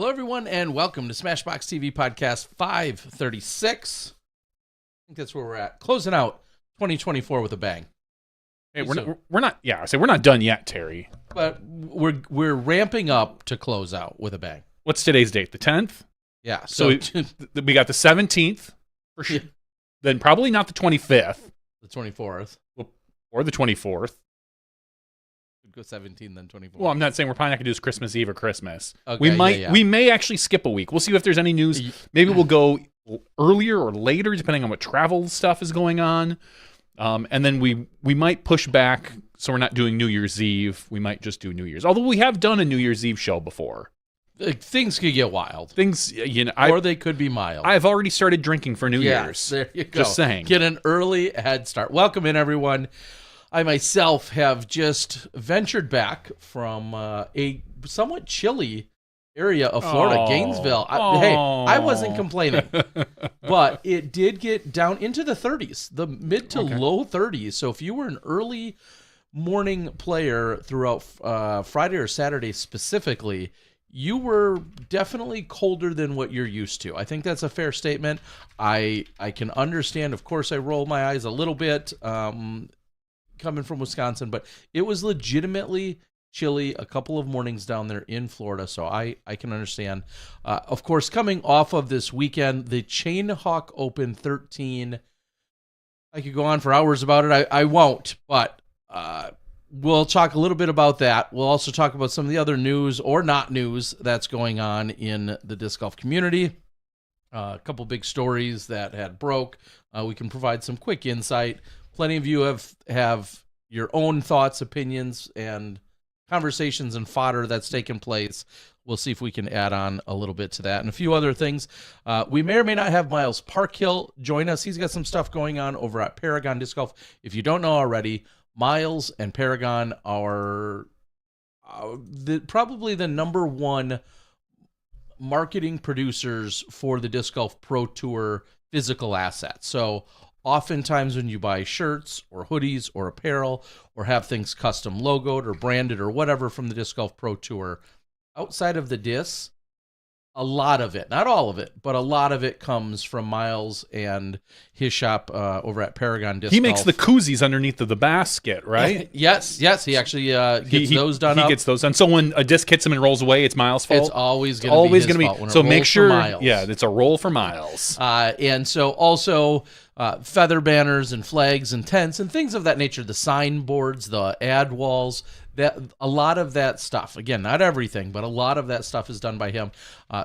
Hello, everyone, and welcome to SmashBoxxTV Podcast 536. I think that's where we're at. Closing out 2024 with a bang. Hey, we're not done yet, Terry. But we're ramping up to close out with a bang. What's today's date? The 10th? Yeah. So we got the 17th, for sure. Then probably not the 25th. The 24th. Or the 24th. We'd go 17, then 24. Well, I'm not saying we're probably not going to do this Christmas Eve or Christmas. Okay, We may actually skip a week. We'll see if there's any news. Maybe we'll go earlier or later, depending on what travel stuff is going on. And then we might push back, so we're not doing New Year's Eve. We might just do New Year's. Although we have done a New Year's Eve show before. Things could get wild. Or they could be mild. I've already started drinking for New Year's. There you go. Just saying. Get an early head start. Welcome in, everyone. I myself have just ventured back from a somewhat chilly area of Florida, Gainesville. Hey, I wasn't complaining, but it did get down into the 30s, the mid to low 30s. So if you were an early morning player throughout Friday or Saturday specifically, you were definitely colder than what you're used to. I think that's a fair statement. I can understand. Of course, I roll my eyes a little bit coming from Wisconsin, but it was legitimately chilly a couple of mornings down there in Florida, so I can understand. Of course, coming off of this weekend, the Chain Hawk Open 13, I could go on for hours about it. I won't, but we'll talk a little bit about that. We'll also talk about some of the other news or not news that's going on in the disc golf community. A couple big stories that had broke. We can provide some quick insight. Plenty of you have your own thoughts, opinions, and conversations and fodder that's taken place. We'll see if we can add on a little bit to that and a few other things. We may or may not have Miles Parkhill join us. He's got some stuff going on over at Paragon Disc Golf. If you don't know already, Miles and Paragon are probably the number one marketing producers for the Disc Golf Pro Tour physical assets. So oftentimes when you buy shirts or hoodies or apparel or have things custom logoed or branded or whatever from the Disc Golf Pro Tour, outside of the discs, a lot of it, not all of it, but a lot of it comes from Miles and his shop over at Paragon Disc Golf. He makes the koozies underneath of the basket, right? Yes. He actually gets those done up. He gets those done. So when a disc hits him and rolls away, it's Miles' fault? It's always going to be his fault. When so make sure, Miles. Yeah, it's a roll for Miles. And so also feather banners and flags and tents and things of that nature, the signboards, the ad walls, that a lot of that stuff, again, not everything, but a lot of that stuff is done by him.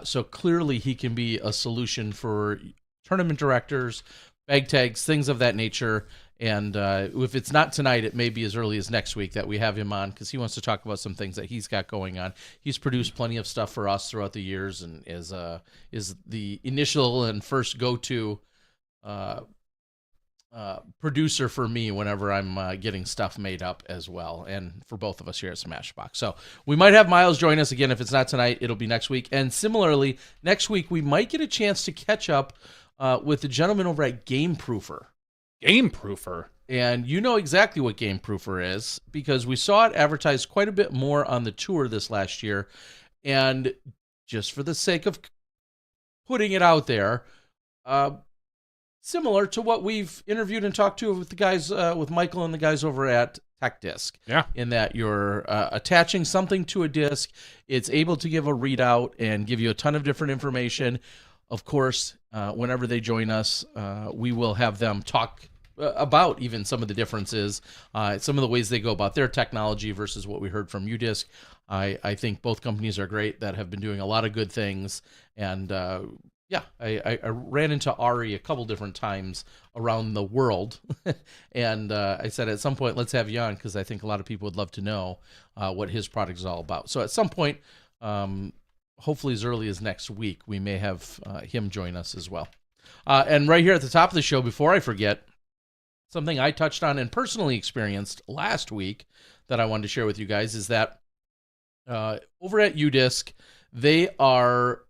So clearly he can be a solution for tournament directors, bag tags, things of that nature. And if it's not tonight, it may be as early as next week that we have him on, because he wants to talk about some things that he's got going on. He's produced plenty of stuff for us throughout the years and is the initial and first go-to producer for me whenever I'm getting stuff made up as well, and for both of us here at Smashbox. So we might have Miles join us again. If it's not tonight, it'll be next week. And similarly, next week we might get a chance to catch up with the gentleman over at Game Proofer. Game Proofer? And you know exactly what Game Proofer is, because we saw it advertised quite a bit more on the tour this last year. And just for the sake of putting it out there, similar to what we've interviewed and talked to with the guys, with Michael and the guys over at Tech Disc. Yeah. In that you're attaching something to a disc, it's able to give a readout and give you a ton of different information. Of course, whenever they join us, we will have them talk about even some of the differences, some of the ways they go about their technology versus what we heard from Udisk. I think both companies are great that have been doing a lot of good things. And yeah, I ran into Ari a couple different times around the world. And I said at some point, let's have you on, because I think a lot of people would love to know what his product is all about. So at some point, hopefully as early as next week, we may have him join us as well. And right here at the top of the show, before I forget, something I touched on and personally experienced last week that I wanted to share with you guys is that over at Udisk, they are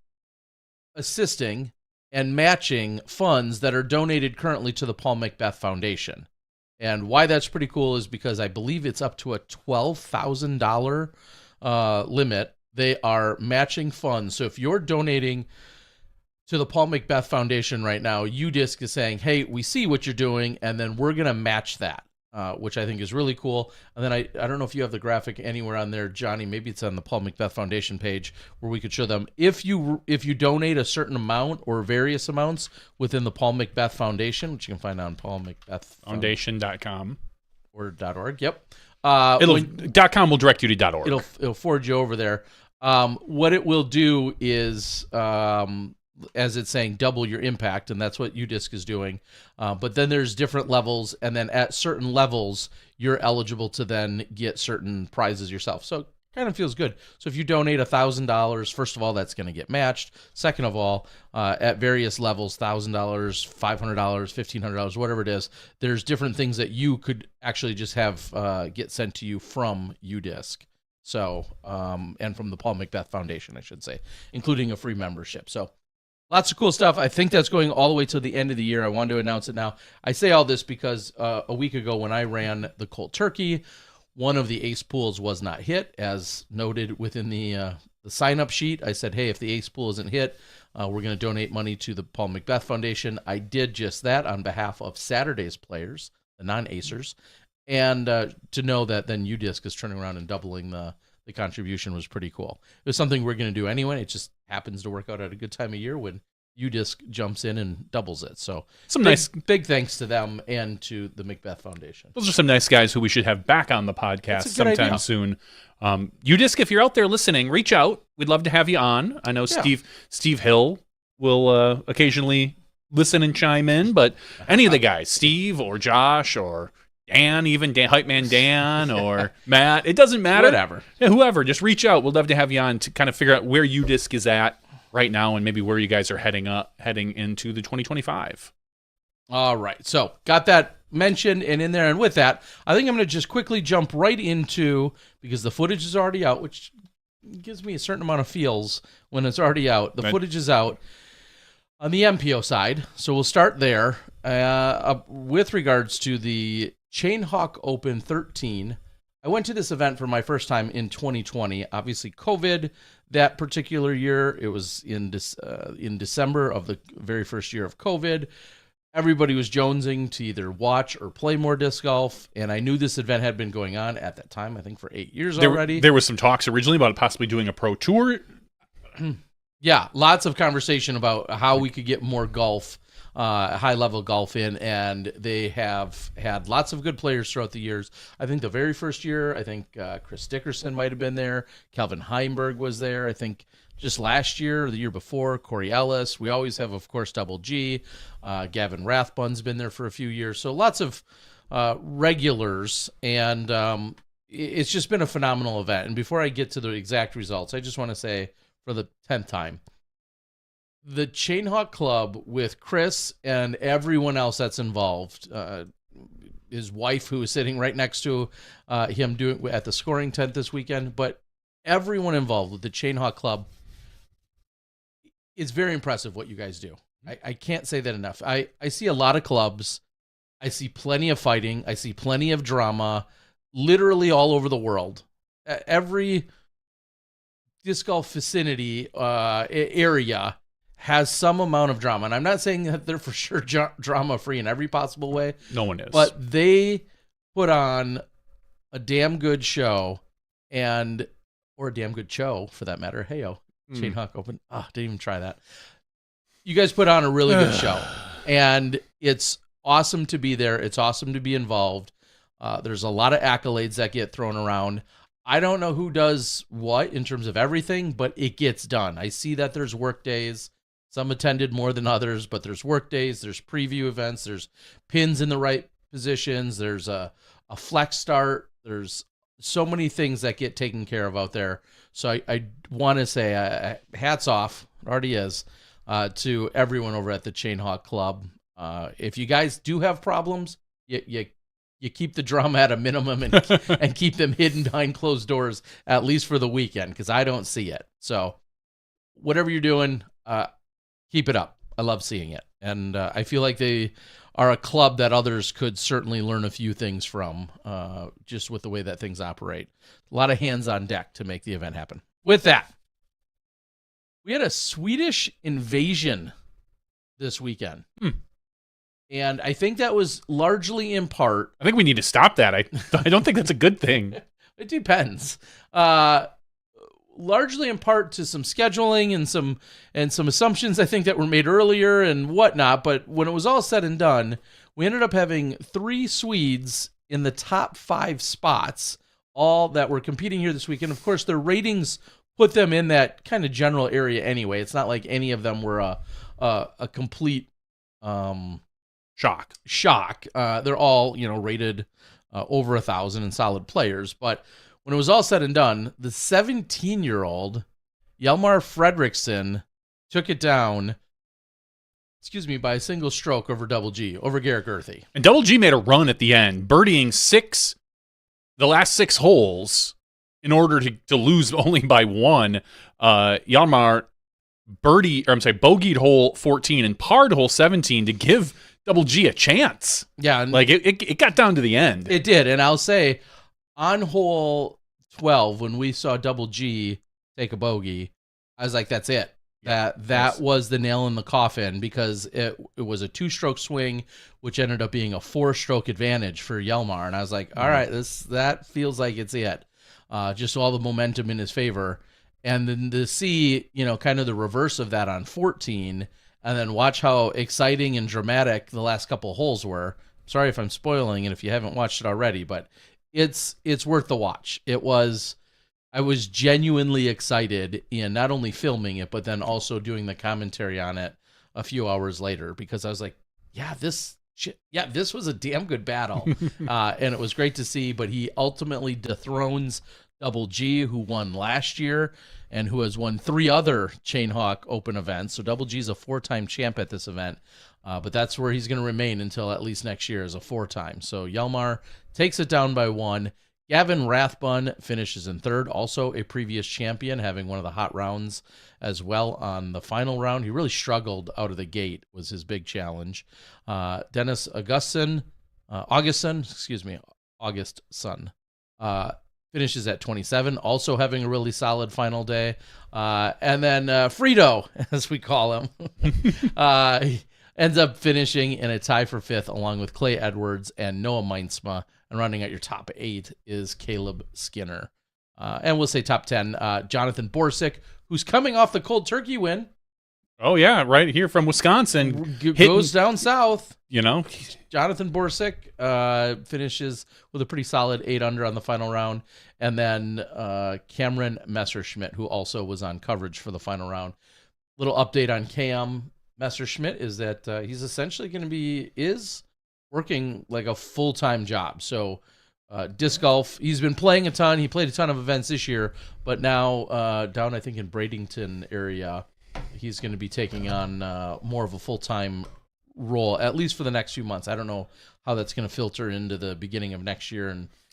assisting and matching funds that are donated currently to the Paul Macbeth Foundation. And why that's pretty cool is because I believe it's up to a $12,000 limit they are matching funds. So if you're donating to the Paul Macbeth Foundation right now, Udisk is saying, hey, we see what you're doing, and then we're going to match that, which I think is really cool. And then I don't know if you have the graphic anywhere on there, Johnny. Maybe it's on the Paul Macbeth Foundation page where we could show them. If you donate a certain amount or various amounts within the Paul Macbeth Foundation, which you can find on Paul Macbeth Foundation.com or .org. Yep. .com will direct you to .org. It'll forward you over there. What it will do is, as it's saying, double your impact, and that's what Udisk is doing. But then there's different levels, and then at certain levels, you're eligible to then get certain prizes yourself. So it kind of feels good. So if you donate $1,000, first of all, that's going to get matched. Second of all, at various levels, $1,000, $500, $1,500, whatever it is, there's different things that you could actually just have get sent to you from Udisk. So, and from the Paul Macbeth Foundation, I should say, including a free membership. So lots of cool stuff. I think that's going all the way to the end of the year. I wanted to announce it now. I say all this because a week ago when I ran the cold turkey, one of the ace pools was not hit, as noted within the sign-up sheet. I said, hey, if the ace pool isn't hit, we're going to donate money to the Paul Macbeth Foundation. I did just that on behalf of Saturday's players, the non-acers. And to know that then Udisk is turning around and doubling the contribution was pretty cool. It was something we're going to do anyway. It just happens to work out at a good time of year when Udisk jumps in and doubles it. So big thanks to them and to the Macbeth Foundation. Those are some nice guys who we should have back on the podcast sometime soon. Udisk, if you're out there listening, reach out. We'd love to have you on. I know Steve Hill will occasionally listen and chime in, but any of the guys, Steve or Josh or Dan, even Hype Man Dan or Matt, it doesn't matter. Whatever. Yeah, whoever, just reach out. We'd love to have you on to kind of figure out where Udisk is at right now and maybe where you guys are heading into the 2025. All right. So got that mentioned and in there. And with that, I think I'm going to just quickly jump right into, because the footage is already out, which gives me a certain amount of feels when it's already out. The footage is out on the MPO side. So we'll start there with regards to the Chainhawk Open 13. I went to this event for my first time in 2020. Obviously, COVID that particular year. It was in December of the very first year of COVID. Everybody was jonesing to either watch or play more disc golf, and I knew this event had been going on at that time, I think for 8 years already. There was some talks originally about possibly doing a pro tour. Yeah, lots of conversation about how we could get more golf, high-level golf in, and they have had lots of good players throughout the years. I think the very first year, I think Chris Dickerson might have been there. Calvin Heimberg was there. I think just last year or the year before, Corey Ellis. We always have, of course, Double G. Gavin Rathbun's been there for a few years. So lots of regulars, and it's just been a phenomenal event. And before I get to the exact results, I just want to say for the 10th time, the Chainhawk Club with Chris and everyone else that's involved, his wife who is sitting right next to him doing at the scoring tent this weekend, but everyone involved with the Chainhawk Club, it's very impressive what you guys do. I can't say that enough. I see a lot of clubs. I see plenty of fighting. I see plenty of drama literally all over the world. Every disc golf vicinity area has some amount of drama. And I'm not saying that they're for sure drama-free in every possible way. No one is. But they put on a damn good show, or a damn good show, for that matter. Hey-o, Chainhawk Open. Didn't even try that. You guys put on a really good show. And it's awesome to be there. It's awesome to be involved. There's a lot of accolades that get thrown around. I don't know who does what in terms of everything, but it gets done. I see that there's work days. Some attended more than others, but there's work days, there's preview events, there's pins in the right positions, there's a flex start, there's so many things that get taken care of out there. So I want to say hats off, it already is, to everyone over at the Chainhawk Club. If you guys do have problems, you keep the drama at a minimum and keep them hidden behind closed doors, at least for the weekend, because I don't see it. So whatever you're doing, keep it up. I love seeing it. And I feel like they are a club that others could certainly learn a few things from, just with the way that things operate. A lot of hands on deck to make the event happen. with that, we had a Swedish invasion this weekend. And I think that was largely in part. I think we need to stop that. I don't think that's a good thing. It depends. Largely in part to some scheduling and some assumptions I think that were made earlier and whatnot. But when it was all said and done, we ended up having 3 Swedes in the top 5 spots, all that were competing here this weekend. Of course, their ratings put them in that kind of general area anyway. It's not like any of them were a complete shock. They're all, rated over 1,000 and solid players. But when it was all said and done, the 17-year-old Hjalmar Frederikson took it down, by a single stroke over Double G, over Garrett Gurthey. And Double G made a run at the end, birdieing the last 6 holes in order to lose only by 1. Hjalmar bogeyed hole 14 and parred hole 17 to give Double G a chance. Yeah. Like, it got down to the end. It did, and I'll say, on hole 12, when we saw Double G take a bogey, I was like, that's it. That was the nail in the coffin, because it was a 2-stroke swing, which ended up being a 4-stroke advantage for Hjalmar. And I was like, all right, that feels like it's it. Just all the momentum in his favor. And then to see, kind of the reverse of that on 14, and then watch how exciting and dramatic the last couple of holes were. Sorry if I'm spoiling it if you haven't watched it already, but it's worth the watch. I was genuinely excited in not only filming it, but then also doing the commentary on it a few hours later, because I was like, this was a damn good battle. And it was great to see, but he ultimately dethrones Double G, who won last year and who has won 3 other Chainhawk Open events. So Double G is a 4-time champ at this event, but that's where he's going to remain until at least next year as a 4-time. So Hjalmar takes it down by 1. Gavin Rathbun finishes in 3rd, also a previous champion, having one of the hot rounds as well on the final round. He really struggled out of the gate, was his big challenge. Dennis Augustson, finishes at 27, also having a really solid final day. And then Frito, as we call him, ends up finishing in a tie for 5th, along with Clay Edwards and Noah Meinsma. And rounding out your top 8 is Caleb Skinner. And we'll say top 10, Jonathan Borsick, who's coming off the cold turkey win. Oh, yeah, right here from Wisconsin. Goes down south. Jonathan Borsick finishes with a pretty solid 8 under on the final round. And then Cameron Messerschmidt, who also was on coverage for the final round. Little update on Cam Messerschmidt is that he's essentially going to is working like a full-time job. So disc golf, he's been playing a ton. He played a ton of events this year, but now down, I think, in Bradenton area, he's going to be taking on more of a full-time role, at least for the next few months. I don't know how that's going to filter into the beginning of next year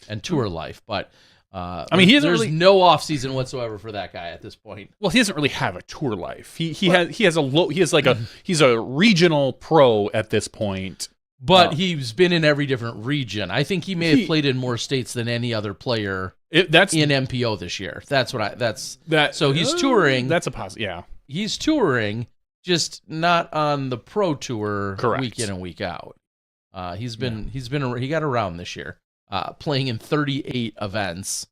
and tour life, but there's no off season whatsoever for that guy at this point. Well, he doesn't really have a tour life. He's a regional pro at this point. But he's been in every different region. I think he may have played in more states than any other player in MPO this year. So he's touring. That's a positive. Yeah, he's touring, just not on the pro tour. Correct. Week in and week out. He got around this year, playing in 38 events.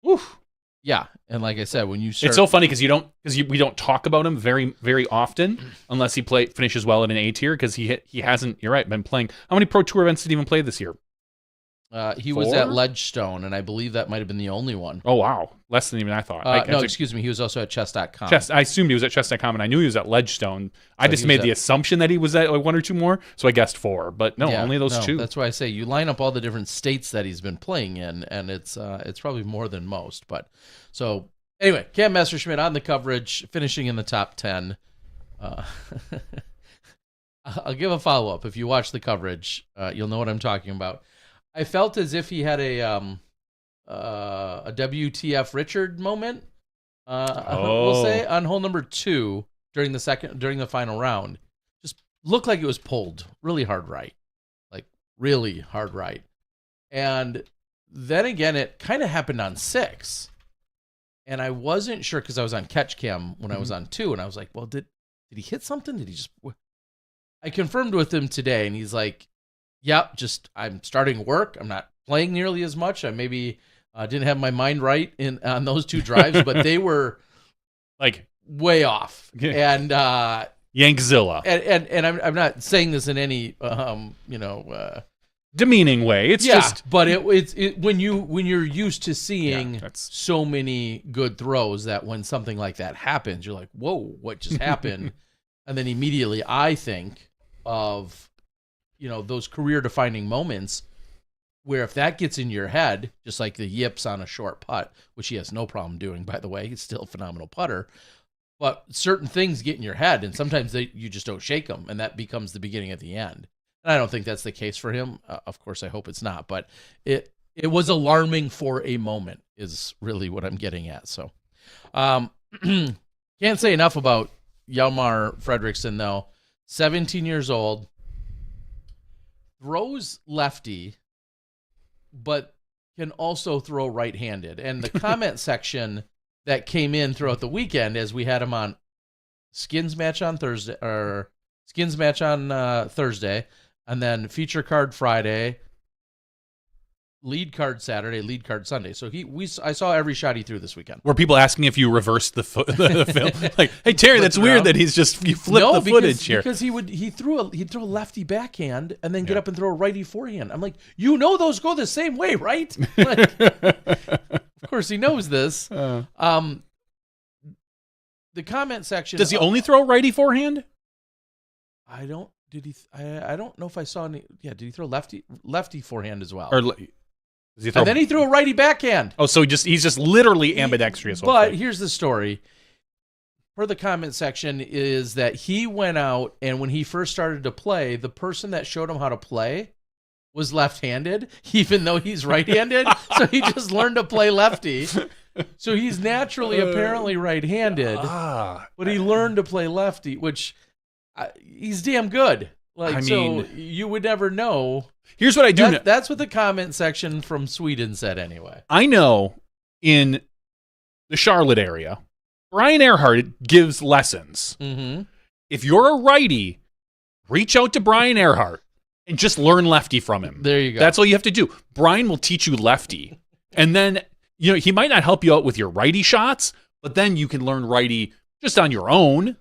Oof. Yeah, and like I said, when you start, it's so funny because we don't talk about him very, very often unless he finishes well in an A tier, because he hasn't. You're right, been playing. How many pro tour events did he even play this year? He was at Ledgestone, and I believe that might have been the only one. Oh, wow. Less than even I thought. Excuse me. He was also at chess.com. I assumed he was at chess.com, and I knew he was at Ledgestone. I just made the assumption that he was at 1 or 2 more, so I guessed 4. But no, only those 2. That's why I say you line up all the different states that he's been playing in, and it's probably more than most. But so anyway, Cam Messerschmidt on the coverage, finishing in the top 10. I'll give a follow-up. If you watch the coverage, you'll know what I'm talking about. I felt as if he had a WTF Richard moment. We'll say on hole number 2 during the final round, just looked like it was pulled really hard right, and then again it kind of happened on 6. And I wasn't sure because I was on catch cam when I was on 2, and I was like, well, did he hit something? Did he just... I confirmed with him today, and he's like, yep, just I'm starting work. I'm not playing nearly as much. I maybe didn't have my mind right on those 2 drives, but they were like way off. And Yankzilla. And I'm not saying this in any demeaning way. It's just, but it's when you're used to seeing so many good throws that when something like that happens, you're like, whoa, what just happened? And then immediately I think of those career defining moments where if that gets in your head, just like the yips on a short putt, which he has no problem doing, by the way, he's still a phenomenal putter. But certain things get in your head, and sometimes you just don't shake them, and that becomes the beginning of the end. And I don't think that's the case for him. Of course, I hope it's not. But it was alarming for a moment is really what I'm getting at. So can't say enough about Hjalmar Frederikson, though. 17 years old, throws lefty, but can also throw right-handed. And the comment section that came in throughout the weekend as we had him on Skins match on Thursday, and then feature card Friday, lead card Saturday, lead card Sunday. So I saw every shot he threw this weekend. Were people asking if you reversed the film? Like, hey Terry, that's weird that you flipped the footage here. Because he'd throw a lefty backhand and then get up and throw a righty forehand. I'm like, those go the same way, right? Like, of course he knows this. The comment section. Does he only throw righty forehand? I don't. Did he? I don't know if I saw any. Yeah, did he throw lefty forehand as well? And then he threw a righty backhand. Oh, so he's just literally ambidextrous. But here's the story. For the comment section is that he went out, and when he first started to play, the person that showed him how to play was left-handed, even though he's right-handed. So he just learned to play lefty. So he's naturally apparently right-handed, but he learned to play lefty, which he's damn good. So you would never know. Here's what I do know. That's what the comment section from Sweden said anyway. I know in the Charlotte area, Brian Earhart gives lessons. Mm-hmm. If you're a righty, reach out to Brian Earhart and just learn lefty from him. There you go. That's all you have to do. Brian will teach you lefty. And then, he might not help you out with your righty shots, but then you can learn righty just on your own.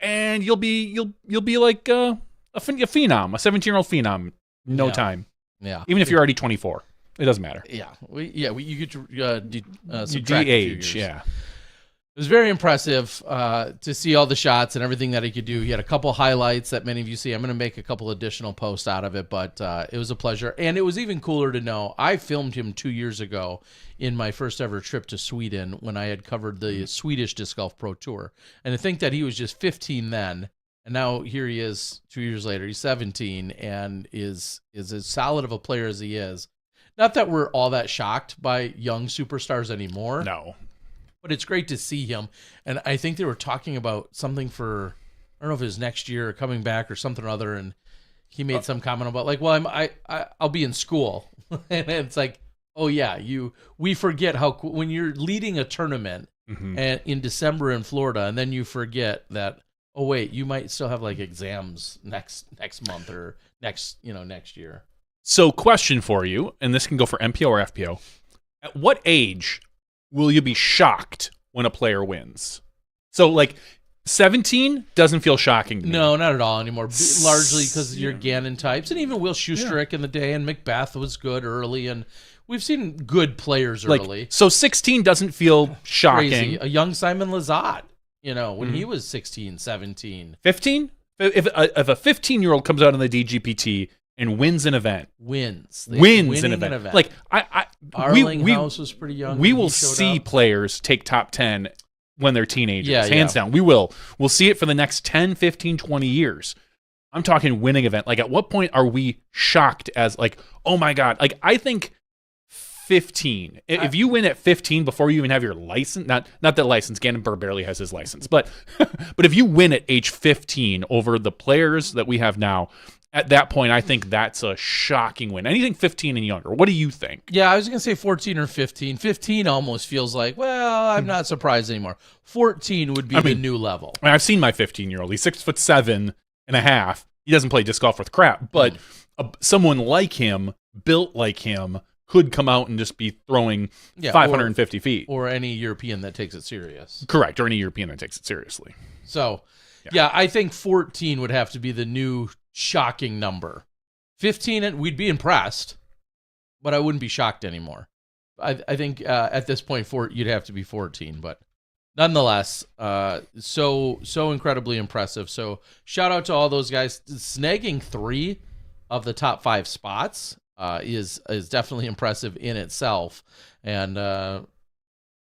And you'll be like a phenom, a 17-year-old phenom, no time. Yeah. Even if you're already 24, it doesn't matter. Yeah. You get to subtract de-age. Yeah. It was very impressive to see all the shots and everything that he could do. He had a couple highlights that many of you see. I'm going to make a couple additional posts out of it, but it was a pleasure. And it was even cooler to know I filmed him 2 years ago in my first ever trip to Sweden when I had covered the Swedish Disc Golf Pro Tour. And to think that he was just 15 then, and now here he is 2 years later. He's 17 and is as solid of a player as he is. Not that we're all that shocked by young superstars anymore. No. But it's great to see him. And I think they were talking about something for, I don't know if it was next year or coming back or something or other. And he made some comment about like, well, I'll be in school. And it's like, oh yeah, we forget how cool, when you're leading a tournament and in December in Florida, and then you forget that, oh wait, you might still have like exams next month or next year. So question for you, and this can go for MPO or FPO. At what age will you be shocked when a player wins? So, like, 17 doesn't feel shocking to me. No, not at all anymore. Largely because you're Gannon types, and even Will Schusterich in the day, and Macbeth was good early, and we've seen good players early. So 16 doesn't feel shocking. Crazy. A young Simon Lizotte, when he was 16, 17. 15? If a 15-year-old comes out on the DGPT and wins an event. Wins an event. Like, Arlinghouse was pretty young. We will see players take top 10 when they're teenagers. Hands down. We will. We'll see it for the next 10, 15, 20 years. I'm talking winning event. Like, at what point are we shocked as, like, oh my God. Like, I think 15. If you win at 15 before you even have your license, not that license, Gannon Burr barely has his license, but if you win at age 15 over the players that we have now, at that point, I think that's a shocking win. Anything 15 and younger. What do you think? Yeah, I was going to say 14 or 15. 15 almost feels like, well, I'm not surprised anymore. 14 would be the new level. I've seen my 15-year-old. He's 6'7.5". He doesn't play disc golf worth crap, but someone like him, built like him, could come out and just be throwing 550 feet. Or any European that takes it serious. Correct, or any European that takes it seriously. So, yeah, I think 14 would have to be the new shocking number. 15, we'd be impressed, but I wouldn't be shocked anymore. I think at this point, you'd have to be 14, but nonetheless, so incredibly impressive. So shout out to all those guys. Snagging 3 of the top 5 spots is definitely impressive in itself. And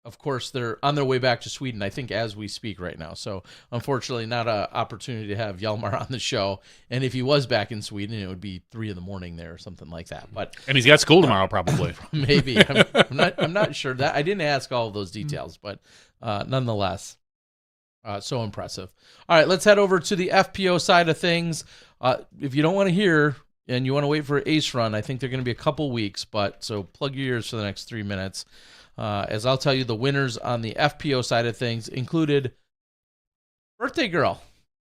of course, they're on their way back to Sweden, I think, as we speak right now. So, unfortunately, not an opportunity to have Hjalmar on the show. And if he was back in Sweden, it would be 3 a.m. there or something like that. And he's got school tomorrow, probably. Maybe. I'm not sure. That I didn't ask all of those details, but nonetheless, so impressive. All right, let's head over to the FPO side of things. If you don't want to hear and you want to wait for Ace Run, I think they're going to be a couple weeks, so plug your ears for the next 3 minutes. As I'll tell you, the winners on the FPO side of things included birthday girl,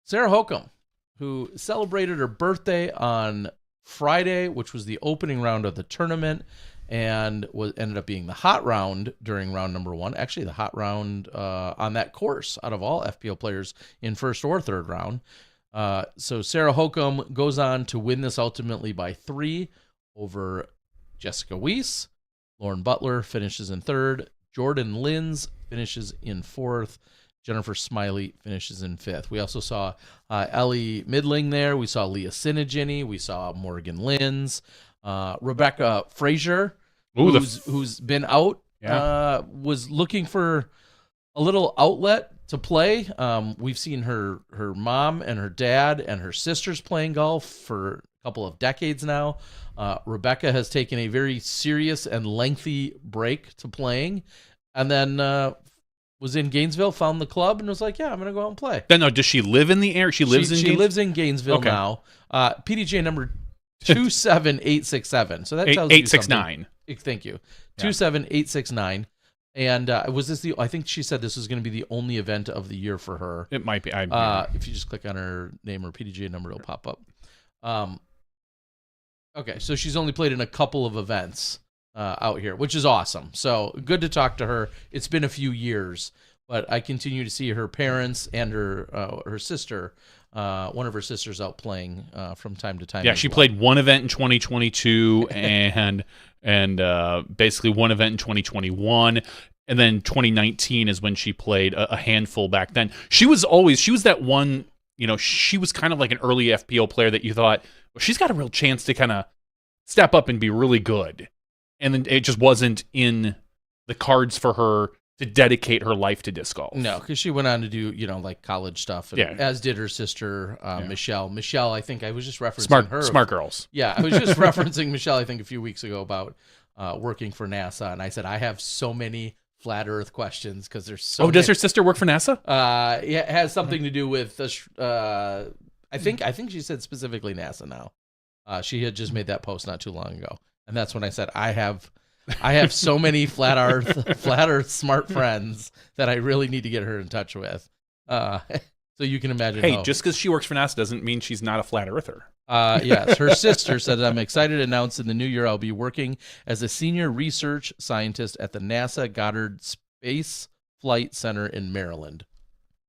Sarah Hokum, who celebrated her birthday on Friday, which was the opening round of the tournament, and ended up being the hot round during round number 1. Actually, the hot round on that course out of all FPO players in first or third round. So Sarah Hokum goes on to win this ultimately by 3 over Jessica Weiss. Lauren Butler finishes in 3rd. Jordan Linz finishes in 4th. Jennifer Smiley finishes in 5th. We also saw Ellie Midling there. We saw Leah Sinigini. We saw Morgan Linz. Rebecca Frazier, who's been out, was looking for a little outlet to play. We've seen her mom and her dad and her sisters playing golf for a couple of decades now. Rebecca has taken a very serious and lengthy break to playing, and then was in Gainesville, found the club, and was like, yeah, I'm going to go out and play. No, does she live in the area? She lives in Gainesville now. PDGA number 27867. So that tells you 869. Thank you. 27869. And was this I think she said this was going to be the only event of the year for her. It might be. If you just click on her name or PDGA number, it'll pop up. Okay, so she's only played in a couple of events out here, which is awesome. So good to talk to her. It's been a few years, but I continue to see her parents and her sister, one of her sisters, out playing from time to time. Yeah, she played one event in 2022 and basically one event in 2021. And then 2019 is when she played a handful back then. She was that one, she was kind of like an early FPO player that you thought, well, she's got a real chance to kind of step up and be really good. And then it just wasn't in the cards for her to dedicate her life to disc golf. No, because she went on to do, like college stuff, as did her sister, Michelle. Michelle, I think I was just referencing her. Smart girls. Yeah, I was just referencing Michelle, I think, a few weeks ago about working for NASA. And I said, I have so many flat Earth questions because there's so many. Does her sister work for NASA? Yeah, it has something to do with, I think she said specifically NASA now. She had just made that post not too long ago. And that's when I said, I have so many flat Earth smart friends that I really need to get her in touch with. So you can imagine. Hey, just because she works for NASA doesn't mean she's not a flat earther. Yes, her sister said, I'm excited to announce in the new year I'll be working as a senior research scientist at the NASA Goddard Space Flight Center in Maryland.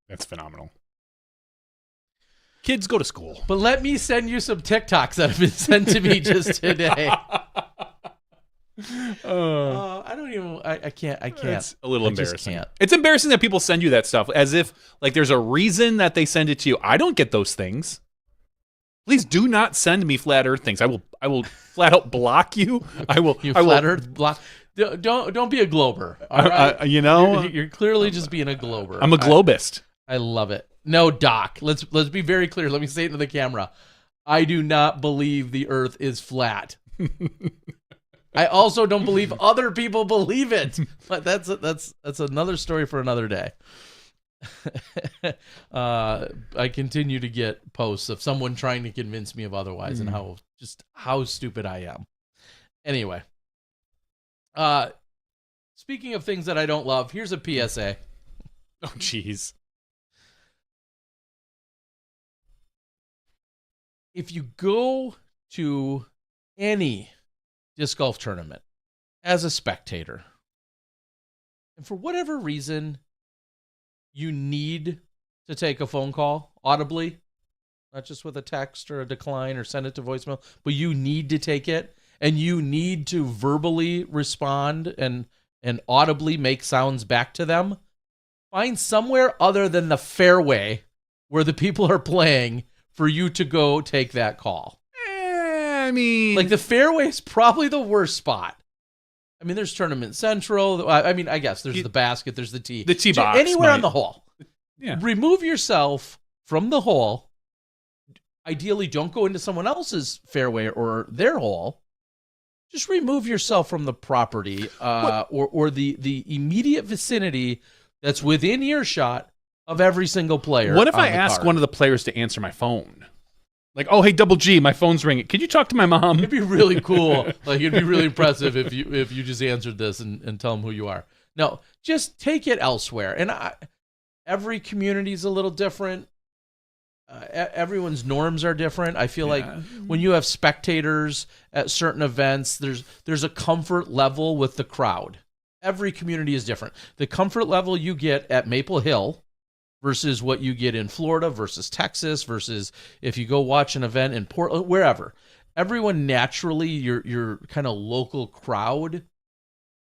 That's phenomenal. Kids go to school. But let me send you some TikToks that have been sent to me just today. I can't. It's a little embarrassing. Can't. It's embarrassing that people send you that stuff as if like there's a reason that they send it to you. I don't get those things. Please do not send me flat Earth things. I will flat out block you. Flat Earth block. Don't be a glober. All right? You're clearly just being a glober. I'm a globist. I love it. No, Doc. Let's be very clear. Let me say it to the camera. I do not believe the Earth is flat. I also don't believe other people believe it. But that's another story for another day. I continue to get posts of someone trying to convince me of otherwise and how stupid I am. Anyway, speaking of things that I don't love, here's a PSA. Oh, jeez. If you go to any disc golf tournament as a spectator, and for whatever reason you need to take a phone call audibly, not just with a text or a decline or send it to voicemail, but you need to take it and you need to verbally respond and audibly make sounds back to them, find somewhere other than the fairway where the people are playing for you to go take that call. I mean, like the fairway is probably the worst spot. I mean, there's Tournament Central. I mean, I guess there's the basket, there's the tee. The tee box. Anywhere on the hole. Yeah. Remove yourself from the hole. Ideally, don't go into someone else's fairway or their hole. Just remove yourself from the property or the immediate vicinity that's within earshot of every single player. What if I ask one of the players to answer my phone? Like, oh, hey, Double G, my phone's ringing. Could you talk to my mom? It'd be really cool. Like, it'd be really impressive if you just answered this and tell them who you are. No, just take it elsewhere. And every community is a little different. Everyone's norms are different. I feel like when you have spectators at certain events, there's a comfort level with the crowd. Every community is different. The comfort level you get at Maple Hill versus what you get in Florida versus Texas versus if you go watch an event in Portland, wherever. Everyone naturally, your kind of local crowd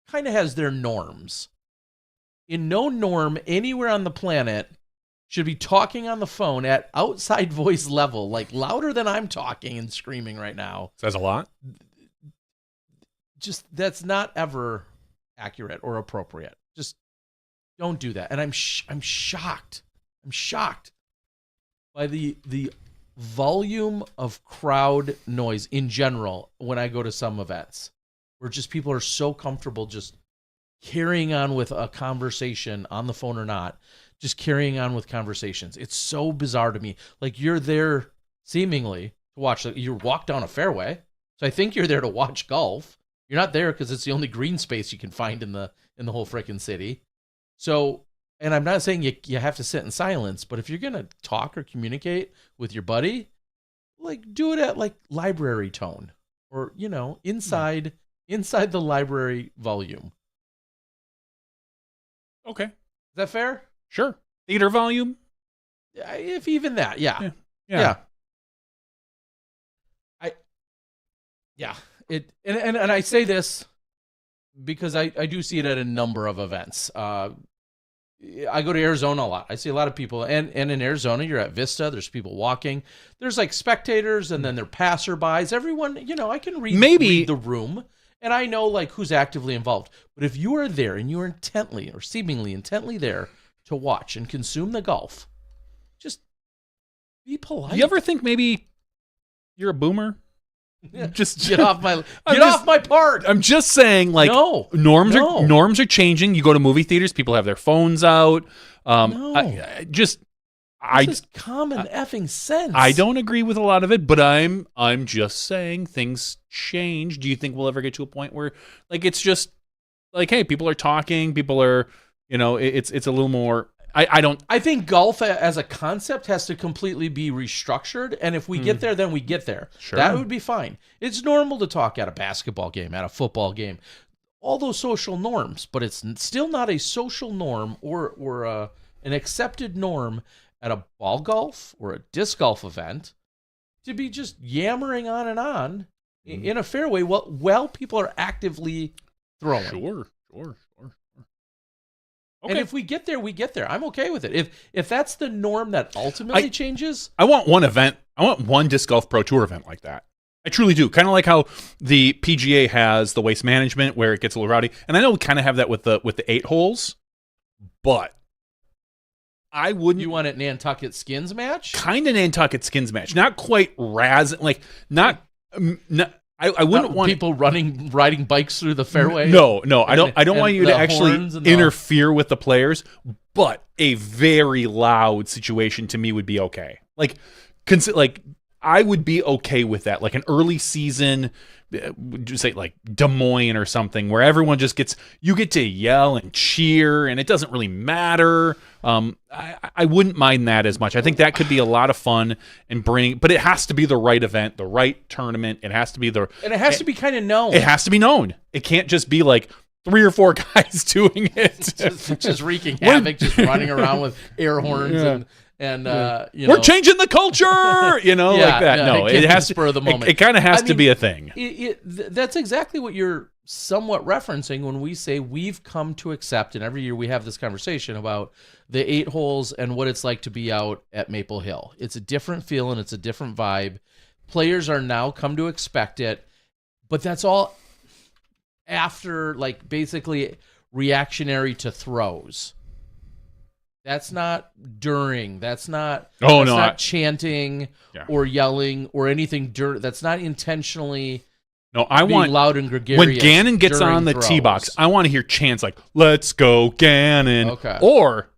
kind of has their norms. In no norm anywhere on the planet should be talking on the phone at outside voice level, like louder than I'm talking and screaming right now. Says a lot. Just that's not ever accurate or appropriate. Just don't do that. And I'm shocked. I'm shocked by the volume of crowd noise in general when I go to some events where just people are so comfortable just carrying on with a conversation on the phone or not, just carrying on with conversations. It's so bizarre to me. Like you're there seemingly to watch, you walk down a fairway. So I think you're there to watch golf. You're not there because it's the only green space you can find in the whole frickin' city. So, and I'm not saying you have to sit in silence, but if you're going to talk or communicate with your buddy, like do it at like library tone or, inside the library volume. Okay. Is that fair? Sure. Theater volume? If even that, yeah. And I say this because I do see it at a number of events. I go to Arizona a lot. I see a lot of people, and in Arizona, you're at Vista. There's people walking. There's like spectators, and then there are passerbys. Everyone, I can read the room, and I know like who's actively involved. But if you are there and you are intently or seemingly intently there to watch and consume the golf, just be polite. You ever think maybe you're a boomer? Just get off my part. I'm just saying, like, norms are changing. You go to movie theaters, people have their phones out. This is common effing sense. I don't agree with a lot of it, but I'm just saying things change. Do you think we'll ever get to a point where, like, it's just like, hey, people are talking, people are, it's a little more. I think golf as a concept has to completely be restructured, and if we get there, then we get there. Sure. That would be fine. It's normal to talk at a basketball game, at a football game, all those social norms, but it's still not a social norm or an accepted norm at a ball golf or a disc golf event to be just yammering on and on in a fairway while people are actively throwing. Sure. Okay. And if we get there, we get there. I'm okay with it. If that's the norm that ultimately changes. I want one event. I want one Disc Golf Pro Tour event like that. I truly do. Kind of like how the PGA has the waste management where it gets a little rowdy. And I know we kind of have that with the 8 holes. But I wouldn't. You want it Nantucket Skins match? Kind of Nantucket Skins match. Not quite like not I wouldn't want people riding bikes through the fairway. No, I don't want you to actually interfere with the players. but a very loud situation to me would be okay. Like I would be okay with that. Like an early season, just say like Des Moines or something, where everyone just you get to yell and cheer, and it doesn't really matter. I wouldn't mind that as much. I think that could be a lot of fun but it has to be the right event, the right tournament. It has to be and it has to be kind of known. It has to be known. It can't just be like 3 or 4 guys doing it, just wreaking havoc, just running around with air horns and we're changing the culture, like that. No, it has to spur of the moment. It kind of has to be a thing. That's exactly what you're somewhat referencing when we say we've come to accept, and every year we have this conversation about the 8 holes and what it's like to be out at Maple Hill. It's a different feel and it's a different vibe. Players are now come to expect it, but that's all after, like, basically reactionary to throws. That's not during. That's not. Not chanting or yelling or anything. That's not intentionally. No, I want loud and gregarious. When Gannon gets on the tee box, I want to hear chants like "Let's go, Gannon," or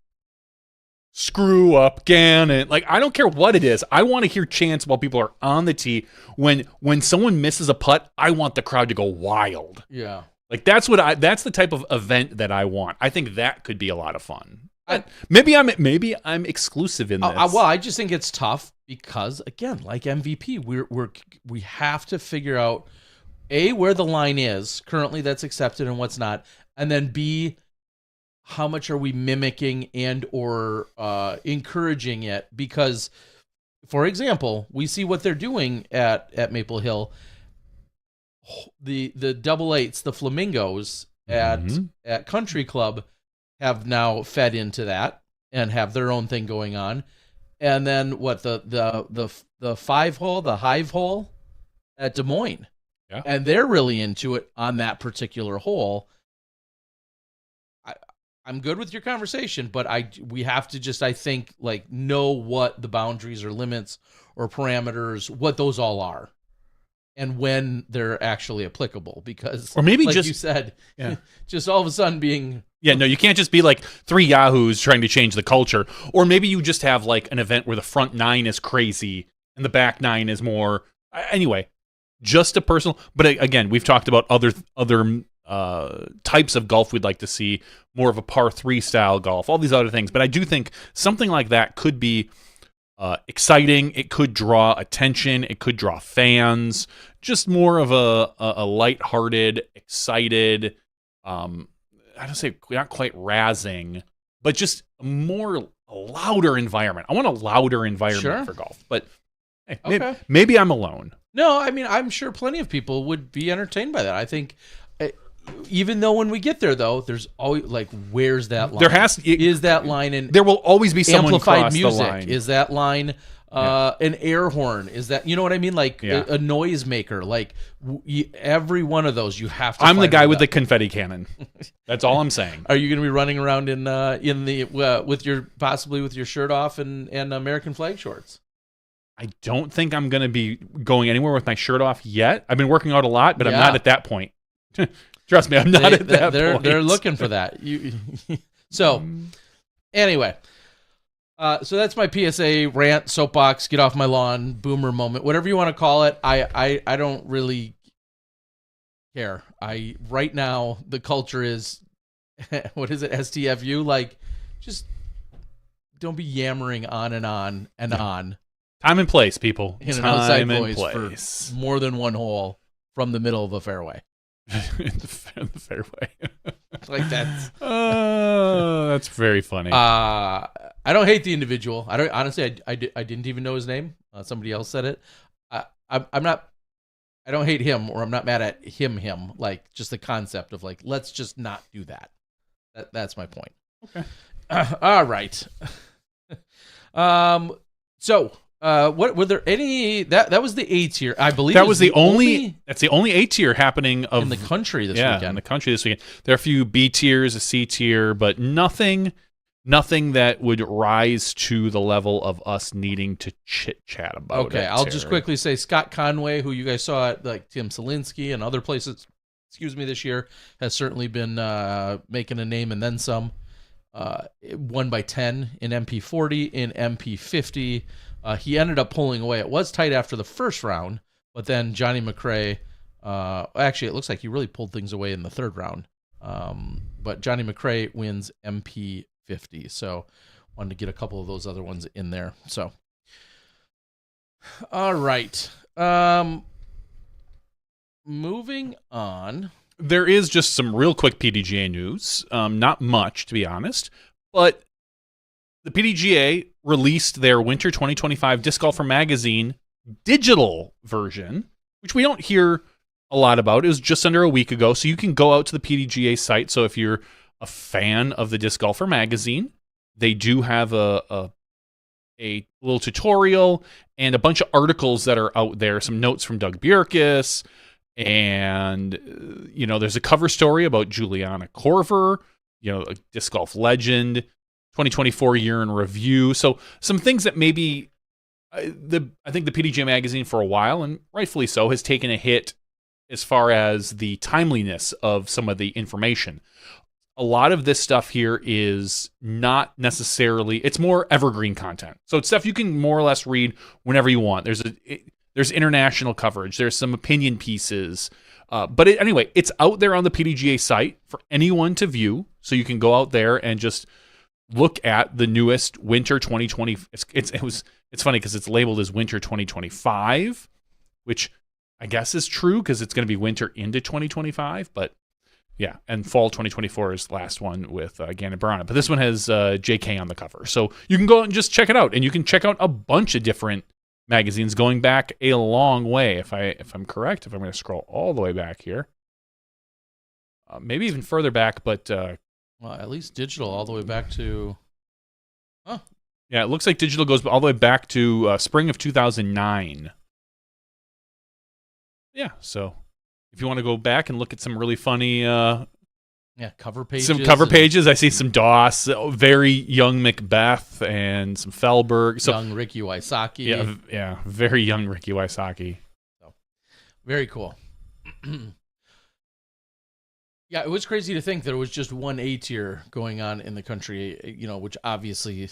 "Screw up, Gannon." Like, I don't care what it is. I want to hear chants while people are on the tee. When someone misses a putt, I want the crowd to go wild. Yeah, like that's the type of event that I want. I think that could be a lot of fun. Maybe I'm exclusive in this. Well, I just think it's tough because, again, like MVP, we have to figure out A, where the line is currently that's accepted and what's not, and then B, how much are we mimicking and or encouraging it? Because, for example, we see what they're doing at Maple Hill. The double eights, the flamingos at Country Club have now fed into that and have their own thing going on. And then what, the 5 hole, the hive hole at Des Moines. Yeah. And they're really into it on that particular hole. I'm good with your conversation, but we have to just, I think, like, know what the boundaries or limits or parameters, what those all are, and when they're actually applicable. Because, or maybe like just you said, just all of a sudden being. Yeah, no, you can't just be like 3 yahoos trying to change the culture. Or maybe you just have like an event where the front 9 is crazy and the back 9 is more. Anyway, just a personal. But again, we've talked about other types of golf we'd like to see, more of a par 3 style golf, all these other things. But I do think something like that could be exciting. It could draw attention. It could draw fans. Just more of a lighthearted, excited. I don't say not quite razzing, but just a louder environment. I want a louder environment for golf. But hey, maybe I'm alone. No, I mean, I'm sure plenty of people would be entertained by that. I think, even though when we get there, though, there's always, like, where's that line? Is that line in there will always be someone amplified cross music? The line. Is that line an air horn? Is that, you know what I mean? Like a noise maker. Like every one of those you have to. I'm the guy with the confetti cannon. That's all I'm saying. Are you going to be running around in the with your shirt off and American flag shorts? I don't think I'm going to be going anywhere with my shirt off yet. I've been working out a lot, but I'm not at that point. Trust me, I'm not at that point. They're looking for that. So, anyway, so that's my PSA rant, soapbox, get off my lawn, boomer moment, whatever you want to call it. I don't really care. Right now the culture is, what is it, STFU? Like, just don't be yammering on and on and on. Time and place, people. In an outside voice for more than one hole from the middle of a fairway. in the fairway. Like that's very funny. I don't hate the individual. I don't, honestly, I didn't even know his name. Somebody else said it. I'm not, I don't hate him, or I'm not mad at him. Like, just the concept of, like, let's just not do that. That's my point. Okay. All right. So, what were there any that was the A tier, I believe. That was the only that's the only A tier happening in the country this weekend. Yeah, in the country this weekend. There are a few B tiers, a C tier, but nothing that would rise to the level of us needing to chit chat about. Okay, I'll just quickly say Scott Conway, who you guys saw at, like, Tim Selinsky and other places, this year, has certainly been making a name and then some. won by 10 in MP40, in MP50. He ended up pulling away. It was tight after the first round, but then Johnny McRae, actually, it looks like he really pulled things away in the third round. But Johnny McRae wins MP50. So wanted to get a couple of those other ones in there. So, all right. Moving on. There is just some real quick PDGA news. Not much, to be honest. But the PDGA released their Winter 2025 Disc Golfer Magazine digital version, which we don't hear a lot about. It was just under a week ago, so you can go out to the PDGA site. So if you're a fan of the Disc Golfer Magazine, they do have a little tutorial and a bunch of articles that are out there, some notes from Doug Bjerkes, and there's a cover story about Juliana Korver, a disc golf legend, 2024 year in review. So some things that maybe I think the PDGA Magazine for a while, and rightfully so, has taken a hit as far as the timeliness of some of the information. A lot of this stuff here is not necessarily, it's more evergreen content. So it's stuff you can more or less read whenever you want. There's international coverage. There's some opinion pieces. But anyway, it's out there on the PDGA site for anyone to view. So you can go out there and just look at the newest Winter 2020. It's funny because it's labeled as Winter 2025, which I guess is true because it's going to be winter into 2025. But yeah, and fall 2024 is the last one with Gannon Barana. But this one has JK on the cover. So you can go out and just check it out. And you can check out a bunch of different magazines going back a long way. If I'm correct, if I'm going to scroll all the way back here. Maybe even further back, but... well, at least digital all the way back to... Huh. Yeah, it looks like digital goes all the way back to spring of 2009. Yeah, so if you want to go back and look at some really funny... cover pages. Some cover pages. I see some Doss, very young Macbeth, and some Felberg. So, young Ricky Wysocki. Yeah, very young Ricky Wysocki. So, very cool. Yeah, it was crazy to think there was just one A tier going on in the country, which obviously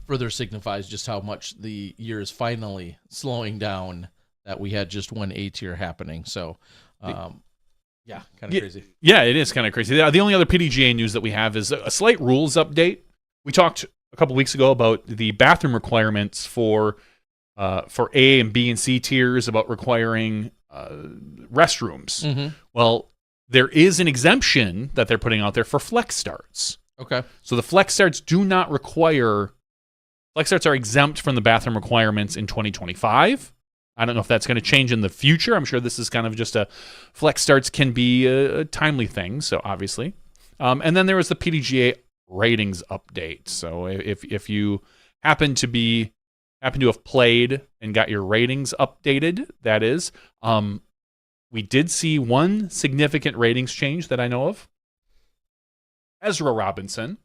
further signifies just how much the year is finally slowing down, that we had just one A tier happening. So, yeah, kind of crazy. Yeah, it is kind of crazy. The only other PDGA news that we have is a slight rules update. We talked a couple weeks ago about the bathroom requirements for A and B and C tiers, about requiring restrooms. Mm-hmm. Well, there is an exemption that they're putting out there for flex starts. Okay. So the flex starts flex starts are exempt from the bathroom requirements in 2025. I don't know if that's going to change in the future. I'm sure this is kind of just flex starts can be a timely thing, so obviously. And then there was the PDGA ratings update. So if you happen to have played and got your ratings updated, that is, we did see one significant ratings change that I know of. Ezra Robinson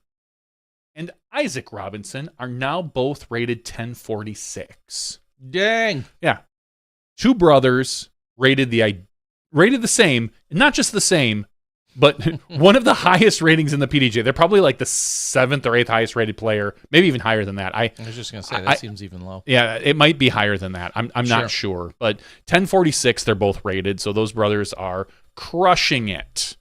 and Isaac Robinson are now both rated 1046. Dang. Yeah. Two brothers rated the same, not just the same, but one of the highest ratings in the PDGA. They're probably like the 7th or 8th highest rated player, maybe even higher than that. I was just going to say, that seems even low. Yeah, it might be higher than that. I'm not sure. But 1046, they're both rated, so those brothers are crushing it.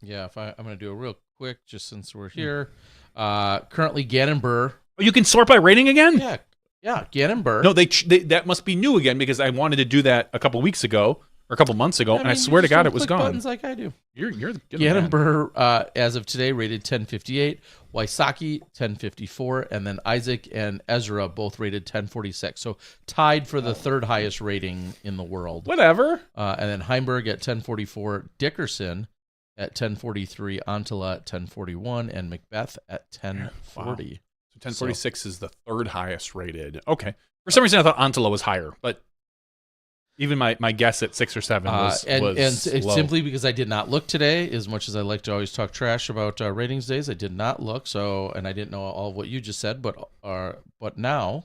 Yeah, I'm going to do a real quick, just since we're here. Currently, Gannon Burr. Oh, you can sort by rating again? Yeah, Gannon Burr. No, they that must be new again, because I wanted to do that a couple weeks ago. Or a couple months ago, and I swear to God it was gone. Buttons like I do. You're good. Gannon Burr, as of today, rated 1058. Wysocki 1054, and then Isaac and Ezra both rated 1046. So tied for the third highest rating in the world. Whatever. And then Heimberg at 1044, Dickerson at 1043, Antela at 1041, and Macbeth at 1040. Wow. So 1046 is the third highest rated. Okay. For some reason I thought Antela was higher, but even my guess at 6 or 7 was low. Simply because I did not look today, as much as I like to always talk trash about ratings days, I did not look. So, and I didn't know all of what you just said, but now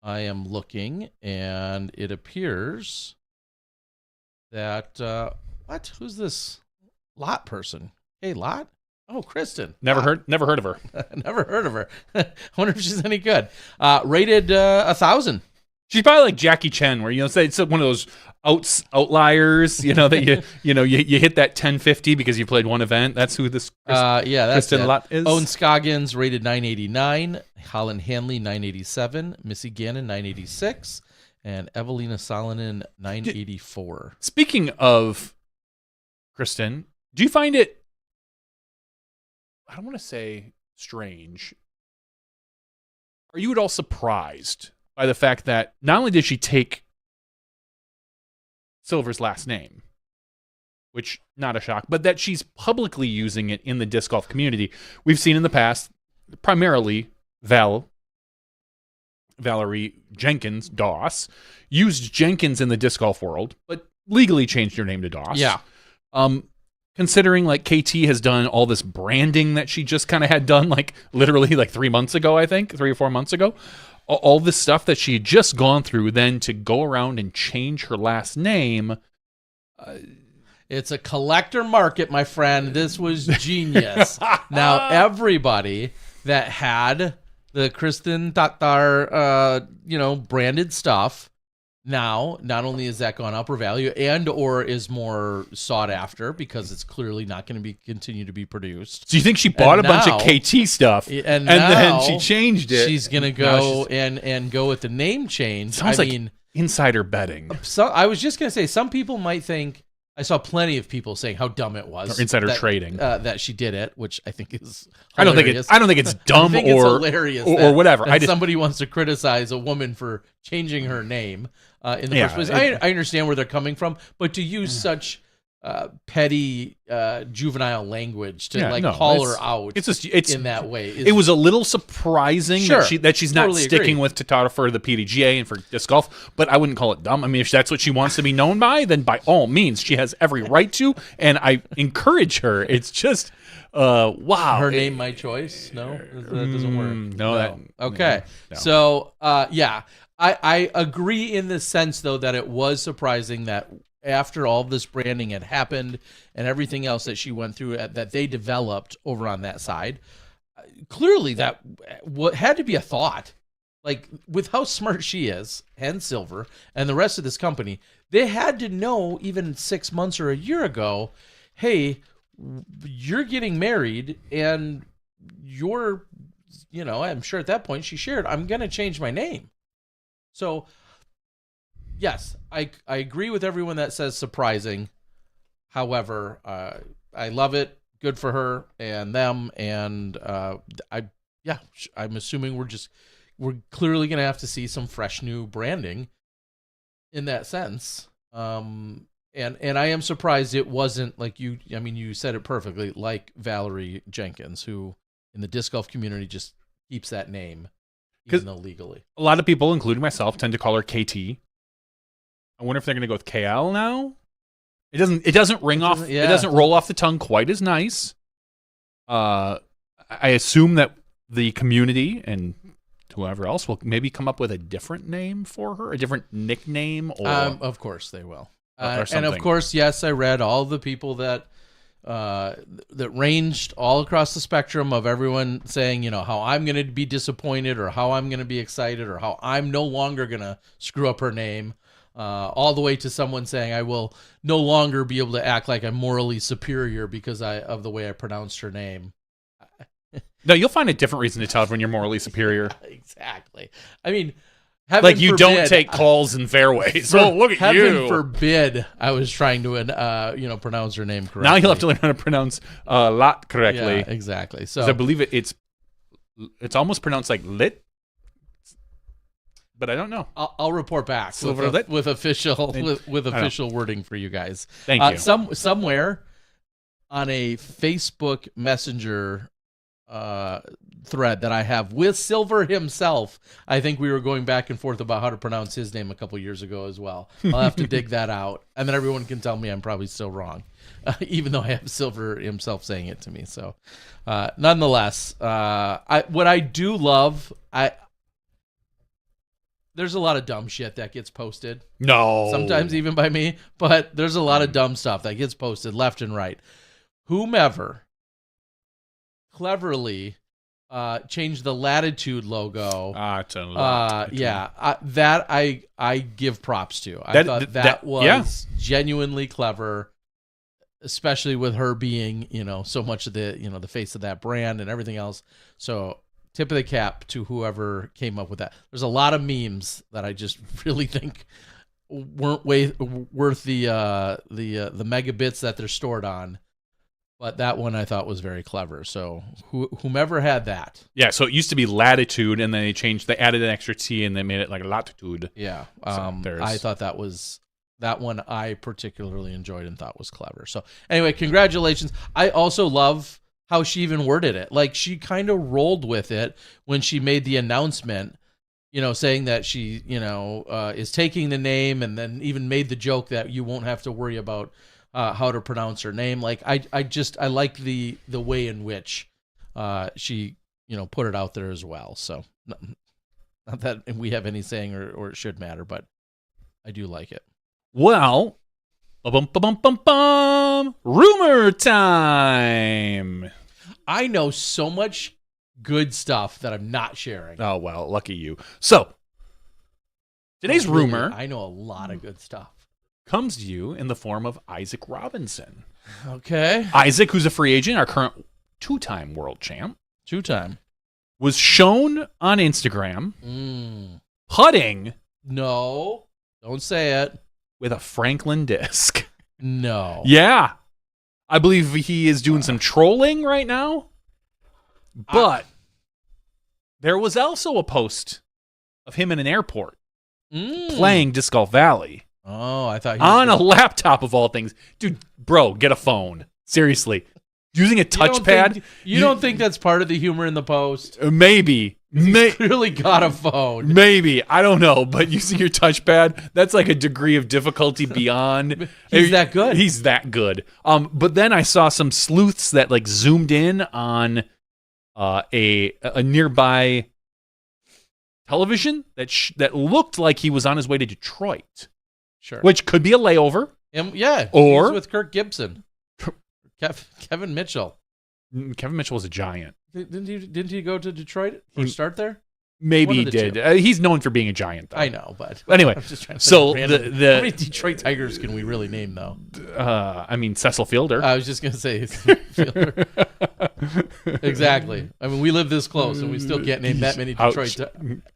I am looking, and it appears that what? Who's this Lot person? Hey, Lot. Oh, Kristen. Never heard of her. Never heard of her. I wonder if she's any good. Rated 1,000. She's probably like Jackie Chen, where say it's one of those outliers, that you hit that 1050 because you played one event. That's who this that's Kristen Lot is. Owen Scoggins rated 989, Holland Hanley 987, Missy Gannon 986, and Evelina Salonen 984. Speaking of Kristen, do you find it, I don't want to say strange, are you at all surprised by the fact that not only did she take Silver's last name, which not a shock, but that she's publicly using it in the disc golf community? We've seen in the past, primarily Valerie Jenkins, Doss, used Jenkins in the disc golf world, but legally changed her name to Doss. Yeah. Considering like KT has done all this branding that she just kind of had done literally 3 months ago, I think, 3 or 4 months ago. All this stuff that she had just gone through, then to go around and change her last name. It's a collector market, my friend. This was genius. Now, everybody that had the Kristen Tatar, branded stuff, now, not only has that gone up her value and or is more sought after because it's clearly not going to continue to be produced. So you think she bought a bunch of KT stuff and then she changed it? She's going to go and go with the name change. Sounds like insider betting. So I was just going to say, some people might think, I saw plenty of people saying how dumb it was. Or insider trading. That she did it, which I think is hilarious. I don't think it's dumb it's hilarious or whatever. Somebody wants to criticize a woman for changing her name in the first place. I understand where they're coming from, but to use such petty juvenile language to call her out in that way. It was a little surprising that she's not sticking with Tatar for the PDGA and for disc golf, but I wouldn't call it dumb. I mean, if that's what she wants to be known by, then by all means, she has every right to, and I encourage her. It's just, wow. Her name, my choice? No? That doesn't work. No. Okay. No. So, I agree in the sense, though, that it was surprising that after all this branding had happened and everything else that she went through that they developed over on that side, clearly that had to be a thought. Like, with how smart she is, and Silver, and the rest of this company, they had to know even 6 months or a year ago, hey, you're getting married and you're, I'm sure at that point she shared, I'm going to change my name. So, yes, I agree with everyone that says surprising. However, I love it. Good for her and them. And I'm assuming we're clearly going to have to see some fresh new branding in that sense. And I am surprised it wasn't like you said it perfectly, like Valerie Jenkins, who in the disc golf community just keeps that name, even though legally. A lot of people, including myself, tend to call her KT. I wonder if they're going to go with KL now. It doesn't ring off. Yeah. It doesn't roll off the tongue quite as nice. I assume that the community and whoever else will maybe come up with a different name for her, a different nickname, or of course they will. And of course, yes, I read all the people that ranged all across the spectrum of everyone saying, how I'm going to be disappointed or how I'm going to be excited or how I'm no longer going to screw up her name. All the way to someone saying I will no longer be able to act like I'm morally superior because of the way I pronounced her name. No, you'll find a different reason to tell when you're morally superior. Exactly. I mean, don't take calls in fairways. So look at you. Heaven forbid I was trying to pronounce her name correctly. Now you'll have to learn how to pronounce lot correctly. Yeah, exactly. So I believe it's almost pronounced like lit. But I don't know. I'll report back with official wording for you guys. Thank you. Somewhere on a Facebook Messenger thread that I have with Silver himself, I think we were going back and forth about how to pronounce his name a couple years ago as well. I'll have to dig that out, and then everyone can tell me I'm probably still wrong, even though I have Silver himself saying it to me. So, nonetheless, what I do love, there's a lot of dumb shit that gets posted. No. Sometimes even by me, but there's a lot of dumb stuff that gets posted left and right. Whomever cleverly changed the Latitude logo. It's a lot. That I give props to. I thought that was genuinely clever, especially with her being, so much of the, the face of that brand and everything else. So tip of the cap to whoever came up with that. There's a lot of memes that I just really think weren't worth the megabits that they're stored on. But that one I thought was very clever. So whomever had that. Yeah, so it used to be Latitude, and then they added an extra T, and they made it like Latitude. Yeah. I thought that one I particularly enjoyed and thought was clever. So anyway, congratulations. I also love how she even worded it. Like, she kind of rolled with it when she made the announcement, saying that she, is taking the name, and then even made the joke that you won't have to worry about how to pronounce her name. Like, I like the way in which she put it out there as well. So not that we have any saying or it should matter, but I do like it. Well, rumor time. I know so much good stuff that I'm not sharing. Oh, well, lucky you. So today's rumor, I know a lot of good stuff, comes to you in the form of Isaac Robinson. Okay. Isaac, who's a free agent, our current 2-time world champ. 2-time. Was shown on Instagram putting. No, don't say it. With a Franklin disc. No. Yeah. I believe he is doing some trolling right now. But there was also a post of him in an airport playing Disc Golf Valley. Oh, I thought on a laptop of all things. Dude, bro, get a phone. Seriously. Using a touchpad. You don't think that's part of the humor in the post? Maybe. He's clearly got a phone. Maybe. I don't know. But using your touchpad, that's like a degree of difficulty beyond. He's that good. He's that good. But then I saw some sleuths that like zoomed in on a nearby television that looked like he was on his way to Detroit. Sure. Which could be a layover. Yeah. Or he's with Kirk Gibson. Kevin Mitchell. Kevin Mitchell was a giant. Didn't he go to Detroit or start there? Maybe he did. He's known for being a giant, though. I know, but anyway. I'm just trying to so how many Detroit Tigers can we really name, though? I mean, Cecil Fielder. I was just gonna say Fielder. Exactly. I mean, we live this close, and we still can't name that many Detroit.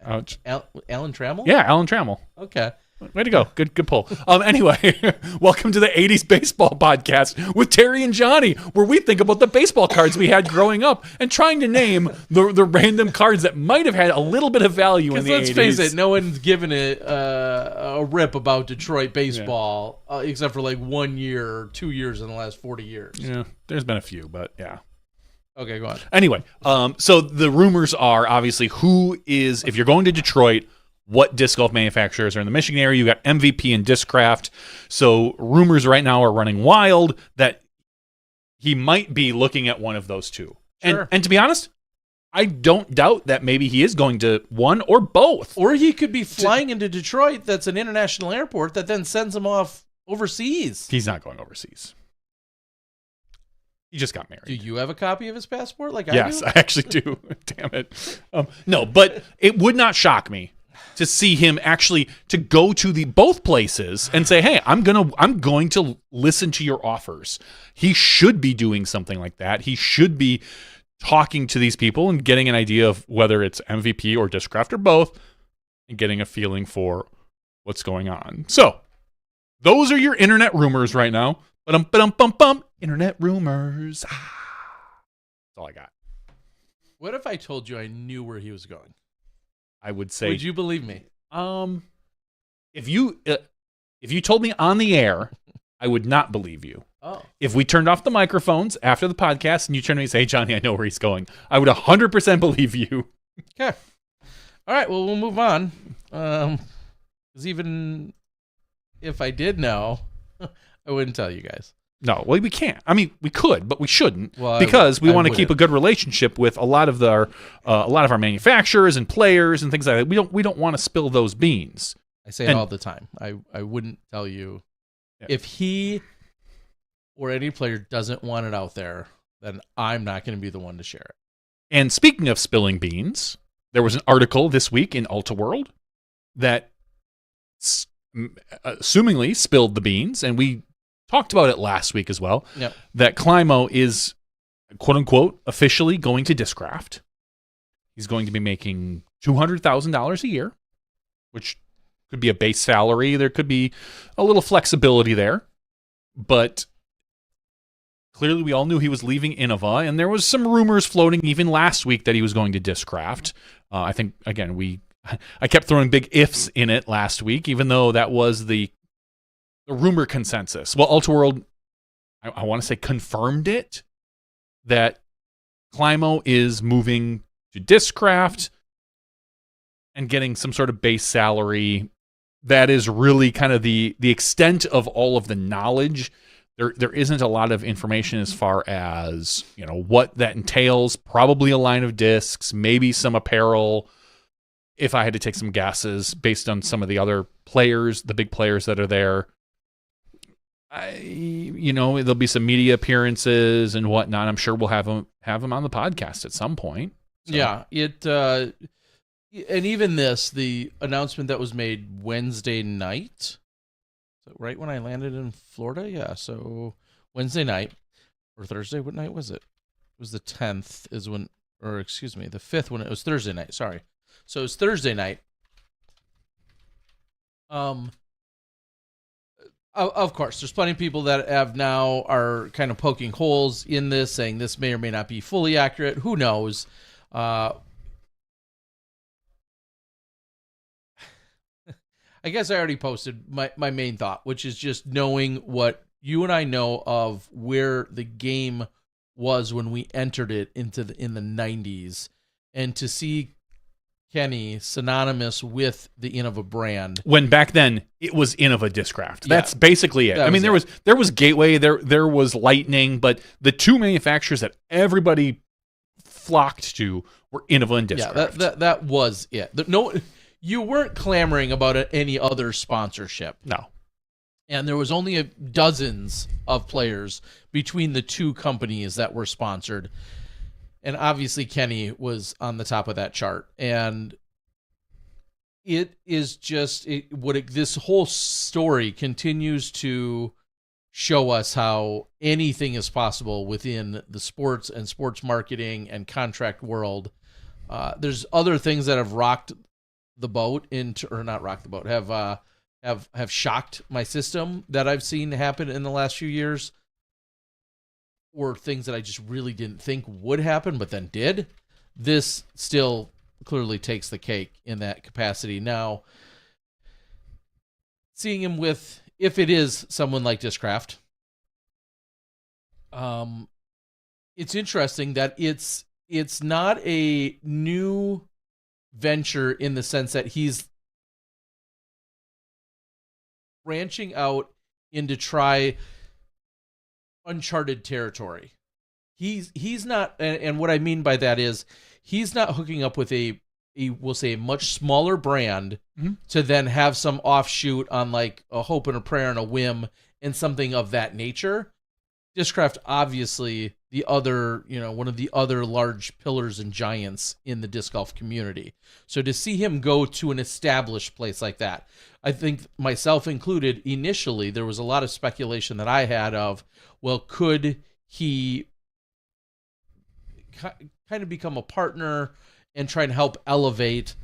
Ouch. Alan Trammell? Yeah, Alan Trammell. Okay. Way to go. Good pull. Anyway, welcome to the 80s Baseball Podcast with Terry and Johnny, where we think about the baseball cards we had growing up and trying to name the random cards that might have had a little bit of value in the 80s. Let's face it, no one's given it a rip about Detroit baseball except for like 1 year or 2 years in the last 40 years. Yeah, there's been a few, but yeah. Okay, go on. Anyway, so the rumors are obviously if you're going to Detroit, what disc golf manufacturers are in the Michigan area. You got MVP and Discraft. So rumors right now are running wild that he might be looking at one of those two. Sure. And to be honest, I don't doubt that maybe he is going to one or both. Or he could be flying into Detroit, that's an international airport, that then sends him off overseas. He's not going overseas. He just got married. Do you have a copy of his passport like Yes, I do? I actually do. Damn it. No, but it would not shock me to see him actually to go to both places and say, "Hey, I'm going to listen to your offers." He should be doing something like that. He should be talking to these people and getting an idea of whether it's MVP or Discraft or both, and getting a feeling for what's going on. So, those are your internet rumors right now. Internet rumors. That's all I got. What if I told you I knew where he was going? I would say. Would you believe me? If you told me on the air, I would not believe you. Oh. If we turned off the microphones after the podcast and you turned to me and say, "Hey, Johnny, I know where he's going," I would 100% believe you. Okay. All right. Well, we'll move on. Because even if I did know, I wouldn't tell you guys. No, well, we can't. I mean, we could, but we shouldn't, well, because we want to wouldn't. keep a good relationship with a lot of our manufacturers and players and things like that. We don't want to spill those beans. I say it all the time. I wouldn't tell you if he or any player doesn't want it out there. then I'm not going to be the one to share it. And speaking of spilling beans, there was an article this week in Alta World that assumingly spilled the beans, and we talked about it last week as well, that Climo is, quote-unquote, officially going to Discraft. He's going to be making $200,000 a year, which could be a base salary. There could be a little flexibility there, but clearly we all knew he was leaving Innova, and there was some rumors floating even last week that he was going to Discraft. I think, again, I kept throwing big ifs in it last week, even though that was the rumor consensus. Well, Alta World, I want to say, confirmed it, that Climo is moving to Discraft and getting some sort of base salary. That is really kind of the extent of all of the knowledge. There isn't a lot of information as far as, what that entails. Probably a line of discs, maybe some apparel. If I had to take some guesses based on some of the other players, the big players that are there, there'll be some media appearances and whatnot. I'm sure we'll have him on the podcast at some point. So. Yeah, and even the announcement that was made Wednesday night, right when I landed in Florida. Yeah, so Wednesday night or Thursday. What night was it? It was the 10th the 5th when it was Thursday night. Sorry. So it was Thursday night. Of course, there's plenty of people that are kind of poking holes in this, saying this may or may not be fully accurate. Who knows? I guess I already posted my main thought, which is just knowing what you and I know of where the game was when we entered it in the 90s, and to see Kenny synonymous with the Innova brand. When back then it was Innova Discraft. That's basically it. I mean, there was Gateway, there was Lightning, but the two manufacturers that everybody flocked to were Innova and Discraft. Yeah, that was it. No, you weren't clamoring about any other sponsorship. No. And there was only dozens of players between the two companies that were sponsored. And obviously Kenny was on the top of that chart. And it is just this whole story continues to show us how anything is possible within the sports and sports marketing and contract world. There's other things that have rocked the boat have shocked my system that I've seen happen in the last few years, or things that I just really didn't think would happen, but then did. This still clearly takes the cake in that capacity. Now, seeing him with, if it is someone like Discraft, it's interesting that it's not a new venture in the sense that he's branching out into try uncharted territory. He's not, and what I mean by that is he's not hooking up with we'll say a much smaller brand to then have some offshoot on like a hope and a prayer and a whim and something of that nature. Discraft, obviously one of the other large pillars and giants in the disc golf community. So to see him go to an established place like that, I think myself included, initially there was a lot of speculation that I had of, well, could he kind of become a partner and try and help elevate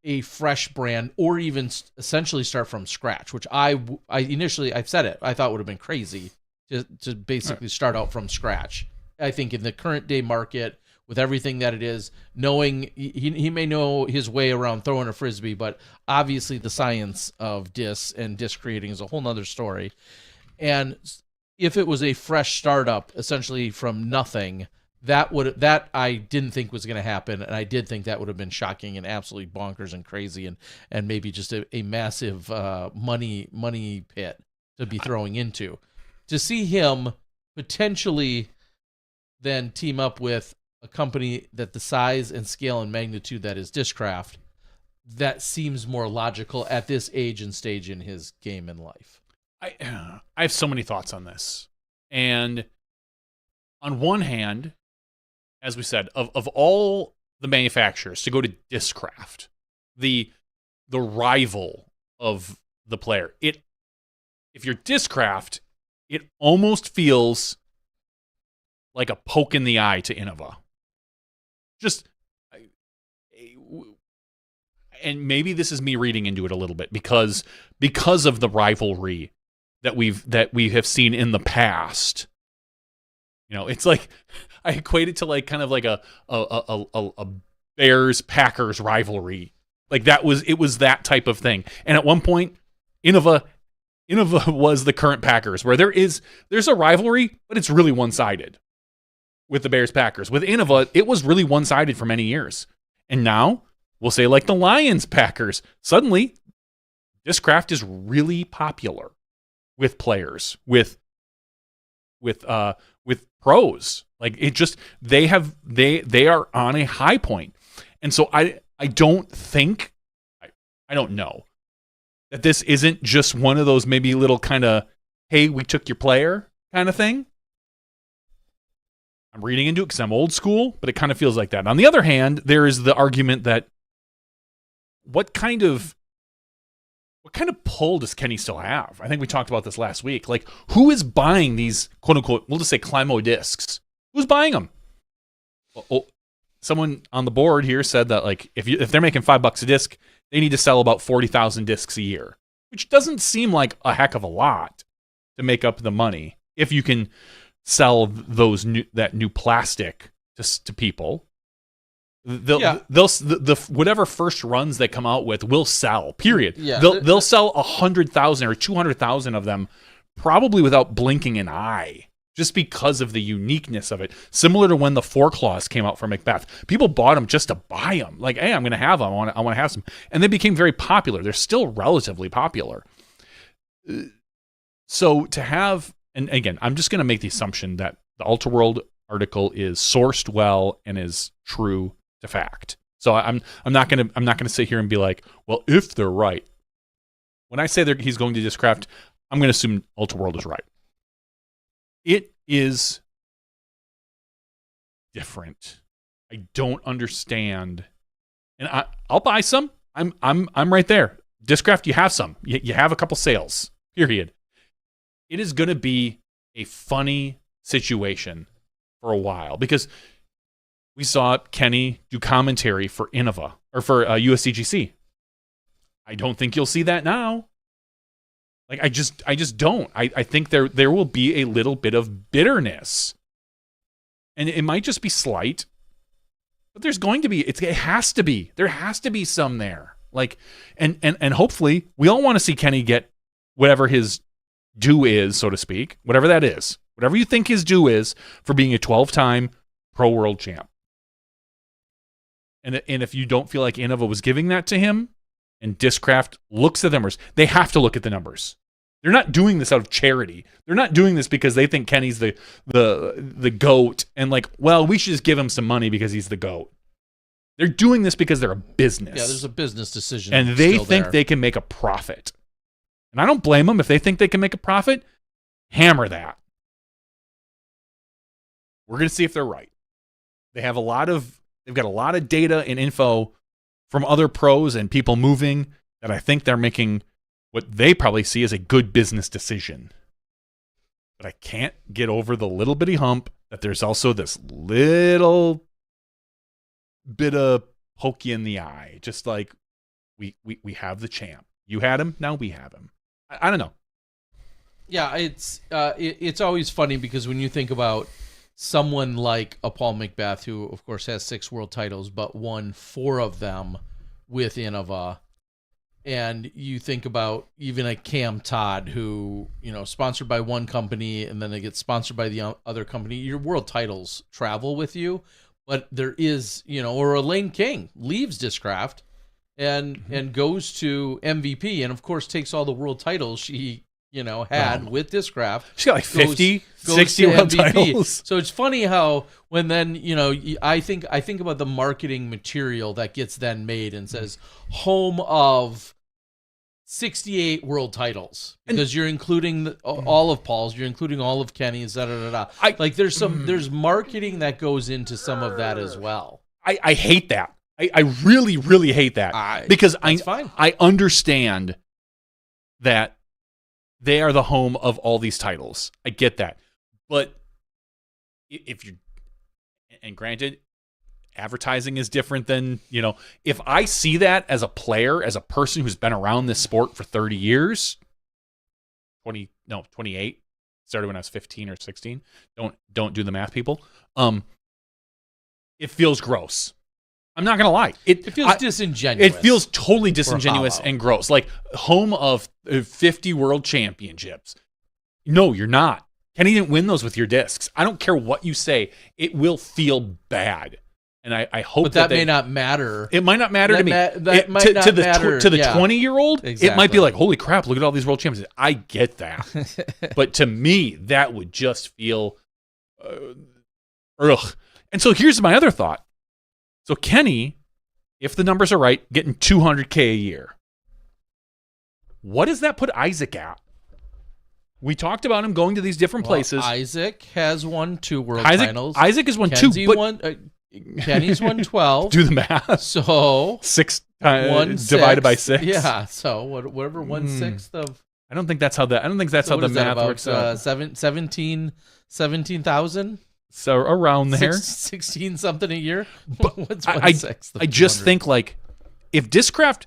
a fresh brand, or even essentially start from scratch, which I initially, I've said it, I thought would have been crazy to basically start out from scratch. I think in the current day market, with everything that it is, knowing he may know his way around throwing a frisbee, but obviously the science of disc and disc creating is a whole nother story. And if it was a fresh startup, essentially from nothing, that I didn't think was going to happen, and I did think that would have been shocking and absolutely bonkers and crazy, and maybe just a massive money pit to be throwing into. To see him potentially then team up with a company that the size and scale and magnitude that is Discraft, that seems more logical at this age and stage in his game and life. I have so many thoughts on this, and on one hand, as we said, of all the manufacturers to go to Discraft, the rival of the player, if you're Discraft, it almost feels like a poke in the eye to Innova. And maybe this is me reading into it a little bit because of the rivalry that we have seen in the past. It's like I equate it to like kind of like a Bears Packers rivalry. Like it was that type of thing. And at one point, Innova was the current Packers, where there's a rivalry, but it's really one-sided with the Bears Packers. With Innova, it was really one-sided for many years. And now, we'll say like the Lions Packers, suddenly Discraft is really popular with players, with pros. Like it just they are on a high point. And so I don't think I don't know that this isn't just one of those maybe little kind of, hey, we took your player kind of thing. I'm reading into it because I'm old school, but it kind of feels like that. On the other hand, there is the argument that what kind of pull does Kenny still have? I think we talked about this last week. Like, who is buying these, quote unquote, we'll just say Climo discs? Who's buying them? Well, someone on the board here said that like if they're making $5 a disc, they need to sell about 40,000 discs a year, which doesn't seem like a heck of a lot to make up the money if you can sell that new plastic to people. They'll whatever first runs they come out with will sell. Period. Yeah, they'll sell 100,000 or 200,000 of them probably without blinking an eye, just because of the uniqueness of it. Similar to when the Four Claws came out for Macbeth, people bought them just to buy them. Like, hey, I'm going to have them. I want to have some, and they became very popular. They're still relatively popular. So to have, and again, I'm just going to make the assumption that the Ultra World article is sourced well and is true to fact. So I'm not gonna sit here and be like, well, if they're right. When I say he's going to Discraft, I'm gonna assume Ultra World is right. It is different. I don't understand, and I'll buy some. I'm right there. Discraft, you have some. You have a couple sales. Period. It is gonna be a funny situation for a while because we saw Kenny do commentary for Innova or for USCGC. I don't think you'll see that now. Like I just don't. I think there will be a little bit of bitterness, and it might just be slight, but there's going to be. It has to be. There has to be some there. Like and hopefully we all want to see Kenny get whatever his due is, so to speak, whatever that is, whatever you think his due is for being a 12-time Pro World Champ. And if you don't feel like Innova was giving that to him, and Discraft looks at the numbers, they have to look at the numbers. They're not doing this out of charity. They're not doing this because they think Kenny's the GOAT and like, well, we should just give him some money because he's the GOAT. They're doing this because they're a business. Yeah, there's a business decision. And they think they can make a profit. And I don't blame them. If they think they can make a profit, hammer that. We're going to see if they're right. They've got a lot of data and info from other pros and people moving that I think they're making what they probably see as a good business decision. But I can't get over the little bitty hump that there's also this little bit of pokey in the eye. Just like we have the champ. You had him, now we have him. I don't know. Yeah, it's always funny because when you think about someone like a Paul Macbeth, who of course has 6 world titles, but won 4 of them with Innova, and you think about even a Cam Todd, who sponsored by one company and then they get sponsored by the other company. Your world titles travel with you, but there is or a Lane King leaves Discraft and goes to MVP, and of course takes all the world titles she had with Discraft. She got like 50, 60 world titles. So it's funny how when then, I think about the marketing material that gets then made and says home of 68 world titles because you're including all of Paul's, you're including all of Kenny's, like there's marketing that goes into some of that as well. I hate that. I really, really hate that because I understand that they are the home of all these titles. I get that. But if you, and granted, advertising is different than, if I see that as a player, as a person who's been around this sport for 30 years, 28, started when I was 15 or 16. Don't do the math, people. It feels gross. I'm not going to lie. It feels disingenuous. It feels totally disingenuous and gross. Like home of 50 world championships. No, you're not. Kenny didn't win those with your discs. I don't care what you say. It will feel bad. And I hope but that may not matter. It might not matter to me. That might not matter to the 20-year-old, exactly. It might be like, holy crap, look at all these world champions. I get that. But to me, that would just feel ugh. And so here's my other thought. So Kenny, if the numbers are right, getting $200K a year. What does that put Isaac at? We talked about him going to these different places. Isaac has won 2 world titles. Isaac has won Kenzie 2, but Kenny's won 12. Do the math. So 6 divided by 6. Yeah. So whatever 1/6 of. I don't think that's how the math works out. 17,000. So around there, 16 something a year. But what's 1/6? I just think like if Discraft.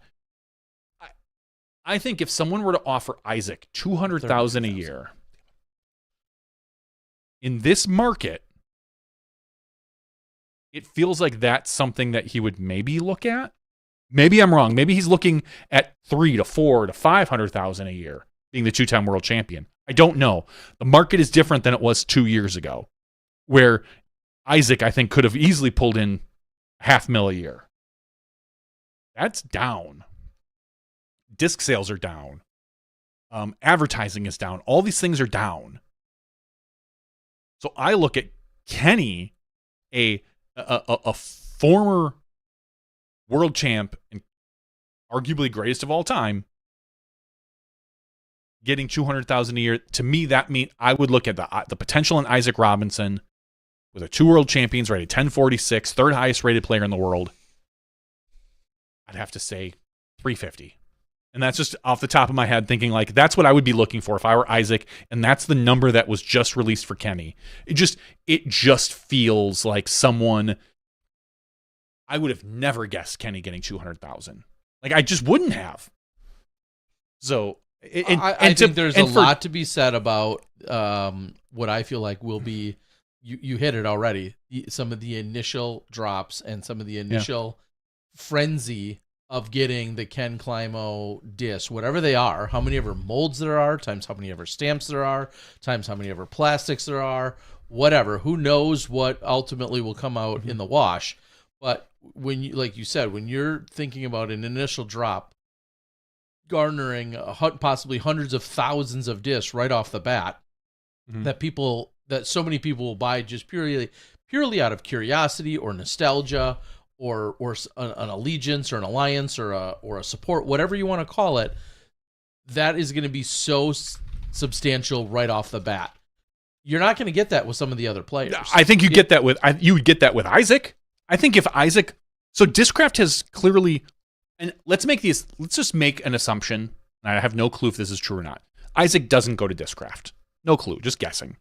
I think if someone were to offer Isaac $200,000 a year in this market, it feels like that's something that he would maybe look at. Maybe I'm wrong. Maybe he's looking at $300,000 to $400,000 to $500,000 a year, being the 2-time world champion. I don't know. The market is different than it was 2 years ago, where Isaac, I think, could have easily pulled in $500,000 a year. That's down. Disc sales are down. Advertising is down. All these things are down. So I look at Kenny, a former world champ and arguably greatest of all time, getting $200,000 a year. To me, that means I would look at the potential in Isaac Robinson with 2 world champions, rated 1046, third highest rated player in the world. I'd have to say 350. And that's just off the top of my head thinking like that's what I would be looking for if I were Isaac, and that's the number that was just released for Kenny. It just feels like someone I would have never guessed Kenny getting 200,000. Like I just wouldn't have. So I think there's a lot to be said about what I feel like will be you hit it already. Some of the initial drops and some of the initial frenzy of getting the Ken Climo disc, whatever they are, how many ever molds there are, times how many ever stamps there are, times how many ever plastics there are, whatever. Who knows what ultimately will come out in the wash. But when you, like you said, when you're thinking about an initial drop, garnering possibly hundreds of thousands of discs right off the bat, that so many people will buy just purely out of curiosity or nostalgia, or an allegiance or an alliance or a support, whatever you want to call it, that is going to be so substantial right off the bat. You're not going to get that with some of the other players. I think you would get that with Isaac. I think if Isaac, so Discraft has clearly, and let's just make an assumption, and I have no clue if this is true or not. Isaac doesn't go to Discraft. No clue, just guessing.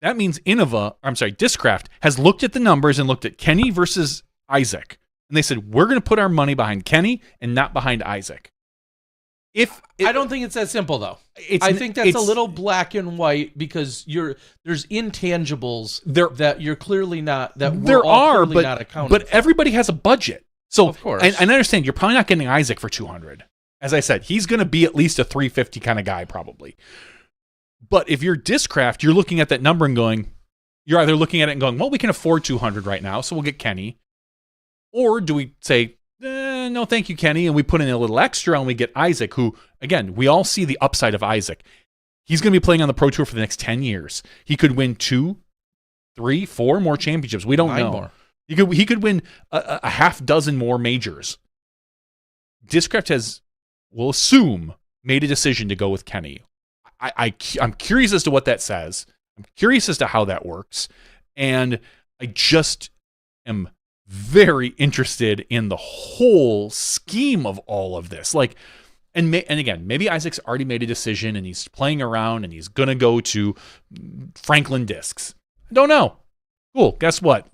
That means Discraft has looked at the numbers and looked at Kenny versus Isaac. And they said, we're going to put our money behind Kenny and not behind Isaac. I don't think it's that simple, though. I think that's a little black and white because there's intangibles that you're clearly not, that we're all clearly not accounting for. But everybody has a budget. So, of course. And I understand you're probably not getting Isaac for 200. As I said, he's going to be at least a 350 kind of guy, probably. But if you're Discraft, you're looking at that number and you're either looking at it and going, well, we can afford 200 right now, so we'll get Kenny. Or do we say, no, thank you, Kenny, and we put in a little extra and we get Isaac, who, again, we all see the upside of Isaac. He's going to be playing on the Pro Tour for the next 10 years. He could win 2, 3, 4 more championships. We don't know. More. He could win a half dozen more majors Discraft has, we'll assume, made a decision to go with Kenny. I'm curious as to what that says. I'm curious as to how that works. And I just am very interested in the whole scheme of all of this. Like, and again, maybe Isaac's already made a decision and he's playing around and he's going to go to Franklin Discs. I don't know. Cool. Guess what?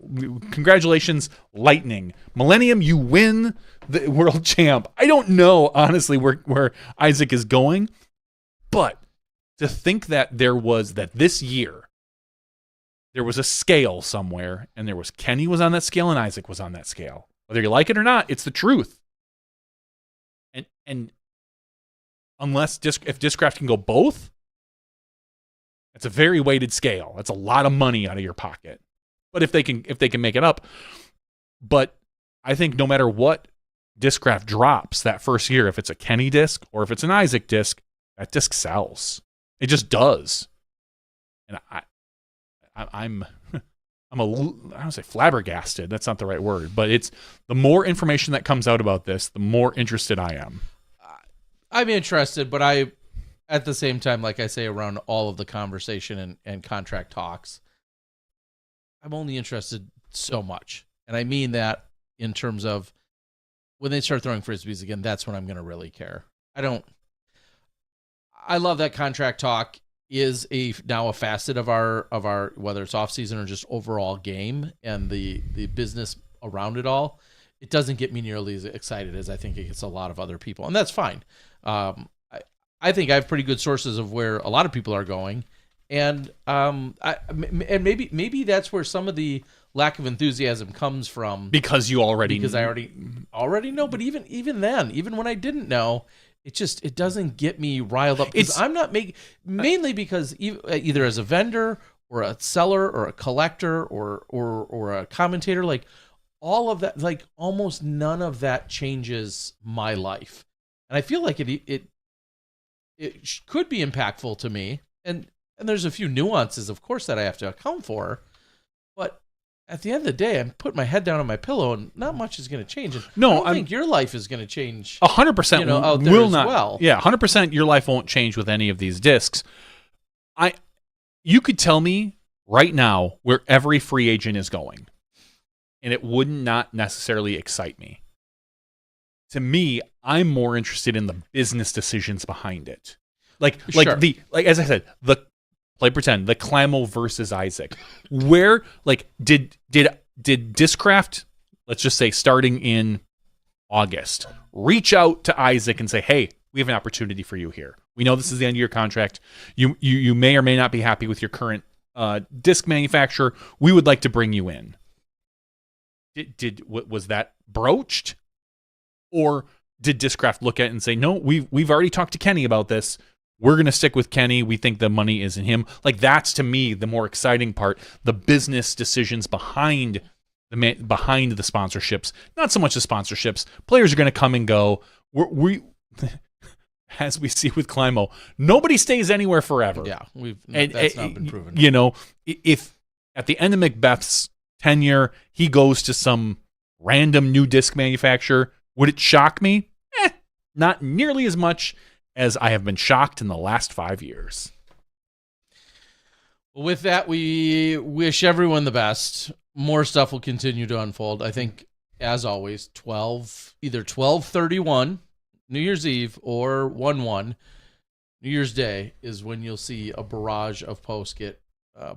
Congratulations, Lightning. Millennium, you win the world champ. I don't know, honestly, where Isaac is going. But to think that that this year, there was a scale somewhere, and there was Kenny was on that scale and Isaac was on that scale. Whether you like it or not, it's the truth. And unless if Discraft can go both, it's a very weighted scale. That's a lot of money out of your pocket. But if they can make it up, but I think no matter what Discraft drops that first year, if it's a Kenny disc or if it's an Isaac disc, that disc sells. It just does. And I'm I don't say flabbergasted. That's not the right word, but it's the more information that comes out about this, the more interested I am. I'm interested, but I, at the same time, like I say, around all of the conversation and contract talks, I'm only interested so much. And I mean that in terms of when they start throwing Frisbees again, that's when I'm going to really care. I love that contract talk is now a facet of our whether it's off season or just overall game and the business around it all. It doesn't get me nearly as excited as I think it gets a lot of other people, and that's fine. I think I have pretty good sources of where a lot of people are going, and maybe that's where some of the lack of enthusiasm comes from because I already know. But even then, even when I didn't know, it doesn't get me riled up. I'm not mainly because either as a vendor or a seller or a collector or a commentator, like all of that, like almost none of that changes my life, and I feel like it could be impactful to me, and there's a few nuances, of course, that I have to account for, but at the end of the day, I'm putting my head down on my pillow, and not much is going to change. And I don't think your life is going to change. 100% out there will not. Well. Yeah, 100% your life won't change with any of these discs. You could tell me right now where every free agent is going, and it would not necessarily excite me. To me, I'm more interested in the business decisions behind it. Like as I said, the Climo versus Isaac. Where did Discraft, let's just say starting in August, reach out to Isaac and say, "Hey, we have an opportunity for you here. We know this is the end of your contract. You may or may not be happy with your current disc manufacturer. We would like to bring you in." Was that broached? Or did Discraft look at it and say, "No, we've already talked to Kenny about this. We're going to stick with Kenny. We think the money is in him." Like, that's to me the more exciting part, the business decisions behind the sponsorships. Not so much the sponsorships. Players are going to come and go. We as we see with Climo, nobody stays anywhere forever. Yeah, that's not been proven. You know, if at the end of Macbeth's tenure, he goes to some random new disc manufacturer, would it shock me? Not nearly as much as I have been shocked in the last 5 years. Well, with that, we wish everyone the best. More stuff will continue to unfold. I think, as always, either 12/31, New Year's Eve, or 1/1, New Year's Day, is when you'll see a barrage of posts get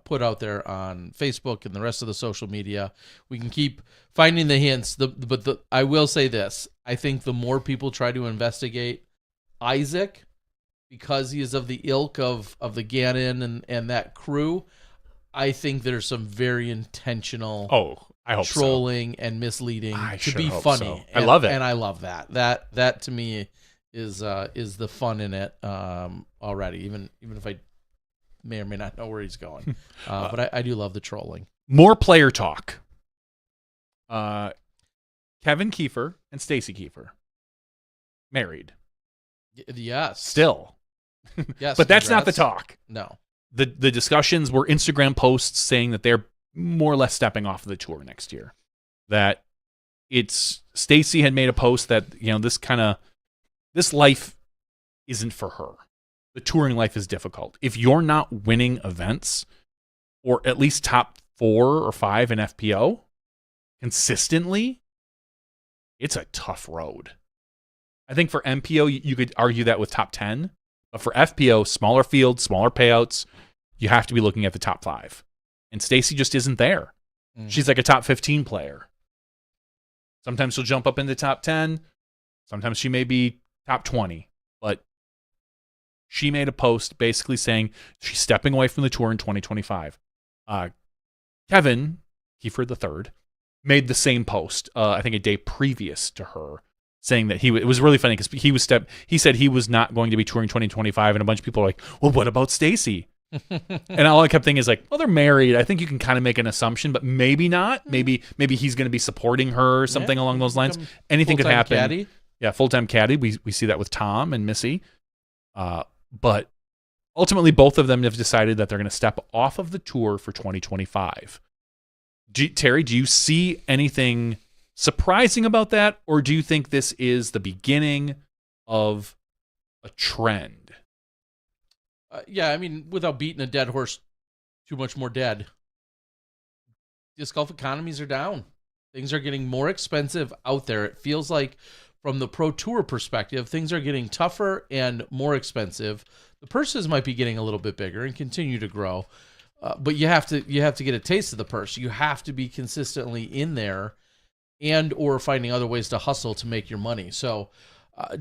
put out there on Facebook and the rest of the social media. We can keep finding the hints, but I will say this. I think the more people try to investigate Isaac, because he is of the ilk of the Gannon and that crew, I think there's some very intentional trolling and misleading to be funny. So. I love it. And I love that. That to me is the fun in it already, even if I may or may not know where he's going. But I do love the trolling. More player talk. Kevin Kiefer and Stacy Kiefer. Married. Yes. Still. Yes. But that's not the talk. No. The discussions were Instagram posts saying that they're more or less stepping off of the tour next year. That Stacy had made a post that, this life isn't for her. The touring life is difficult. If you're not winning events, or at least top 4 or 5 in FPO consistently, it's a tough road. I think for MPO, you could argue that with top 10. But for FPO, smaller fields, smaller payouts, you have to be looking at the top 5. And Stacy just isn't there. She's like a top 15 player. Sometimes she'll jump up into top 10. Sometimes she may be top 20. But she made a post basically saying she's stepping away from the tour in 2025. Kevin Kiefer III made the same post, I think a day previous to her, saying that it was really funny because he said he was not going to be touring 2025, and a bunch of people are like, well, what about Stacy? And all I kept thinking is like, well, they're married. I think you can kind of make an assumption, but maybe not. Maybe he's going to be supporting her or something along those lines. Anything could happen. Caddy. Yeah, full-time caddy. We see that with Tom and Missy. But ultimately, both of them have decided that they're going to step off of the tour for 2025. Terry, do you see anything surprising about that, or do you think this is the beginning of a trend? Yeah, I mean, without beating a dead horse too much more dead, disc golf economies are down. Things are getting more expensive out there. It feels like from the Pro Tour perspective, things are getting tougher and more expensive. The purses might be getting a little bit bigger and continue to grow, but you have to get a taste of the purse. You have to be consistently in there, and or finding other ways to hustle to make your money. So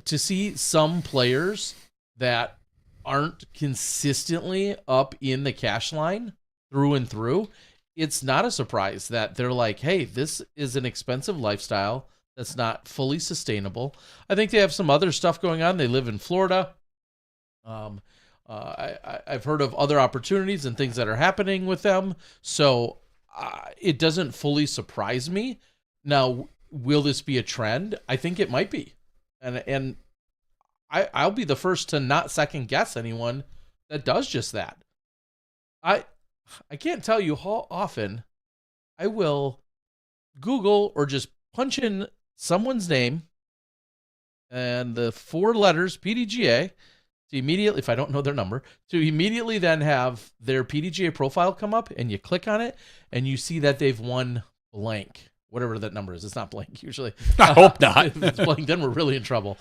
to see some players that aren't consistently up in the cash line through and through, it's not a surprise that they're like, hey, this is an expensive lifestyle that's not fully sustainable. I think they have some other stuff going on. They live in Florida. I've heard of other opportunities and things that are happening with them. So it doesn't fully surprise me. Now, will this be a trend? I think it might be. And I'll be the first to not second guess anyone that does just that. I can't tell you how often I will Google or just punch in someone's name and the 4 letters PDGA to immediately, if I don't know their number, to immediately then have their PDGA profile come up, and you click on it and you see that they've won blank. Whatever that number is. It's not blank usually. I hope not. If it's blank, then we're really in trouble.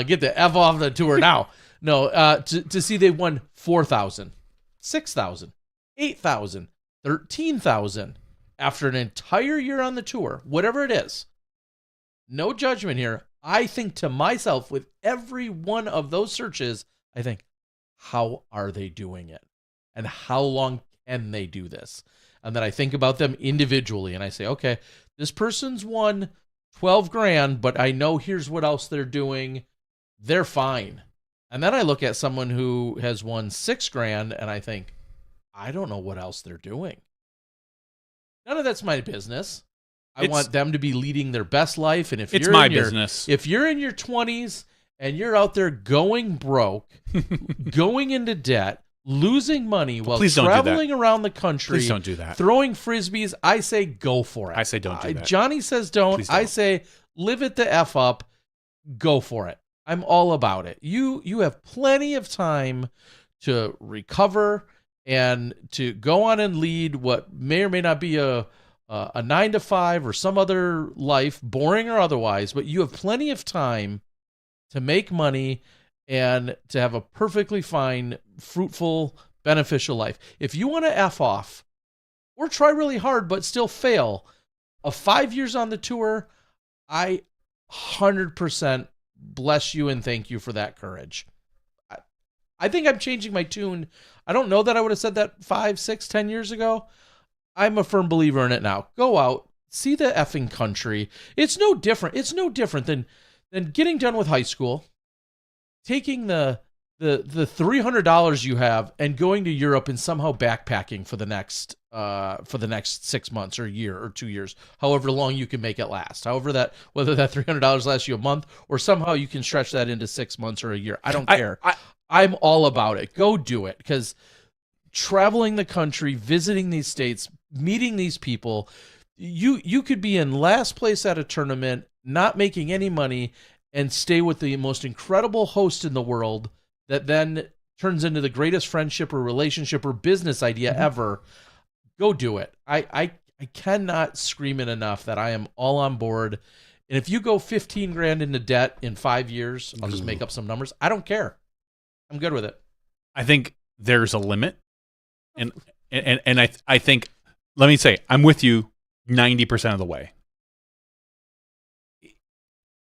Get the F off the tour now. No, to see they won 4,000, 6,000, 8,000, 13,000 after an entire year on the tour, whatever it is. No judgment here. I think to myself, with every one of those searches, I think, how are they doing it? And how long can they do this? And then I think about them individually, and I say, okay, this person's won 12 grand, but I know here's what else they're doing. They're fine. And then I look at someone who has won 6 grand, and I think, I don't know what else they're doing. None of that's my business. I want them to be leading their best life. And if it's you're my in your, business. If you're in your 20s and you're out there going broke, going into debt, losing money while traveling around the country. Please don't do that. Throwing frisbees, I say go for it. I say don't do that. Johnny says don't. I say live it the F up. Go for it. I'm all about it. You have plenty of time to recover and to go on and lead what may or may not be a 9 to 5 or some other life, boring or otherwise, but you have plenty of time to make money and to have a perfectly fine, fruitful, beneficial life. If you want to F off or try really hard but still fail, 5 years on the tour, I 100% bless you and thank you for that courage. I think I'm changing my tune. I don't know that I would have said that 5, 6, 10 years ago. I'm a firm believer in it now. Go out, see the effing country. It's no different. It's no different than getting done with high school, taking the $300 you have and going to Europe and somehow backpacking for the next 6 months or a year or 2 years, however long you can make it last. Whether that $300 lasts you a month or somehow you can stretch that into 6 months or a year. I don't care. I'm all about it. Go do it, because traveling the country, visiting these states, meeting these people, you could be in last place at a tournament, not making any money, and stay with the most incredible host in the world that then turns into the greatest friendship or relationship or business idea ever. Go do it. I cannot scream it enough that I am all on board. And if you go 15 grand into debt in 5 years, I'll just make up some numbers. I don't care. I'm good with it. I think there's a limit. And I think, let me say, I'm with you 90% of the way.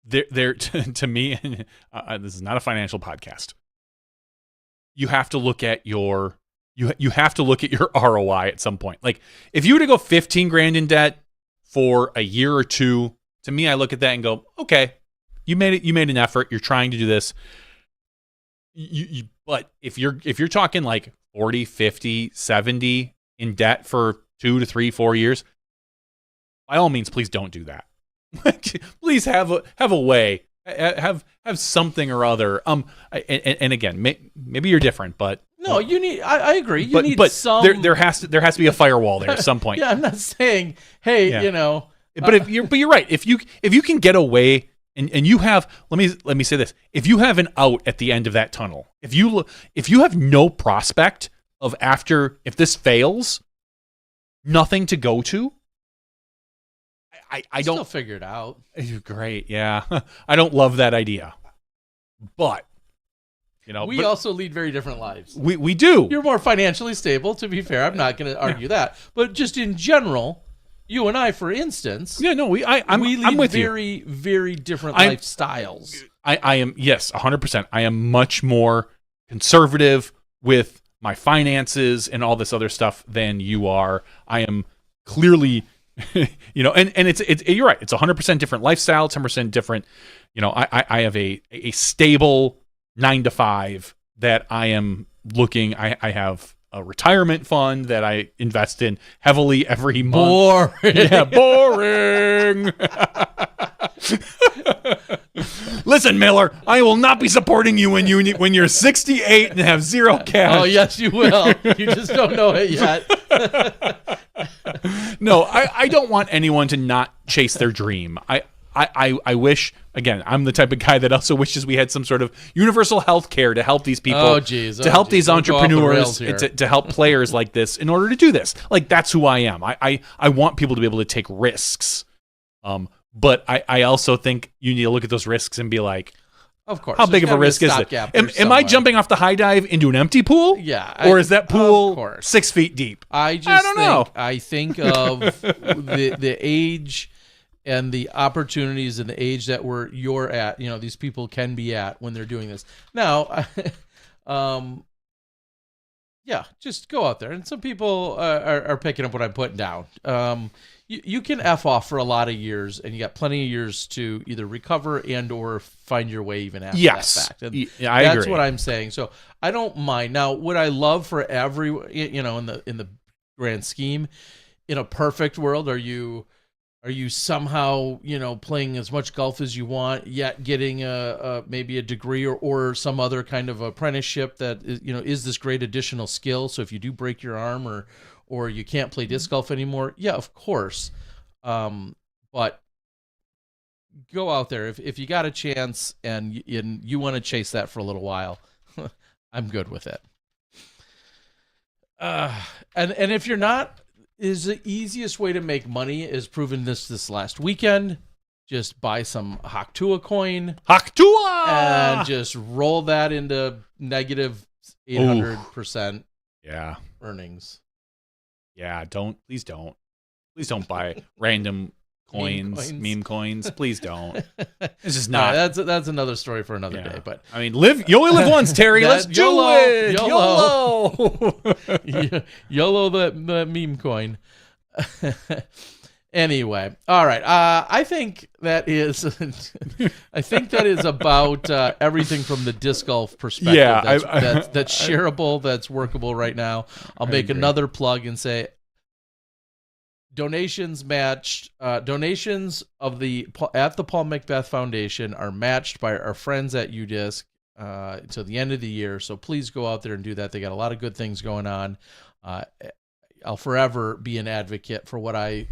There to me, this is not a financial podcast. You have to look at your you have to look at your ROI at some point. Like if you were to go 15 grand in debt for a year or two, to me, I look at that and go, okay, you made it. You made an effort. You're trying to do this. But if you're talking like 40, 50, 70 in debt for 2 to 3, 4 years, by all means, please don't do that. Please have a way, have something or other. And again, maybe you're different, but no, you need. I agree. You need but some. There has to be a firewall there at some point. Yeah, I'm not saying, hey, But you're right. If you can get away and you have, let me say this: if you have an out at the end of that tunnel, if you have no prospect of if this fails, nothing to go to. I don't still figure it out. Great, yeah. I don't love that idea, but we also lead very different lives. We do. You're more financially stable. To be fair, I'm not going to argue that. But just in general, you and I, for instance, we lead I'm with you. Very different lifestyles. I am 100%. I am much more conservative with my finances and all this other stuff than you are. I am clearly. And it's you're right. It's 100% different lifestyle, 10% different. I have a stable 9 to 5 that I am looking. I have a retirement fund that I invest in heavily every month. Boring. Yeah, boring. Listen, Miller, I will not be supporting you when you're 68 and have zero cash. Oh, yes, you will. You just don't know it yet. No, I don't want anyone to not chase their dream. I wish, again, I'm the type of guy that also wishes we had some sort of universal health care to help these people, to help these entrepreneurs, to help players like this in order to do this. Like, that's who I am. I want people to be able to take risks. But I also think you need to look at those risks and be like, of course, how big of a risk is it? Am I jumping off the high dive into an empty pool? Yeah. Or is that pool 6 feet deep? I don't know. I think of the age and the opportunities and the age that you're at, these people can be at when they're doing this. Now, just go out there. And some people are picking up what I'm putting down. You can F off for a lot of years, and you got plenty of years to either recover and or find your way even after that fact. And I that's agree. what I'm saying. So I don't mind. Now, would I love for in the grand scheme, in a perfect world, are you somehow playing as much golf as you want, yet getting maybe a degree or some other kind of apprenticeship that is this great additional skill? So if you do break your arm or you can't play disc golf anymore, yeah, of course. But go out there if you got a chance and you want to chase that for a little while. I'm good with it. And if you're not, is the easiest way to make money is proven this last weekend. Just buy some Haktua coin. Haktua! And just roll that into negative 800% earnings. Yeah, please don't buy random coins, meme coins. Please don't. This is not. That's another story for another day. But I mean, you only live once, Terry. Let's do it. YOLO the meme coin. Anyway, all right. I think that is about everything from the disc golf perspective. Yeah, that's shareable, that's workable right now. I'll make another plug and say donations matched. Donations at the Paul Macbeth Foundation are matched by our friends at Udisk until the end of the year. So please go out there and do that. They got a lot of good things going on. I'll forever be an advocate for what I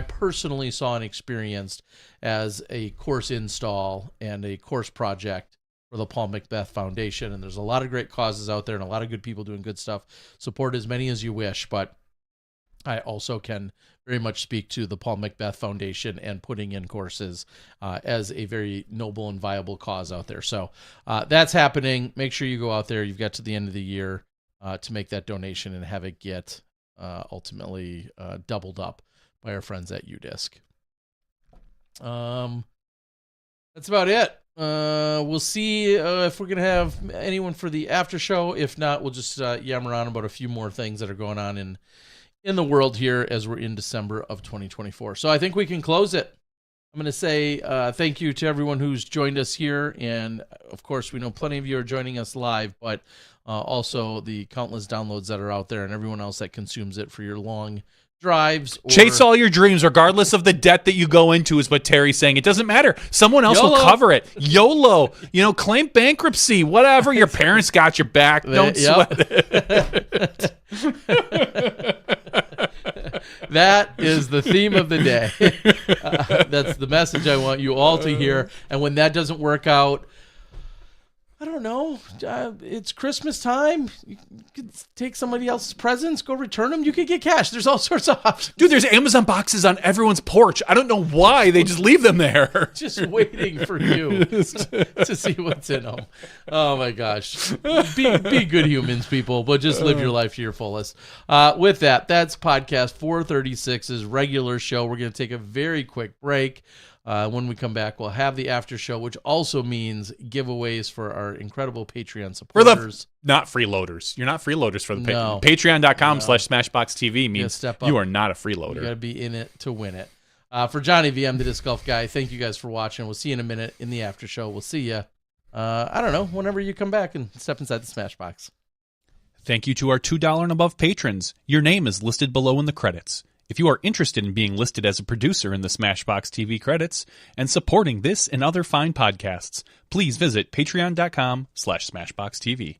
personally saw and experienced as a course install and a course project for the Paul Macbeth Foundation. And there's a lot of great causes out there and a lot of good people doing good stuff. Support as many as you wish, but I also can very much speak to the Paul Macbeth Foundation and putting in courses as a very noble and viable cause out there. So that's happening. Make sure you go out there. You've got to the end of the year to make that donation and have it get ultimately doubled up by our friends at Udisk. That's about it. We'll see if we're going to have anyone for the after show. If not, we'll just yammer on about a few more things that are going on in the world here as we're in December of 2024. So I think we can close it. I'm going to say thank you to everyone who's joined us here. And, of course, we know plenty of you are joining us live, but also the countless downloads that are out there and everyone else that consumes it for your long drives. Chase all your dreams, regardless of the debt that you go into, is what Terry's saying. It doesn't matter. Someone else will cover it. YOLO. Claim bankruptcy. Whatever. Your parents got your back. Don't sweat it. That is the theme of the day. That's the message I want you all to hear. And when that doesn't work out, I don't know. It's Christmas time. You could take somebody else's presents, go return them. You could get cash. There's all sorts of options. Dude, there's Amazon boxes on everyone's porch. I don't know why they just leave them there. Just waiting for you to see what's in them. Oh, my gosh. Be good humans, people, but just live your life to your fullest. With that, that's podcast 436's regular show. We're going to take a very quick break. When we come back, we'll have the after show, which also means giveaways for our incredible Patreon supporters. Not freeloaders. You're not freeloaders for the Patreon.com/SmashBoxxTV means you are not a freeloader. You got to be in it to win it. For Johnny VM, the Disc Golf Guy, thank you guys for watching. We'll see you in a minute in the after show. We'll see you, I don't know, whenever you come back and step inside the Smashbox. Thank you to our $2 and above patrons. Your name is listed below in the credits. If you are interested in being listed as a producer in the Smashbox TV credits and supporting this and other fine podcasts, please visit patreon.com/SmashBoxxTV.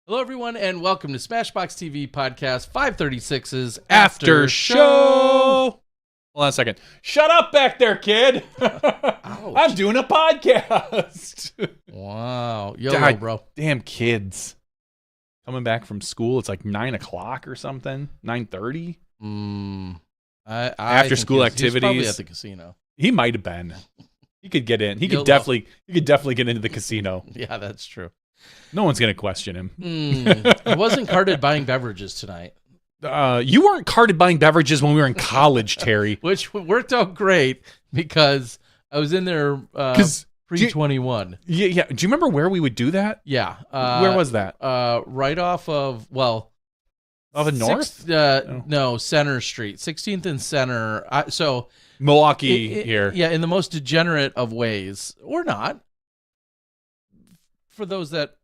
Hello, everyone, and welcome to Smashbox TV Podcast 536's After Show. Hold on a second. Shut up back there, kid. I'm doing a podcast. Wow. YOLO, bro. Damn kids. Coming back from school, it's like 9 o'clock or something. 9:30. After school activities. He's probably at the casino. He might have been. He could get in. He could definitely get into the casino. Yeah, that's true. No one's gonna question him. I wasn't carded buying beverages tonight. You weren't carded buying beverages when we were in college, Terry. Which worked out great because I was in there pre-21. Yeah. Do you remember where we would do that? Yeah. Where was that? Right off of, of the north? No, Center Street. 16th and Center. So Milwaukee here. Yeah, in the most degenerate of ways. Or not. For those that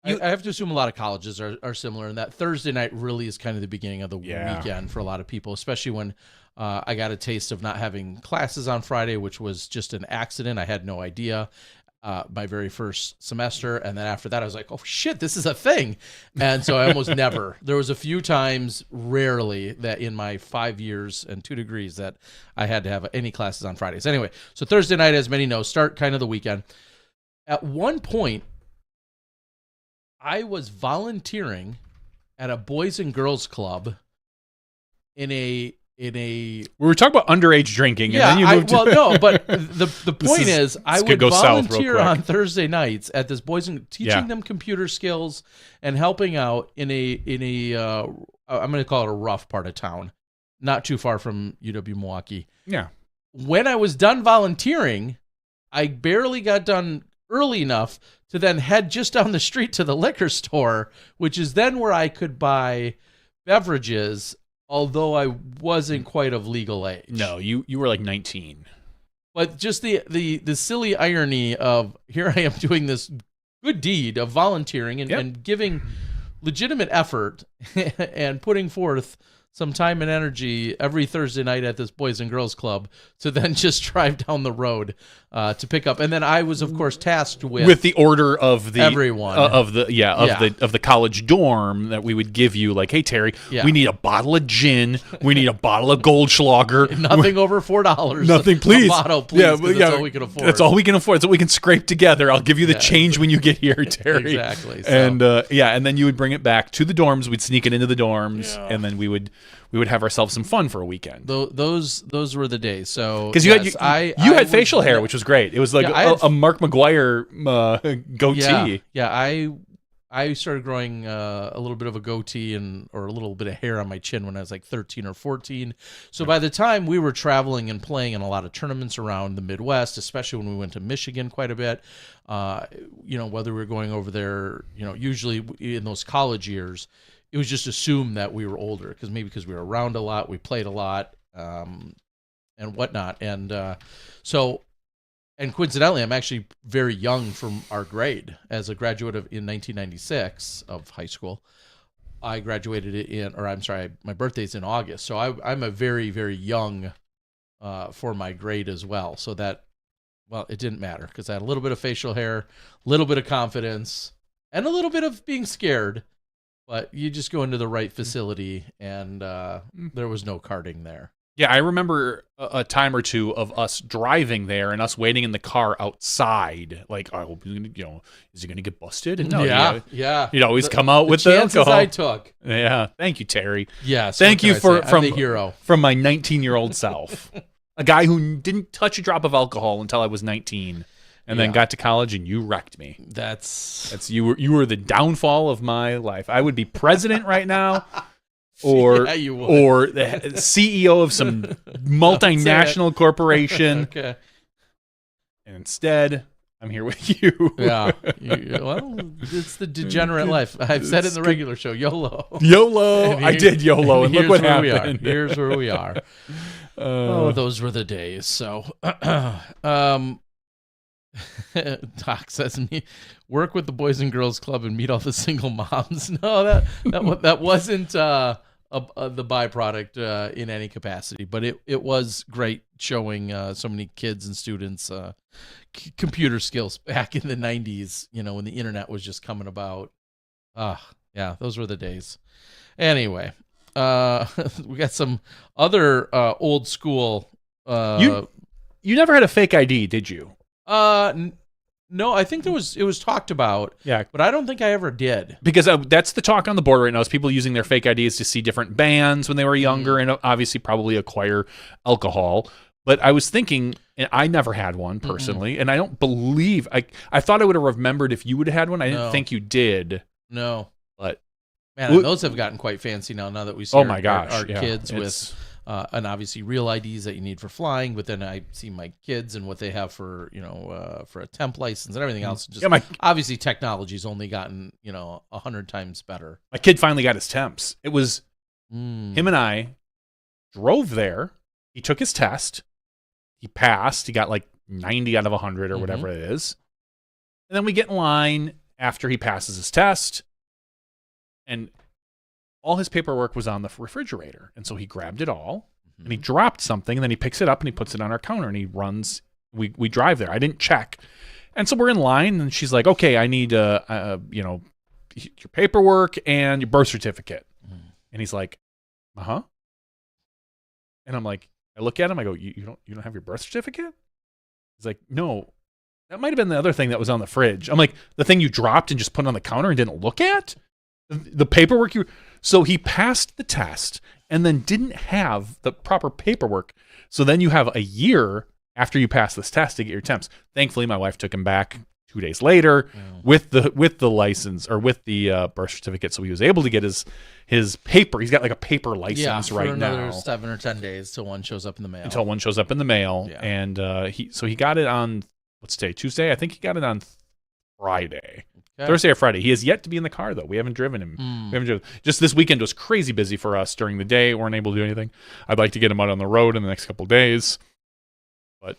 I have to assume a lot of colleges are similar in that Thursday night really is kind of the beginning of the weekend for a lot of people, especially when I got a taste of not having classes on Friday, which was just an accident. I had no idea my very first semester. And then after that, I was like, oh, shit, this is a thing. And so I almost never. There was a few times, rarely, that in my 5 years and 2 degrees that I had to have any classes on Fridays. Anyway, so Thursday night, as many know, start kind of the weekend. At one point, I was volunteering at a Boys and Girls Club in a we were talking about underage drinking. Yeah, and then you moved but the point is I would volunteer on Thursday nights at this boys and teaching them computer skills and helping out in a I'm going to call it a rough part of town, not too far from UW Milwaukee. Yeah. When I was done volunteering, I barely got done early enough to then head just down the street to the liquor store, which is then where I could buy beverages, although I wasn't quite of legal age. No, you were like 19. But just the silly irony of here I am doing this good deed of volunteering and giving legitimate effort and putting forth some time and energy every Thursday night at this Boys and Girls Club to then just drive down the road to pick up. And then I was, of course, tasked with the order of the everyone of the college dorm that we would give you, like, hey Terry, we need a bottle of gin, we need a bottle of Goldschlager, nothing over $4. Nothing, please. A bottle, please. That's all we can afford. That's all we can afford. That's what we can scrape together. I'll give you the change when you get here, Terry. Exactly. So. And then you would bring it back to the dorms. We'd sneak it into the dorms, and then we would have ourselves some fun for a weekend. Those were the days. So because you had facial hair, which was great. It was like a Mark McGuire goatee. Yeah, I started growing a little bit of a goatee or a little bit of hair on my chin when I was like 13 or 14. So by the time we were traveling and playing in a lot of tournaments around the Midwest, especially when we went to Michigan quite a bit, whether we were going over there, usually in those college years, it was just assumed that we were older because we were around a lot, we played a lot, and whatnot. And and coincidentally, I'm actually very young from our grade. As a graduate in 1996 of high school, I graduated my birthday's in August. So I'm a very, very young for my grade as well. So that, it didn't matter because I had a little bit of facial hair, a little bit of confidence, and a little bit of being scared. But you just go into the right facility, and there was no karting there. Yeah, I remember a time or two of us driving there and us waiting in the car outside. Like, is he going to get busted? And no, You'd always come out with the alcohol. I took. Yeah, thank you, Terry. Yes, thank you from the hero from my 19-year-old self, a guy who didn't touch a drop of alcohol until I was 19. And then got to college, and you wrecked me. That's you were the downfall of my life. I would be president right now, or the CEO of some multinational corporation. Okay. And instead, I'm here with you. Yeah. It's the degenerate life. I've said it in the regular show. YOLO. YOLO. I did YOLO, and look what happened. Here's where we are. Those were the days. So, Doc says, work with the Boys and Girls Club and meet all the single moms. No, that wasn't the byproduct in any capacity, but it was great showing so many kids and students computer skills back in the 90s, when the internet was just coming about. Yeah, those were the days. Anyway, we got some other old school. You never had a fake ID, did you? No, I think it was talked about. Yeah, but I don't think I ever did. Because that's the talk on the board right now is people using their fake IDs to see different bands when they were younger and obviously probably acquire alcohol. But I was thinking, and I never had one personally, and I don't believe I thought I would have remembered if you would have had one. I didn't think you did. No, but man, those have gotten quite fancy now that we see our kids with. And obviously real IDs that you need for flying, but then I see my kids and what they have for for a temp license and everything else. Just obviously technology's only gotten 100 times better. My kid finally got his temps. It was him and I drove there. He took his test. He passed. He got like 90 out of 100 or whatever it is. And then we get in line, after he passes his test, and all his paperwork was on the refrigerator. And so he grabbed it all, and he dropped something, and then he picks it up and he puts it on our counter, and he runs. We drive there. I didn't check. And so we're in line, and she's like, okay, I need, your paperwork and your birth certificate. And he's like, uh-huh. And I'm like, I look at him, I go, you don't have your birth certificate? He's like, no, that might have been the other thing that was on the fridge. I'm like, the thing you dropped and just put on the counter and didn't look at? The paperwork so he passed the test and then didn't have the proper paperwork. So then you have a year after you pass this test to get your temps. Thankfully, my wife took him back 2 days later with the license or with the birth certificate. So he was able to get his paper. He's got like a paper license right now. Another 7 or 10 days till one shows up in the mail. Until one shows up in the mail. Yeah. And he got it on, what's today, Tuesday? I think he got it on Friday. Okay. Thursday or Friday. He has yet to be in the car, though. We haven't driven him. We haven't driven. Just this weekend was crazy busy for us during the day. Weren't able to do anything. I'd like to get him out on the road in the next couple of days. But,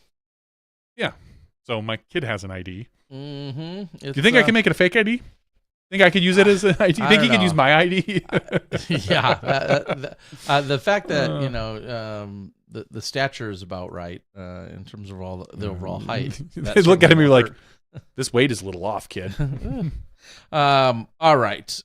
yeah. So my kid has an ID. Do you think I can make it a fake ID? Think I could use it as an ID? Think he could use my ID? Yeah. The fact that, the stature is about right in terms of all the overall height. They look at him and be like, this weight is a little off, kid. All right.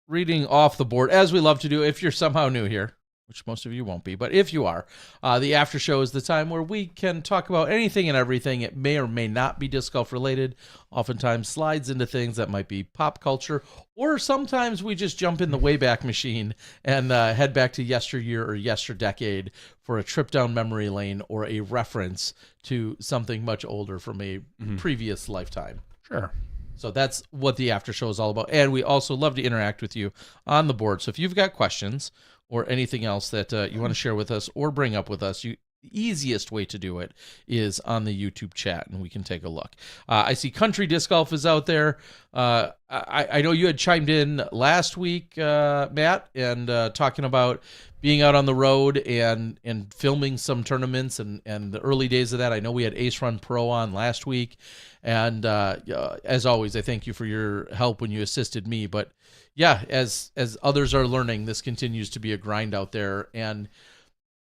Reading off the board, as we love to do, if you're somehow new here, which most of you won't be, but if you are, the after show is the time where we can talk about anything and everything. It may or may not be disc golf related. Oftentimes slides into things that might be pop culture, or sometimes we just jump in the Wayback Machine and head back to yesteryear or yesterdecade for a trip down memory lane or a reference to something much older from a previous lifetime. Sure. So that's what the after show is all about. And we also love to interact with you on the board. So if you've got questions or anything else that you want to share with us or bring up with us, the easiest way to do it is on the YouTube chat, and we can take a look. I see Country Disc Golf is out there. I know you had chimed in last week, Matt, and talking about being out on the road and filming some tournaments and the early days of that. I know we had Ace Run Pro on last week. And as always, I thank you for your help when you assisted me. But yeah, as others are learning, this continues to be a grind out there. And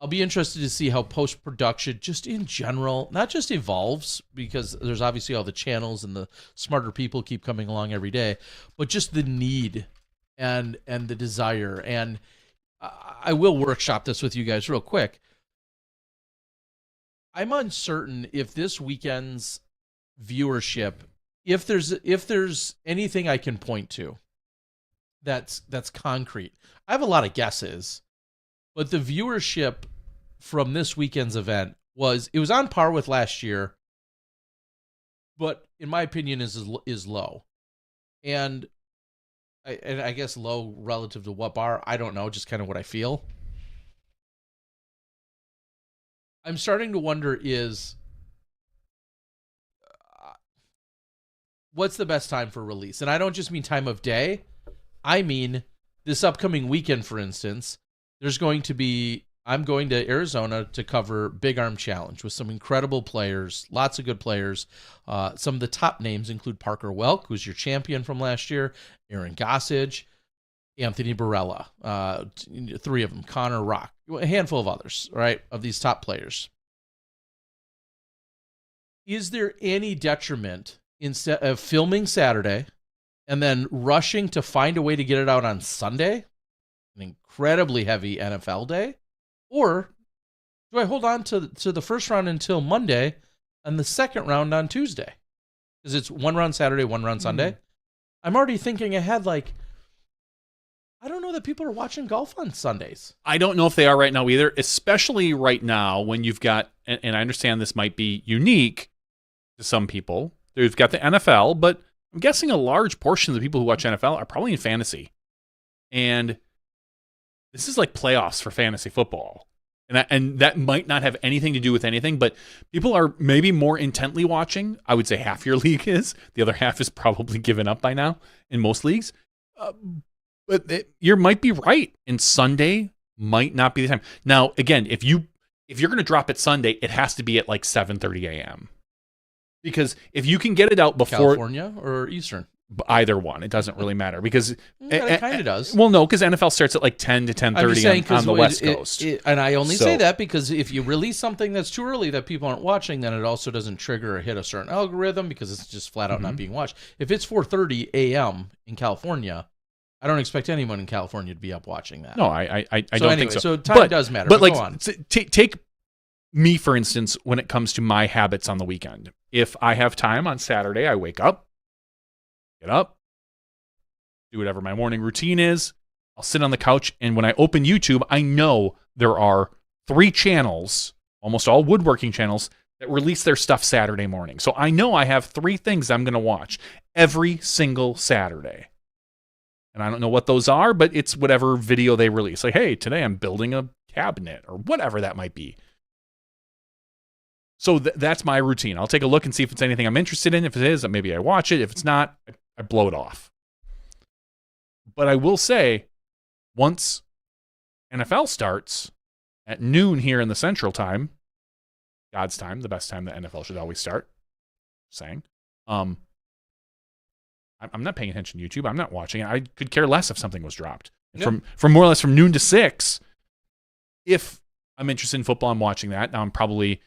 I'll be interested to see how post-production, just in general, not just evolves, because there's obviously all the channels and the smarter people keep coming along every day, but just the need and the desire. And I will workshop this with you guys real quick. I'm uncertain if this weekend's viewership, if there's anything I can point to that's concrete. I have a lot of guesses, but the viewership from this weekend's event was on par with last year, but in my opinion is low. And I guess low relative to what bar, I don't know, just kind of what I feel. I'm starting to wonder what's the best time for release? And I don't just mean time of day. I mean this upcoming weekend, for instance, I'm going to Arizona to cover Big Arm Challenge with some incredible players, lots of good players. Some of the top names include Parker Welk, who's your champion from last year, Aaron Gossage, Anthony Barella, 3 of them, Connor Rock, a handful of others, right, of these top players. Is there any detriment instead of filming Saturday and then rushing to find a way to get it out on Sunday, an incredibly heavy NFL day? Or do I hold on to the first round until Monday and the second round on Tuesday? Because it's 1 round Saturday, 1 round Sunday. I'm already thinking ahead, like, I don't know that people are watching golf on Sundays. I don't know if they are right now either, especially right now when you've got, and I understand this might be unique to some people, they've got the NFL, but I'm guessing a large portion of the people who watch NFL are probably in fantasy. And this is like playoffs for fantasy football. And that might not have anything to do with anything, but people are maybe more intently watching. I would say half your league is. The other half is probably given up by now in most leagues. But you might be right. And Sunday might not be the time. Now, again, if you're going to drop it Sunday, it has to be at like 7:30 a.m. Because if you can get it out before California or Eastern? either one. It doesn't really matter because it kind of does. Well, no, because NFL starts at like 10 to 10:30 on the West Coast. And I only say that because if you release something that's too early that people aren't watching, then it also doesn't trigger or hit a certain algorithm because it's just flat out not being watched. If it's 4:30 a.m. in California, I don't expect anyone in California to be up watching that. No, I don't think so. So time does matter. But like, go on. Take me, for instance, when it comes to my habits on the weekend. If I have time on Saturday, I wake up, get up, do whatever my morning routine is. I'll sit on the couch, and when I open YouTube, I know there are 3 channels, almost all woodworking channels, that release their stuff Saturday morning. So I know I have 3 things I'm going to watch every single Saturday. And I don't know what those are, but it's whatever video they release. Like, hey, today I'm building a cabinet or whatever that might be. So that's my routine. I'll take a look and see if it's anything I'm interested in. If it is, maybe I watch it. If it's not, I blow it off. But I will say, once NFL starts at noon here in the Central Time, God's time, the best time that NFL should always start, saying, I'm not paying attention to YouTube. I'm not watching it. I could care less if something was dropped. Yep. From more or less from noon to 6, if I'm interested in football, I'm watching that. Now I'm probably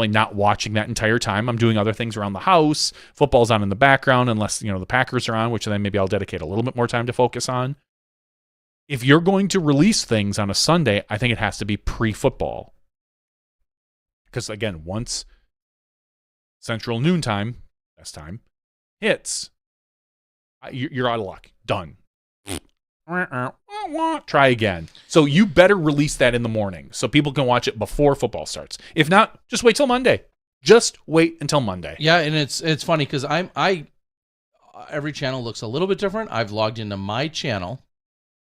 not watching that entire time. I'm doing other things around the house. Football's on in the background, unless the Packers are on, which then maybe I'll dedicate a little bit more time to focus on. If you're going to release things on a Sunday, I think it has to be pre-football. Because again, once Central noontime, best time, hits, you're out of luck. Done. Try again. So you better release that in the morning so people can watch it before football starts. If not, just wait till Monday. Just wait until Monday. Yeah, and it's funny because every channel looks a little bit different. I've logged into my channel,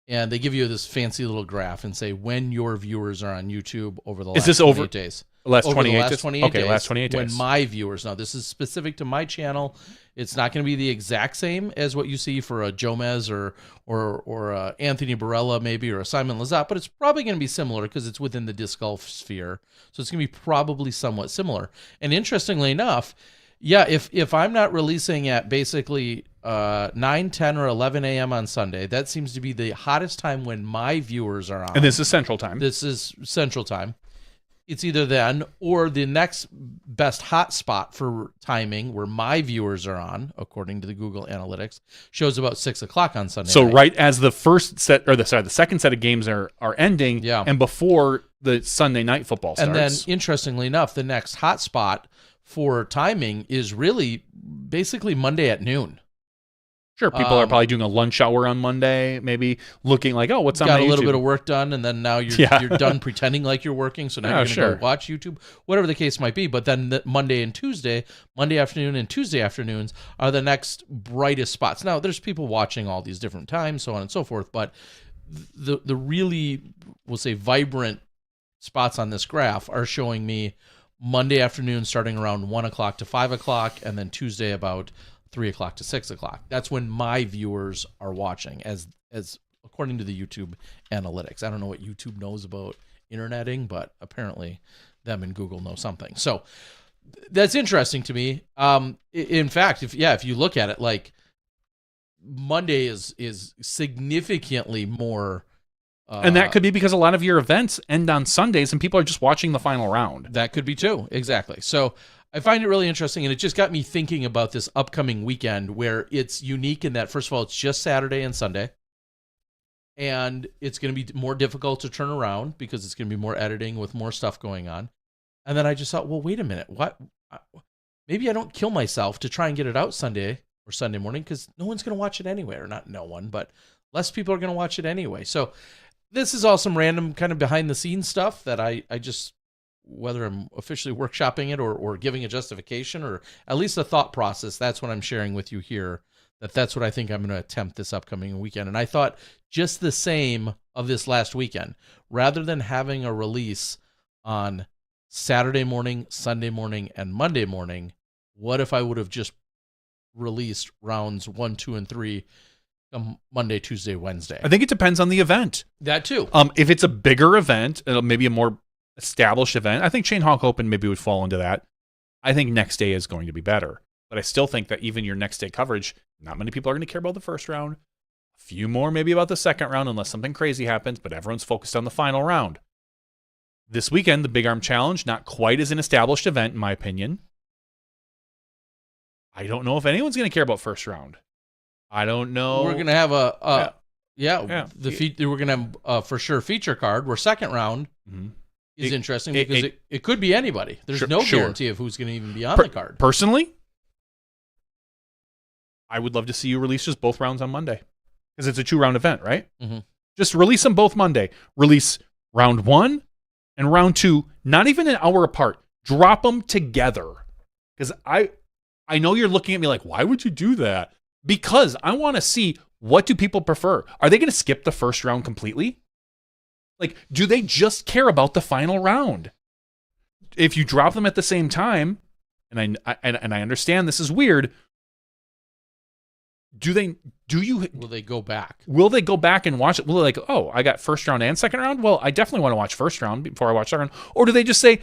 and they give you this fancy little graph and say when your viewers are on YouTube over the last 28 days. Last 28 days. Last 28 days. When my viewers, now this is specific to my channel. It's not going to be the exact same as what you see for a Jomez or Anthony Barella maybe, or a Simon Lizotte, but it's probably going to be similar because it's within the disc golf sphere. So it's going to be probably somewhat similar. And interestingly enough, yeah, if I'm not releasing at basically 9, 10, or 11 a.m. on Sunday, that seems to be the hottest time when my viewers are on. And this is Central Time. This is Central Time. It's either then or the next best hot spot for timing where my viewers are on, according to the Google Analytics, shows about 6 o'clock on Sunday So night. right as the the second set of games are ending, yeah, and before the Sunday night football starts. And then, interestingly enough, the next hot spot for timing is really basically Monday at noon. Sure, people are probably doing a lunch hour on Monday, maybe looking like, oh, what's on got my a little YouTube? bit of work done, and then now you're done pretending like you're working, so now you're going to go watch YouTube, whatever the case might be. But then Monday afternoon and Tuesday afternoons are the next brightest spots. Now, there's people watching all these different times, so on and so forth, but the really, we'll say, vibrant spots on this graph are showing me Monday afternoon starting around 1 o'clock to 5 o'clock, and then Tuesday about 3 o'clock to 6 o'clock. That's when my viewers are watching, as according to the YouTube analytics. I don't know what YouTube knows about interneting, but apparently them and Google know something. So that's interesting to me. In fact, if you look at it, like Monday is significantly more. And that could be because a lot of your events end on Sundays and people are just watching the final round. That could be too. Exactly. So I find it really interesting, and it just got me thinking about this upcoming weekend where it's unique in that, first of all, it's just Saturday and Sunday, and it's going to be more difficult to turn around because it's going to be more editing with more stuff going on. And then I just thought, well, wait a minute. What? Maybe I don't kill myself to try and get it out Sunday or Sunday morning because no one's going to watch it anyway, or not no one, but less people are going to watch it anyway. So this is all some random kind of behind-the-scenes stuff that I just, whether I'm officially workshopping it or giving a justification or at least a thought process, that's what I'm sharing with you here, that's what I think I'm going to attempt this upcoming weekend. And I thought just the same of this last weekend. Rather than having a release on Saturday morning, Sunday morning, and Monday morning, what if I would have just released rounds 1, 2, and 3 Monday, Tuesday, Wednesday? I think it depends on the event. That too. If it's a bigger event, maybe a more established event, I think Chain Hawk Open maybe would fall into that. I think next day is going to be better. But I still think that even your next day coverage, not many people are going to care about the first round. A few more maybe about the second round unless something crazy happens, but everyone's focused on the final round. This weekend, the Big Arm Challenge, not quite as an established event, in my opinion. I don't know if anyone's going to care about first round. I don't know. We're going to have we're going to have a for sure feature card where second round is interesting because it could be anybody. There's no guarantee of who's going to even be on the card. Personally, I would love to see you release just both rounds on Monday because it's a 2-round event, right? Mm-hmm. Just release them both Monday. Release round 1 and round 2, not even an hour apart. Drop them together. Because I know you're looking at me like, why would you do that? Because I want to see, what do people prefer? Are they going to skip the first round completely? Like, do they just care about the final round? If you drop them at the same time, and I understand this is weird, will they go back? Will they go back and watch it? Will they like, oh, I got first round and second round? Well, I definitely want to watch first round before I watch second round. Or do they just say,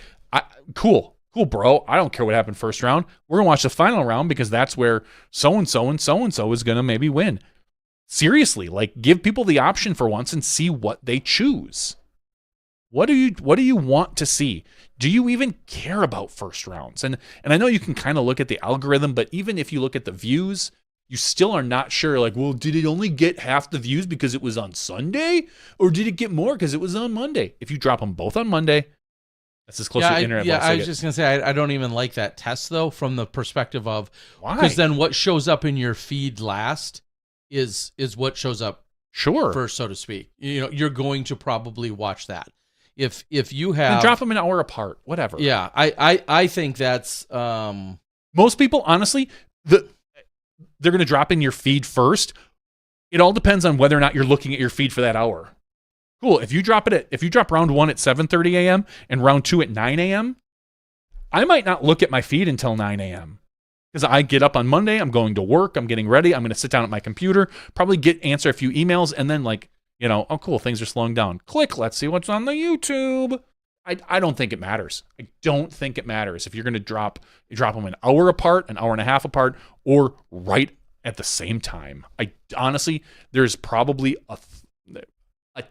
cool, bro, I don't care what happened first round. We're going to watch the final round because that's where so-and-so and so-and-so is going to maybe win. Seriously, like, give people the option for once and see what they choose. What do you want to see? Do you even care about first rounds? And I know you can kind of look at the algorithm, but even if you look at the views, you still are not sure, like, well, did it only get half the views because it was on Sunday? Or did it get more because it was on Monday? If you drop them both on Monday, that's as close to the internet. Yeah, I was just going to say, I don't even like that test, though, from the perspective of, why? Because then what shows up in your feed last is what shows up first, so to speak. You know, you're going to probably watch that. If you have... And drop them an hour apart, whatever. Yeah, I think that's... Most people, honestly, they're going to drop in your feed first. It all depends on whether or not you're looking at your feed for that hour. Cool. If you drop round 1 at 7:30 a.m. and round 2 at 9 a.m., I might not look at my feed until 9 a.m. because I get up on Monday, I'm going to work, I'm getting ready, I'm going to sit down at my computer, probably answer a few emails, and then oh cool, things are slowing down. Click, let's see what's on the YouTube. I don't think it matters. I don't think it matters if you're going to drop them an hour apart, an hour and a half apart, or right at the same time. I honestly, there's probably a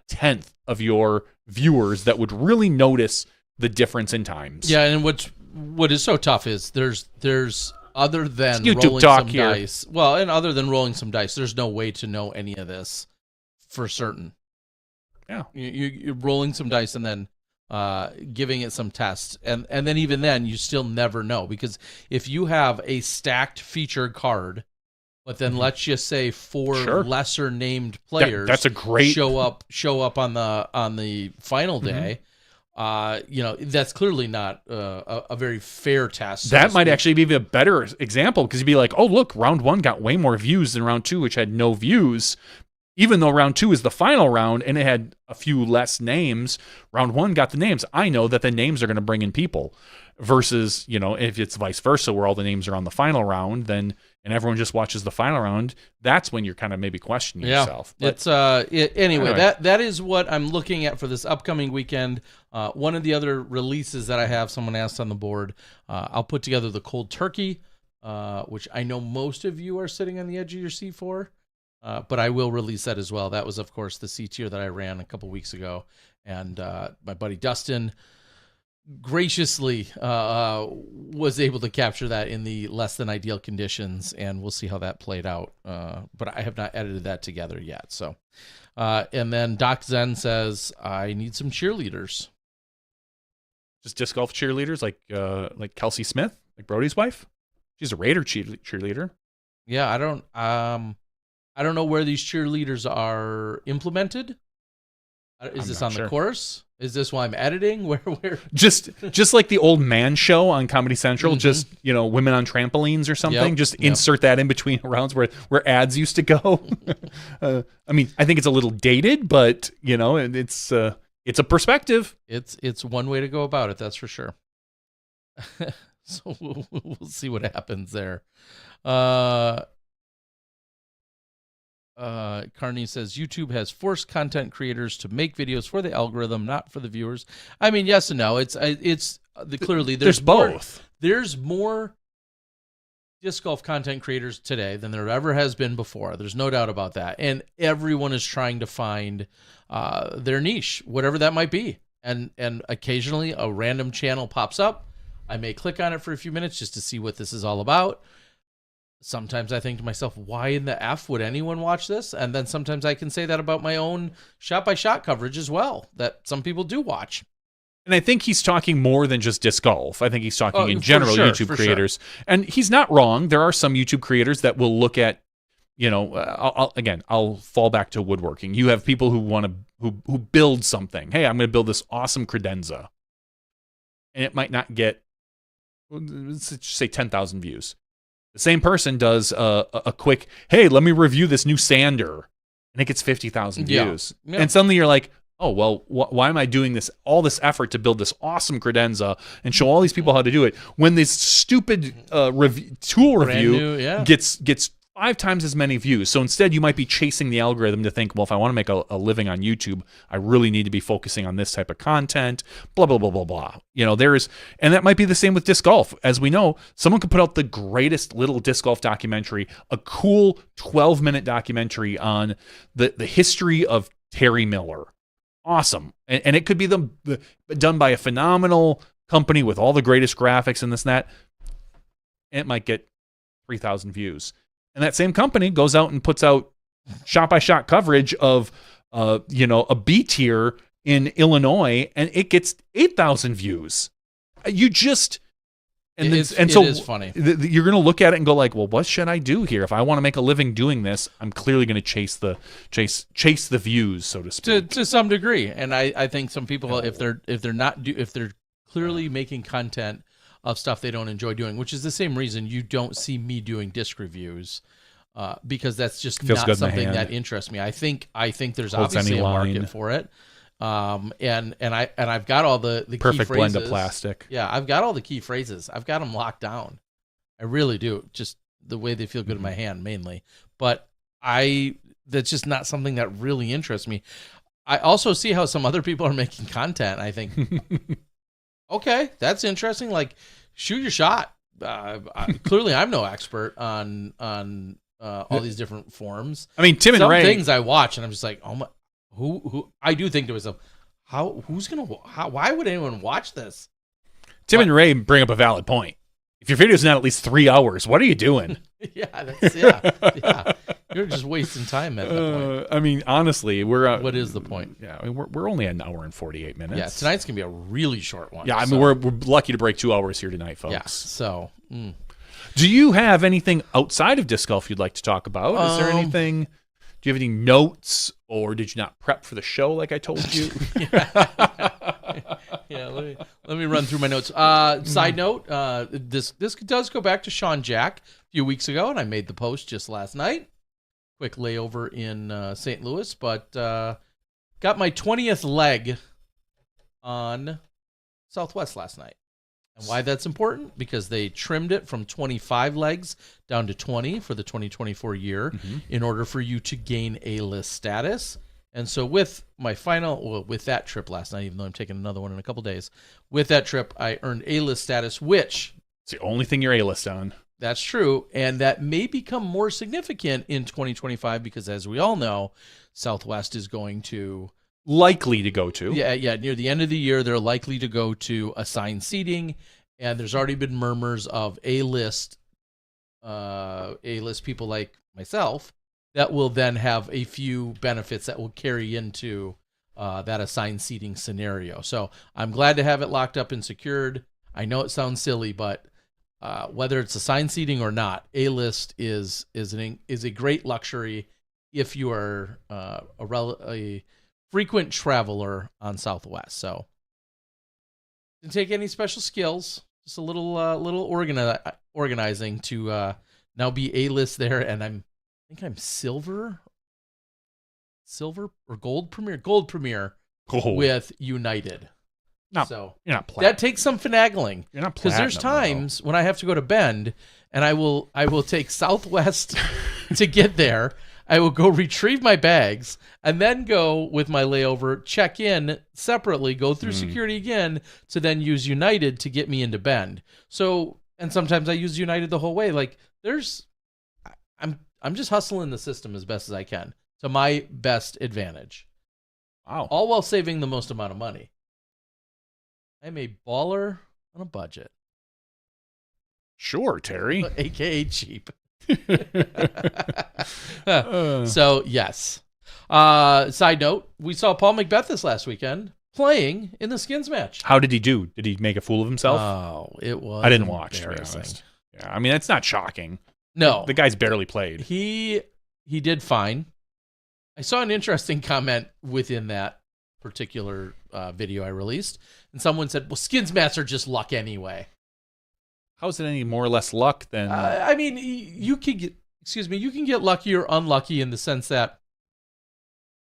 tenth of your viewers that would really notice the difference in times. Yeah, and what is so tough is there's other than YouTube rolling talk some here. dice. Well, and other than rolling some dice, there's no way to know any of this for certain. Yeah, you're rolling some dice and then giving it some tests, and then even then you still never know, because if you have a stacked featured card, but then let's just say 4 lesser named players that's a great show up on the final day. That's clearly not a very fair test. That might actually be a better example, because you'd be like, oh, look, round 1 got way more views than round 2, which had no views. Even though round 2 is the final round and it had a few less names, round 1 got the names. I know that the names are going to bring in people, versus, if it's vice versa, where all the names are on the final round, and everyone just watches the final round, that's when you're kind of maybe questioning yourself. But it's anyway, that is what I'm looking at for this upcoming weekend. One of the other releases that I have, someone asked on the board, I'll put together the cold turkey, which I know most of you are sitting on the edge of your seat for. But I will release that as well. That was, of course, the C tier that I ran a couple weeks ago. And my buddy Dustin graciously was able to capture that in the less than ideal conditions. And we'll see how that played out. But I have not edited that together yet. So, and then Doc Zen says, I need some cheerleaders. Just disc golf cheerleaders like Kelsey Smith, like Brody's wife. She's a Raider cheerleader. Yeah, I don't know where these cheerleaders are implemented. Is this on the course? Is this while I'm editing? Where? Just like the old man show on Comedy Central, just women on trampolines or something. Yep. Just insert that in between rounds where ads used to go. I think it's a little dated, but it's a perspective. It's one way to go about it. That's for sure. So we'll see what happens there. Carney says YouTube has forced content creators to make videos for the algorithm, not for the viewers. I mean, yes and no. It's clearly there's both. There's more disc golf content creators today than there ever has been before. There's no doubt about that. And everyone is trying to find their niche, whatever that might be. And occasionally a random channel pops up. I may click on it for a few minutes just to see what this is all about. Sometimes I think to myself, why in the F would anyone watch this? And then sometimes I can say that about my own shot-by-shot coverage as well, that some people do watch. And I think he's talking more than just disc golf. I think he's talking in general YouTube creators. Sure. And he's not wrong. There are some YouTube creators that will look at, I'll fall back to woodworking. You have people who build something. Hey, I'm going to build this awesome credenza. And it might not get, let's just say 10,000 views. The same person does a quick, hey, let me review this new sander, and it gets 50,000 views. Yeah. And suddenly you're like, oh, well, why am I doing all this effort to build this awesome credenza and show all these people how to do it when this stupid tool review gets 5 times as many views? So instead, you might be chasing the algorithm to think, well, if I want to make a living on YouTube, I really need to be focusing on this type of content, blah, blah, blah, blah, blah. And that might be the same with disc golf. As we know, someone could put out the greatest little disc golf documentary, a cool 12-minute documentary on the history of Terry Miller. Awesome. And it could be done by a phenomenal company with all the greatest graphics and this and that. And it might get 3,000 views. And that same company goes out and puts out shot-by-shot coverage of, a B tier in Illinois, and it gets 8,000 views. You just... It is funny. You're going to look at it and go like, well, what should I do here? If I want to make a living doing this, I'm clearly going to chase the views, so to speak. To some degree. And I think some people, if they're clearly making content of stuff they don't enjoy doing, which is the same reason you don't see me doing disc reviews, because that's just not something that interests me. I think there's obviously a market for it. And I've got all the perfect key phrases. Blend of plastic. Yeah, I've got all the key phrases. I've got them locked down. I really do. Just the way they feel good in my hand, mainly. But that's just not something that really interests me. I also see how some other people are making content. I think, okay, that's interesting. Like, shoot your shot. Clearly, I'm no expert on all these different forms. I mean, Tim and Ray. Some things I watch, and I'm just like, oh my. Who I do think to myself, why would anyone watch this? Tim and Ray bring up a valid point. If your video's not at least 3 hours, what are you doing? yeah. You're just wasting time at that point. I mean, honestly, what is the point? Yeah, I mean, we're only an hour and 48 minutes. Yeah, tonight's gonna be a really short one. Yeah, I mean, we're lucky to break 2 hours here tonight, folks. Yeah. So, do you have anything outside of disc golf you'd like to talk about? Is there anything? Do you have any notes, or did you not prep for the show like I told you? Yeah, let me run through my notes. Side note, this does go back to Sean Jack a few weeks ago, and I made the post just last night. Quick layover in St. Louis, but got my 20th leg on Southwest last night. And why that's important? Because they trimmed it from 25 legs down to 20 for the 2024 year in order for you to gain A-list status. And so with with that trip last night, even though I'm taking another one in a couple days, with that trip, I earned A-list status, which... It's the only thing you're A-list on. That's true. And that may become more significant in 2025 because, as we all know, Southwest is going to... Likely to go to. Yeah. Near the end of the year, they're likely to go to assigned seating, and there's already been murmurs of A-list people like myself that will then have a few benefits that will carry into that assigned seating scenario. So I'm glad to have it locked up and secured. I know it sounds silly, but whether it's assigned seating or not, A-list is a great luxury if you are a frequent traveler on Southwest. So didn't take any special skills, just a little organizing to now be A-list there, and I think I'm silver or gold premier with United. So you're not platinum. That takes some finagling. You're not platinum, because there's times when I have to go to Bend, and I will take Southwest to get there. I will go retrieve my bags and then go with my layover, check in separately, go through security again to then use United to get me into Bend. So And sometimes I use United the whole way. Like I'm just hustling the system as best as I can to my best advantage. Wow. All while saving the most amount of money. I'm a baller on a budget. Sure, Terry. AKA cheap. So, yes. Side note, we saw Paul McBeth this last weekend playing in the skins match. How did he do? Did he make a fool of himself? Oh, it was I didn't watch, to be honest. Yeah, I mean, that's not shocking. No. The guy's barely played. He did fine. I saw an interesting comment within that particular video I released, and someone said, well, skins matches are just luck anyway. How is it any more or less luck than... I mean, you can get lucky or unlucky in the sense that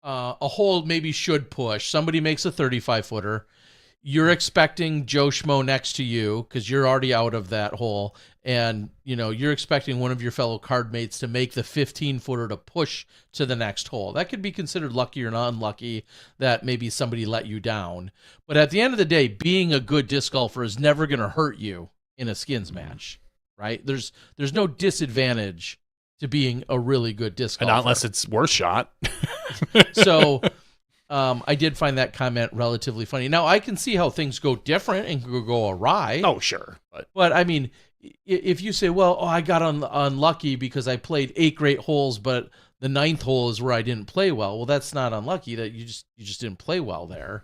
a hole maybe should push. Somebody makes a 35-footer. You're expecting Joe Schmo next to you because you're already out of that hole. And, you're expecting one of your fellow card mates to make the 15-footer to push to the next hole. That could be considered lucky or not unlucky that maybe somebody let you down. But at the end of the day, being a good disc golfer is never going to hurt you in a skins match, right? There's no disadvantage to being a really good disc golfer. And unless it's worse shot. So I did find that comment relatively funny. Now, I can see how things go different and could go awry. Oh, sure. But I mean, if you say, well, I got unlucky because I played 8 great holes, but the 9th hole is where I didn't play well. Well, that's not unlucky. That you just didn't play well there.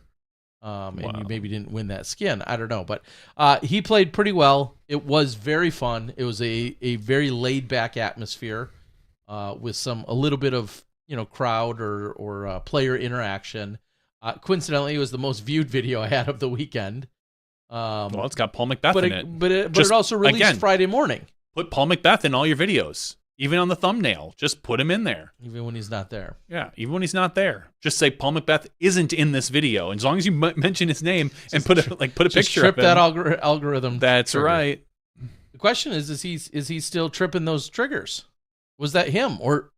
And you maybe didn't win that skin. I don't know. But he played pretty well. It was very fun. It was a very laid-back atmosphere with a little bit of crowd or player interaction. Coincidentally, it was the most viewed video I had of the weekend. Well, it's got Paul McBeth in it. But it also released Friday morning. Put Paul McBeth in all your videos. Even on the thumbnail, just put him in there. Even when he's not there. Yeah, even when he's not there. Just say Paul McBeth isn't in this video. And as long as you mention his name and put a picture trip of him. That algorithm. That's trigger. right. The question is he still tripping those triggers? Was that him or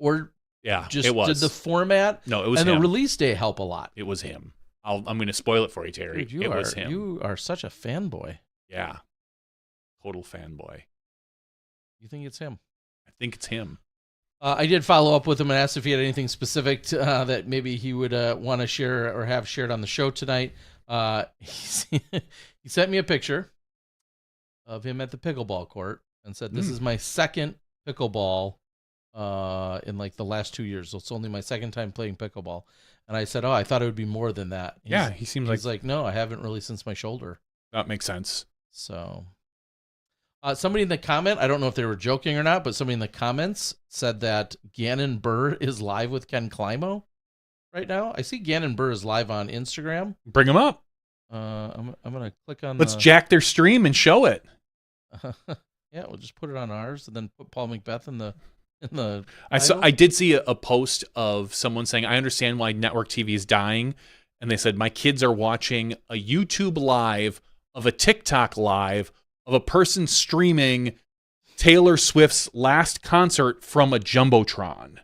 yeah, just it was. Did the format no, it was and him. The release day help a lot? It was him. I'm going to spoil it for you, Terry. Dude, it was him. You are such a fanboy. Yeah, total fanboy. You think it's him? I think it's him. I did follow up with him and asked if he had anything specific that maybe he would want to share or have shared on the show tonight. He sent me a picture of him at the pickleball court and said, this is my second pickleball in like the last 2 years. So it's only my second time playing pickleball. And I said, I thought it would be more than that. He seems like, no, I haven't really since my shoulder. That makes sense. So... somebody in the comment, I don't know if they were joking or not, but somebody in the comments said that Gannon Burr is live with Ken Climo right now. I see Gannon Burr is live on Instagram. Bring him up. I'm going to click on Let's jack their stream and show it. Yeah, we'll just put it on ours and then put Paul McBeth in the I did see a post of someone saying, I understand why network TV is dying. And they said, my kids are watching a YouTube live of a TikTok live of a person streaming Taylor Swift's last concert from a Jumbotron.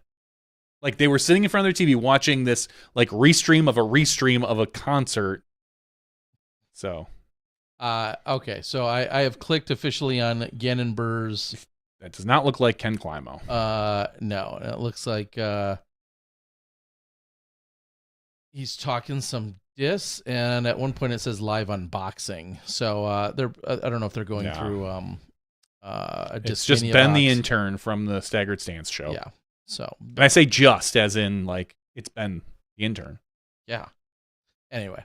Like they were sitting in front of their TV watching this like restream of a concert. So. Okay, so I have clicked officially on Gannon Burr's. That does not look like Ken Climo. No, it looks like he's talking some diss, and at one point it says live unboxing. So they're I don't know if they're going through a disc. It's just Ben the intern from the Staggered Stance show. Yeah. So and I say just as in like it's Ben the intern. Yeah. Anyway.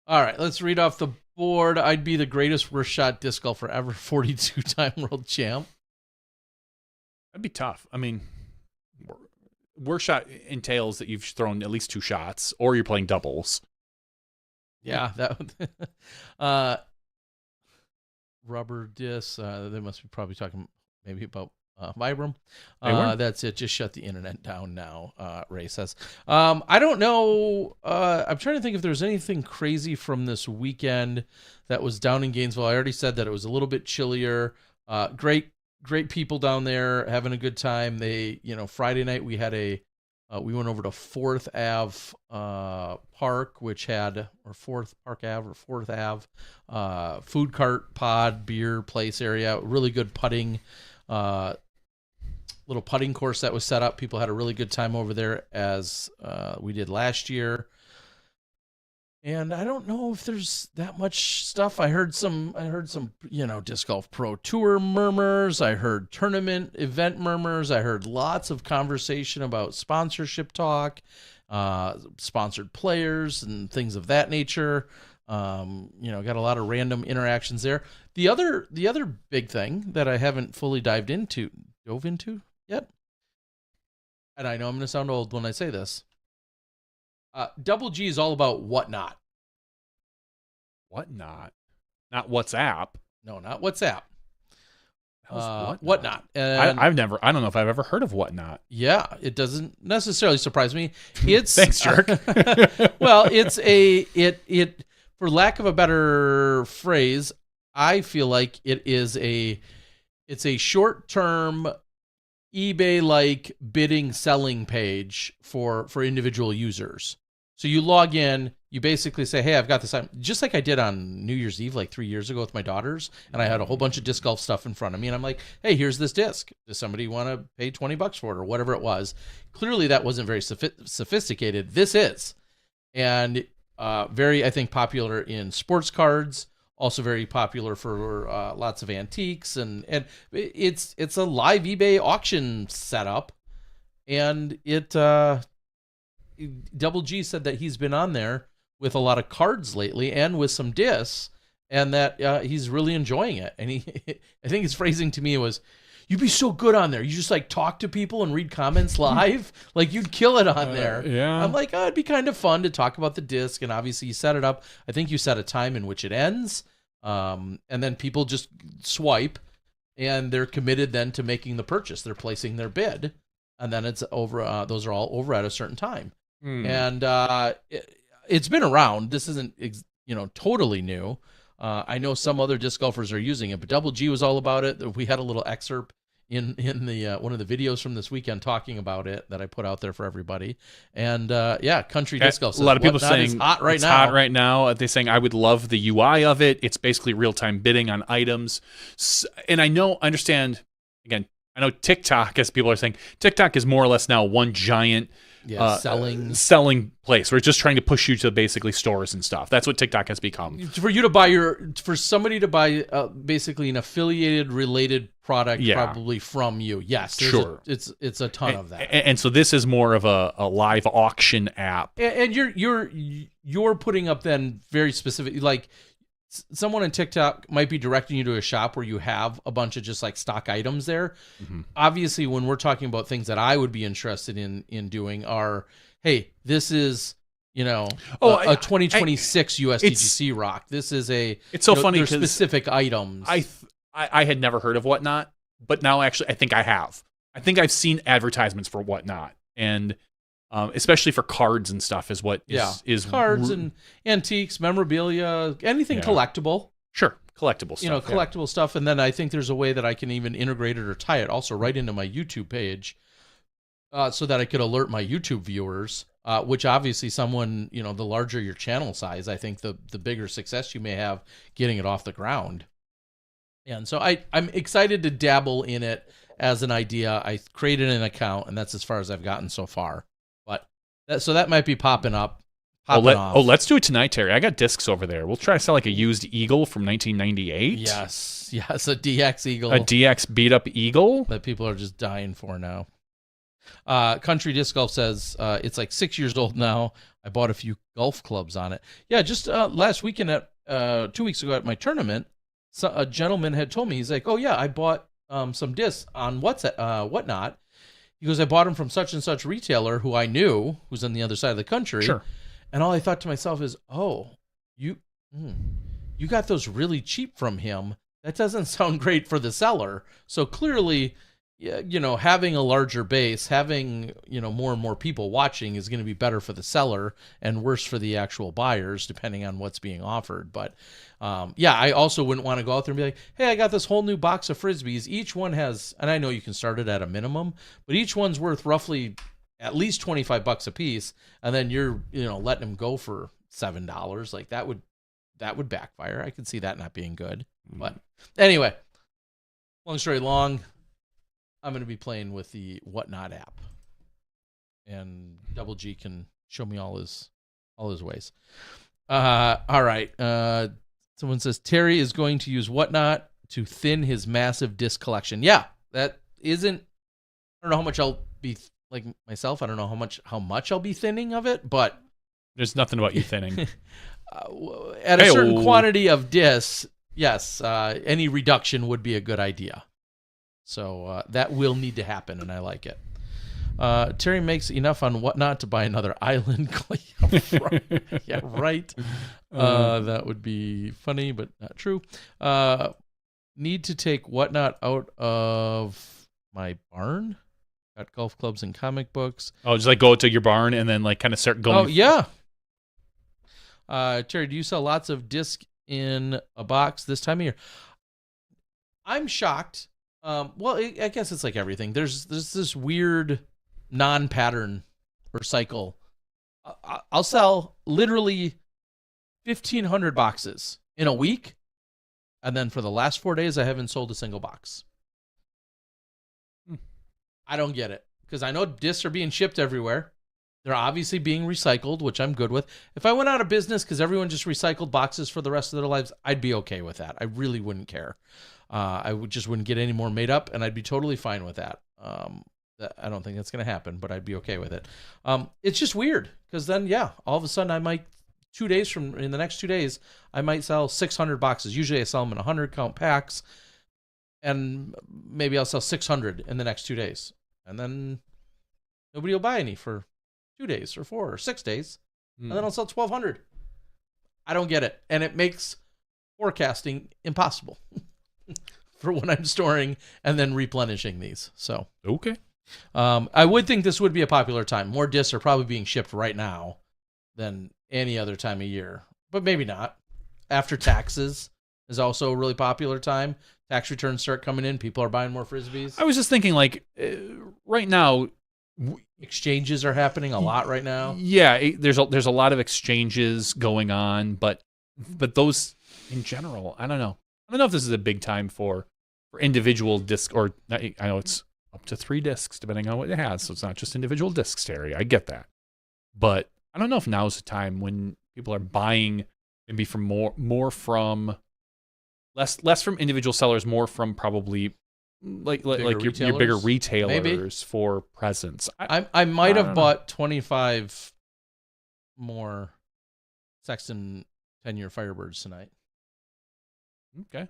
All right, let's read off the board. I'd be the greatest worst shot disc golfer ever, 42-time world champ. That'd be tough. I mean, worst shot entails that you've thrown at least 2 shots, or you're playing doubles. Yeah, that rubber disc. They must be probably talking maybe about Vibram. That's it. Just shut the internet down now, Ray says. I don't know. I'm trying to think if there's anything crazy from this weekend that was down in Gainesville. I already said that it was a little bit chillier. Great people down there having a good time. They, Friday night we had a We went over to 4th Ave Park, which had, or 4th Park Ave or 4th Ave, food cart, pod, beer place area. Really good putting, little putting course that was set up. People had a really good time over there, as we did last year. And I don't know if there's that much stuff. I heard some, Disc Golf Pro Tour murmurs. I heard tournament event murmurs. I heard lots of conversation about sponsorship talk, sponsored players and things of that nature. Got a lot of random interactions there. The other big thing that I haven't fully dove into yet, and I know I'm going to sound old when I say this, Double G is all about whatnot. Whatnot? Not WhatsApp. No, not WhatsApp. Whatnot? Whatnot. I don't know if I've ever heard of Whatnot. Yeah, it doesn't necessarily surprise me. It's Thanks, jerk. Well, it for lack of a better phrase, I feel like it's a short-term eBay-like bidding selling page for individual users. So you log in, you basically say, hey, I've got this, just like I did on New Year's Eve like 3 years ago with my daughters, and I had a whole bunch of disc golf stuff in front of me, and I'm like, hey, here's this disc. Does somebody want to pay $20 for it or whatever it was? Clearly that wasn't very sophisticated. This is. And very, I think, popular in sports cards, also very popular for lots of antiques, and it's a live eBay auction setup, and Double G said that he's been on there with a lot of cards lately and with some discs, and that he's really enjoying it. And I think his phrasing to me was, "You'd be so good on there. You just like talk to people and read comments live. Like you'd kill it on there." Yeah. I'm like, oh, it'd be kind of fun to talk about the disc, and obviously you set it up. I think you set a time in which it ends, and then people just swipe, and they're committed then to making the purchase. They're placing their bid, and then it's over. Those are all over at a certain time. And it's been around. This isn't totally new. I know some other disc golfers are using it, but Double G was all about it. We had a little excerpt in the one of the videos from this weekend talking about it that I put out there for everybody. And Country Disc Golf says, a lot of people saying it's hot right it's now. hot right now. They're saying I would love the UI of it. It's basically real-time bidding on items. And I understand, again, I know TikTok, as people are saying, TikTok is more or less now one giant selling place where it's just trying to push you to basically stores and stuff. That's what TikTok has become. For somebody to buy basically an affiliated related product probably from you. Yes, sure. It's a ton of that. And so this is more of a live auction app. And you're putting up then very specific, like someone on TikTok might be directing you to a shop where you have a bunch of just like stock items there. Mm-hmm. Obviously, when we're talking about things that I would be interested in doing are, hey, this is, a 2026 USDGC rock. This is it's so funny because specific items. I had never heard of Whatnot, but now actually I think I have. I think I've seen advertisements for Whatnot, and especially for cards and stuff is what is cards and antiques, memorabilia, anything collectible. Sure, collectible stuff. Collectible stuff. And then I think there's a way that I can even integrate it or tie it also right into my YouTube page, so that I could alert my YouTube viewers, which obviously someone, the larger your channel size, I think the bigger success you may have getting it off the ground. And so I'm excited to dabble in it as an idea. I created an account, and that's as far as I've gotten so far. So that might be popping up. Let's do it tonight, Terry. I got discs over there. We'll try to sell like a used Eagle from 1998. Yes, a DX Eagle. A DX beat up Eagle that people are just dying for now. Country Disc Golf says it's like 6 years old now. I bought a few golf clubs on it. Yeah, just last weekend 2 weeks ago at my tournament, a gentleman had told me, he's like, oh yeah, I bought some discs on Whatnot. He goes, I bought them from such and such retailer who I knew, who's on the other side of the country. Sure. And all I thought to myself is, oh, you got those really cheap from him. That doesn't sound great for the seller. So clearly, having a larger base, having, more and more people watching is going to be better for the seller and worse for the actual buyers, depending on what's being offered. But I also wouldn't want to go out there and be like, hey, I got this whole new box of Frisbees. Each one has, and I know you can start it at a minimum, but each one's worth roughly at least $25 a piece, and then you're letting them go for $7. Like that would backfire. I could see that not being good. But anyway, long story long, I'm going to be playing with the Whatnot app, and Double G can show me all his ways. All right. Someone says Terry is going to use Whatnot to thin his massive disc collection. Yeah, that isn't. I don't know how much I'll be like myself. I don't know how much I'll be thinning of it, but there's nothing about you thinning. At a certain quantity of discs, yes, any reduction would be a good idea. So that will need to happen, and I like it. Terry makes enough on Whatnot to buy another island. Yeah, right. That would be funny, but not true. Need to take Whatnot out of my barn. Got golf clubs and comic books. Oh, just like go to your barn and then like kind of start going. Oh, yeah. Terry, do you sell lots of discs in a box this time of year? I'm shocked. Well, I guess it's like everything. There's this weird non-pattern or cycle. I'll sell literally 1,500 boxes in a week, and then for the last 4 days, I haven't sold a single box. I don't get it, because I know discs are being shipped everywhere. They're obviously being recycled, which I'm good with. If I went out of business because everyone just recycled boxes for the rest of their lives, I'd be okay with that. I really wouldn't care. I wouldn't get any more made up, and I'd be totally fine with that. I don't think that's going to happen, but I'd be okay with it. It's just weird, because then, yeah, all of a sudden I might, in the next 2 days, I might sell 600 boxes. Usually I sell them in 100 count packs, and maybe I'll sell 600 in the next 2 days. And then nobody will buy any for 2 days or 4 or 6 days. And then I'll sell 1,200. I don't get it. And it makes forecasting impossible for when I'm storing and then replenishing these. So, okay. I would think this would be a popular time. More discs are probably being shipped right now than any other time of year, but maybe not. After taxes is also a really popular time. Tax returns start coming in. People are buying more Frisbees. I was just thinking, like, right now, exchanges are happening a lot right now. Yeah, there's a lot of exchanges going on, but those in general, I don't know. I don't know if this is a big time for individual disc, or I know it's up to 3 discs depending on what it has, so it's not just individual discs, Terry. I get that, but I don't know if now's the time when people are buying maybe from more from less from individual sellers, more from probably like your bigger retailers maybe. For presents. I might have bought 25 more Sexton 10-year Firebirds tonight. Okay.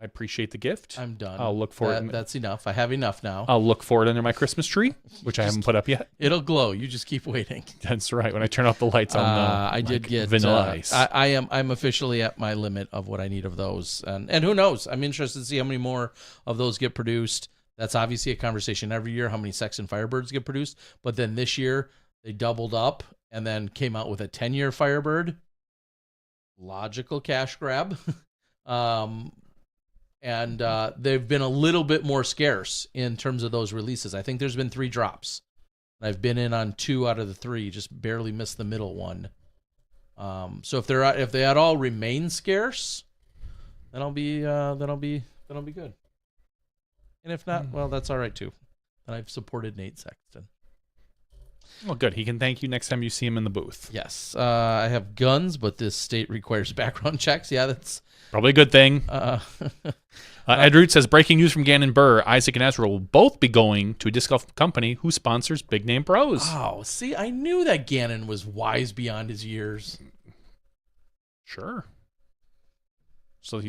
I appreciate the gift. I'm done. I'll look for it. That's enough. I have enough now. I'll look for it under my Christmas tree, which I haven't put up yet. It'll glow. You just keep waiting. That's right. When I turn off the lights, I'll know. I did get vanilla ice. I'm officially at my limit of what I need of those, and who knows? I'm interested to see how many more of those get produced. That's obviously a conversation every year. How many Sexton Firebirds get produced? But then this year they doubled up and then came out with a 10-year Firebird. Logical cash grab. And they've been a little bit more scarce in terms of those releases. I think there's been 3 drops. I've been in on 2 out of the 3, just barely missed the middle one. So if they at all remain scarce, then I'll be good. And if not, well, that's all right too. And I've supported Nate Sexton. Well, good. He can thank you next time you see him in the booth. Yes. I have guns, but this state requires background checks. Yeah, that's probably a good thing. Ed Root says, breaking news from Gannon Burr. Isaac and Ezra will both be going to a disc golf company who sponsors big name pros. Oh, see, I knew that Gannon was wise beyond his years. Sure. So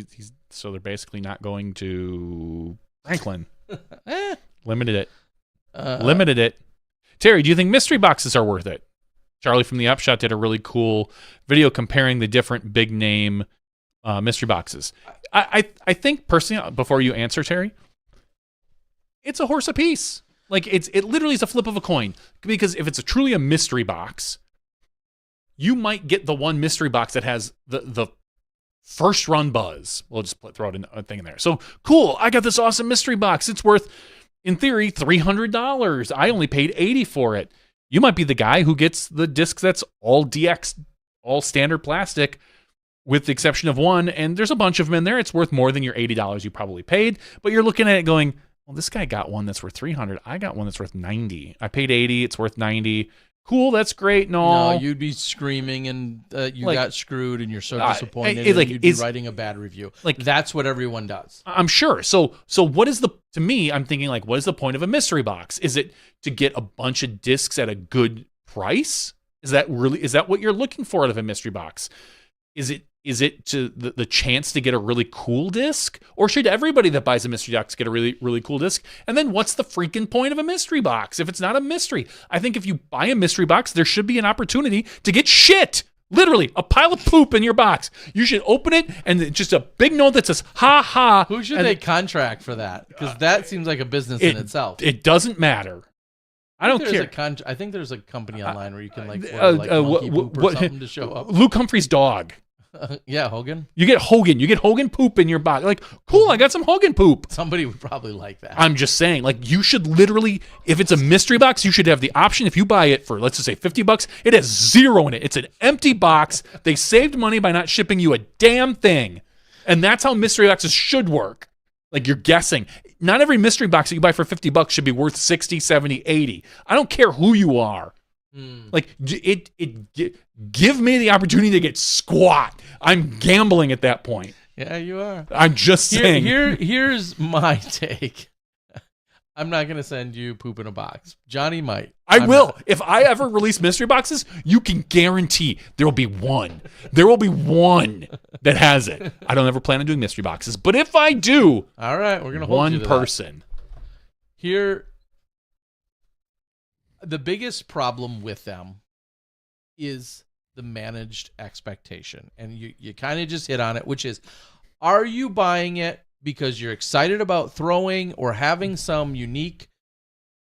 so they're basically not going to Franklin. Limited it. Terry, do you think mystery boxes are worth it? Charlie from the Upshot did a really cool video comparing the different big name mystery boxes. I think personally, before you answer, Terry, it's a horse apiece. Like it literally is a flip of a coin, because if it's truly a mystery box, you might get the one mystery box that has the first run buzz. We'll just throw a thing in there. So cool, I got this awesome mystery box. It's worth in theory, $300. I only paid $80 for it. You might be the guy who gets the disc that's all DX, all standard plastic, with the exception of one, and there's a bunch of them in there. It's worth more than your $80 you probably paid, but you're looking at it going, well, this guy got one that's worth $300. I got one that's worth $90. I paid $80. It's worth $90. Cool, that's great. No, you'd be screaming and you like, got screwed and you're so disappointed. Like, and you'd be writing a bad review. Like, that's what everyone does. I'm sure. So what is to me, I'm thinking like, what is the point of a mystery box? Is it to get a bunch of discs at a good price? Is that what you're looking for out of a mystery box? Is it to the chance to get a really cool disc? Or should everybody that buys a mystery box get a really, really cool disc? And then what's the freaking point of a mystery box if it's not a mystery? I think if you buy a mystery box, there should be an opportunity to get shit. Literally, a pile of poop in your box. You should open it and just a big note that says, ha ha. Who should they contract for that? Because that seems like a business in itself. It doesn't matter. I don't care. I think there's a company online where you can monkey poop or something to show up. Luke Humphrey's dog. Yeah, Hogan. You get Hogan poop in your box. Like, cool, I got some Hogan poop. Somebody would probably like that. I'm just saying, like, you should literally, if it's a mystery box, you should have the option. If you buy it for, let's just say $50, it has zero in it. It's an empty box. They saved money by not shipping you a damn thing. And that's how mystery boxes should work. Like, you're guessing. Not every mystery box that you buy for $50 should be worth 60, 70, 80. I don't care who you are. Like, give me the opportunity to get squat. I'm gambling at that point. Yeah, you are. I'm just saying. Here's my take. I'm not going to send you poop in a box. Johnny might. I will. Not. If I ever release mystery boxes, you can guarantee there will be one. There will be one that has it. I don't ever plan on doing mystery boxes, but if I do, all right, we're going to hold you to one person. Here, the biggest problem with them is the managed expectation. And you kind of just hit on it, which is, are you buying it because you're excited about throwing or having some unique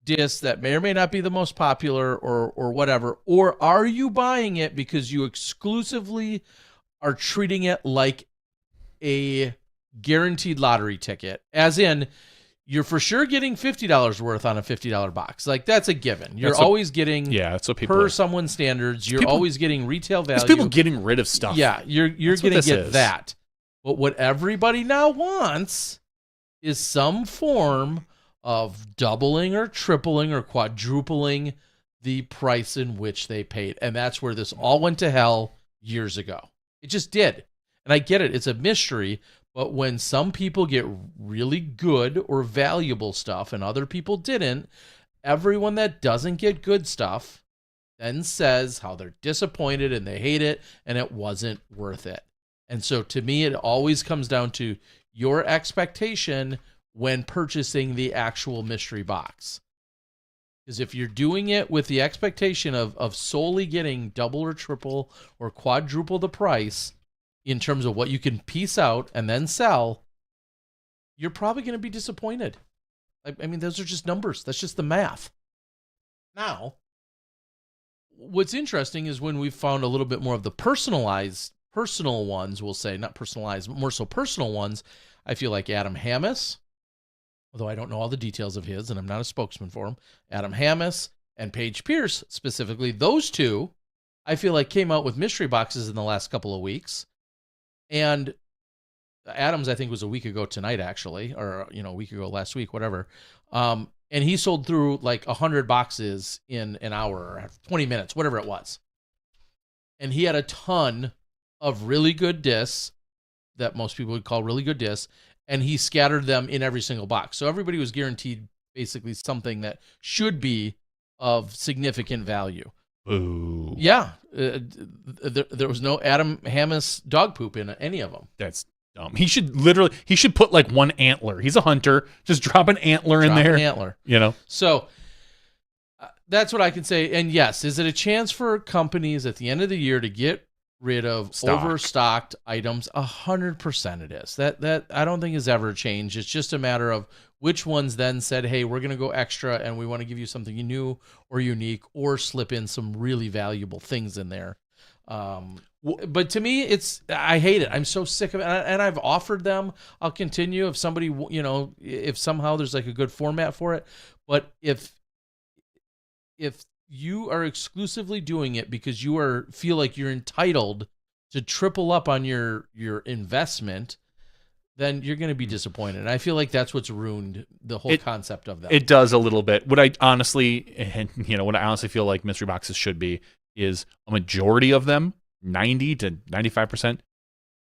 disc that may or may not be the most popular or whatever? Or are you buying it because you exclusively are treating it like a guaranteed lottery ticket? As in, you're for sure getting $50 worth on a $50 box. Like, that's a given. You're always getting, that's what people per someone's standards, you're always getting retail value. It's people getting rid of stuff. Yeah, you're going to get that. But what everybody now wants is some form of doubling or tripling or quadrupling the price in which they paid. And that's where this all went to hell years ago. It just did. And I get it. It's a mystery. But when some people get really good or valuable stuff and other people didn't, everyone that doesn't get good stuff then says how they're disappointed and they hate it and it wasn't worth it. And so to me, it always comes down to your expectation when purchasing the actual mystery box. Because if you're doing it with the expectation of solely getting double or triple or quadruple the price in terms of what you can piece out and then sell, you're probably going to be disappointed. I mean, those are just numbers. That's just the math. Now, what's interesting is when we've found a little bit more of the personal ones, we'll say, not personalized, but more so personal ones. I feel like Adam Hammis, although I don't know all the details of his, and I'm not a spokesman for him, Adam Hammis and Paige Pierce specifically, those two, I feel like came out with mystery boxes in the last couple of weeks. And Adams, I think, was a week ago tonight, actually, or, a week ago last week, whatever. And he sold through like 100 boxes in an hour or 20 minutes, whatever it was. And he had a ton of really good discs that most people would call really good discs, and he scattered them in every single box. So everybody was guaranteed basically something that should be of significant value. Ooh. Yeah. There was no Adam Hammis dog poop in any of them. That's dumb. He should put like one antler. He's a hunter. Just drop an antler in there. An antler. So that's what I can say. And yes, is it a chance for companies at the end of the year to get rid of overstocked items? 100% it is. That I don't think has ever changed. It's just a matter of which ones then said, hey, we're going to go extra and we want to give you something new or unique or slip in some really valuable things in there. But to me, I hate it. I'm so sick of it. And I've offered them. I'll continue if somebody, if somehow there's like a good format for it. But if you are exclusively doing it because you feel like you're entitled to triple up on your investment, then you're going to be disappointed. And I feel like that's what's ruined the whole concept of that. It does a little bit. What I honestly feel like mystery boxes should be is a majority of them, 90 to 95%,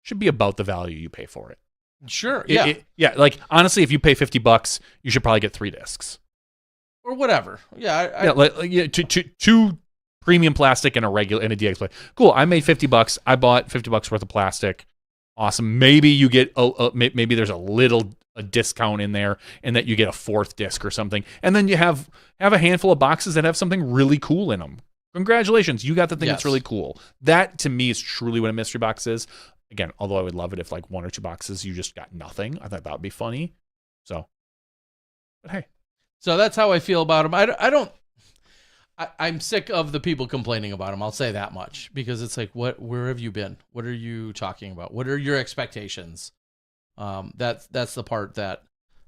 should be about the value you pay for it. Sure. Yeah. Like honestly, if you pay $50, you should probably get 3 discs or whatever. Yeah. Two premium plastic and a DX play. Cool. I made $50. I bought $50 worth of plastic. Awesome. Maybe you get maybe there's a discount in there, and that you get a 4th disc or something, and then you have a handful of boxes that have something really cool in them. Congratulations, you got the thing that's really cool. That to me is truly what a mystery box is. Again, although I would love it if like 1 or 2 boxes you just got nothing. I thought that would be funny. So, but hey, so that's how I feel about them. I'm sick of the people complaining about them. I'll say that much, because it's like, where have you been? What are you talking about? What are your expectations? That's the part that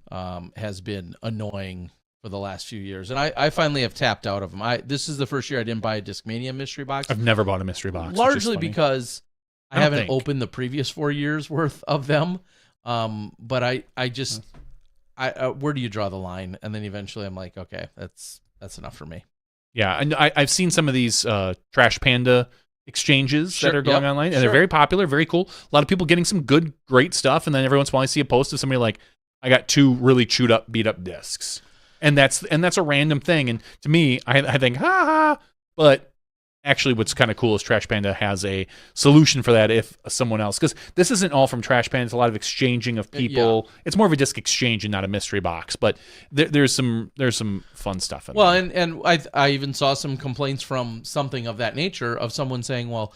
has been annoying for the last few years. And I finally have tapped out of them. This is the first year I didn't buy a Discmania mystery box. I've never bought a mystery box. Largely because I haven't opened the previous 4 years worth of them. But I just, where do you draw the line? And then eventually I'm like, okay, that's enough for me. Yeah, and I've seen some of these Trash Panda exchanges that are going online, and they're very popular, very cool. A lot of people getting some great stuff, and then every once in a while I see a post of somebody like, I got 2 really chewed up, beat up discs. And that's a random thing. And to me, I think, but actually what's kind of cool is Trash Panda has a solution for that if someone else, because this isn't all from Trash Panda, it's a lot of exchanging of people. Yeah. It's more of a disc exchange and not a mystery box, but there's some fun stuff in there. And I even saw some complaints from something of that nature of someone saying, well,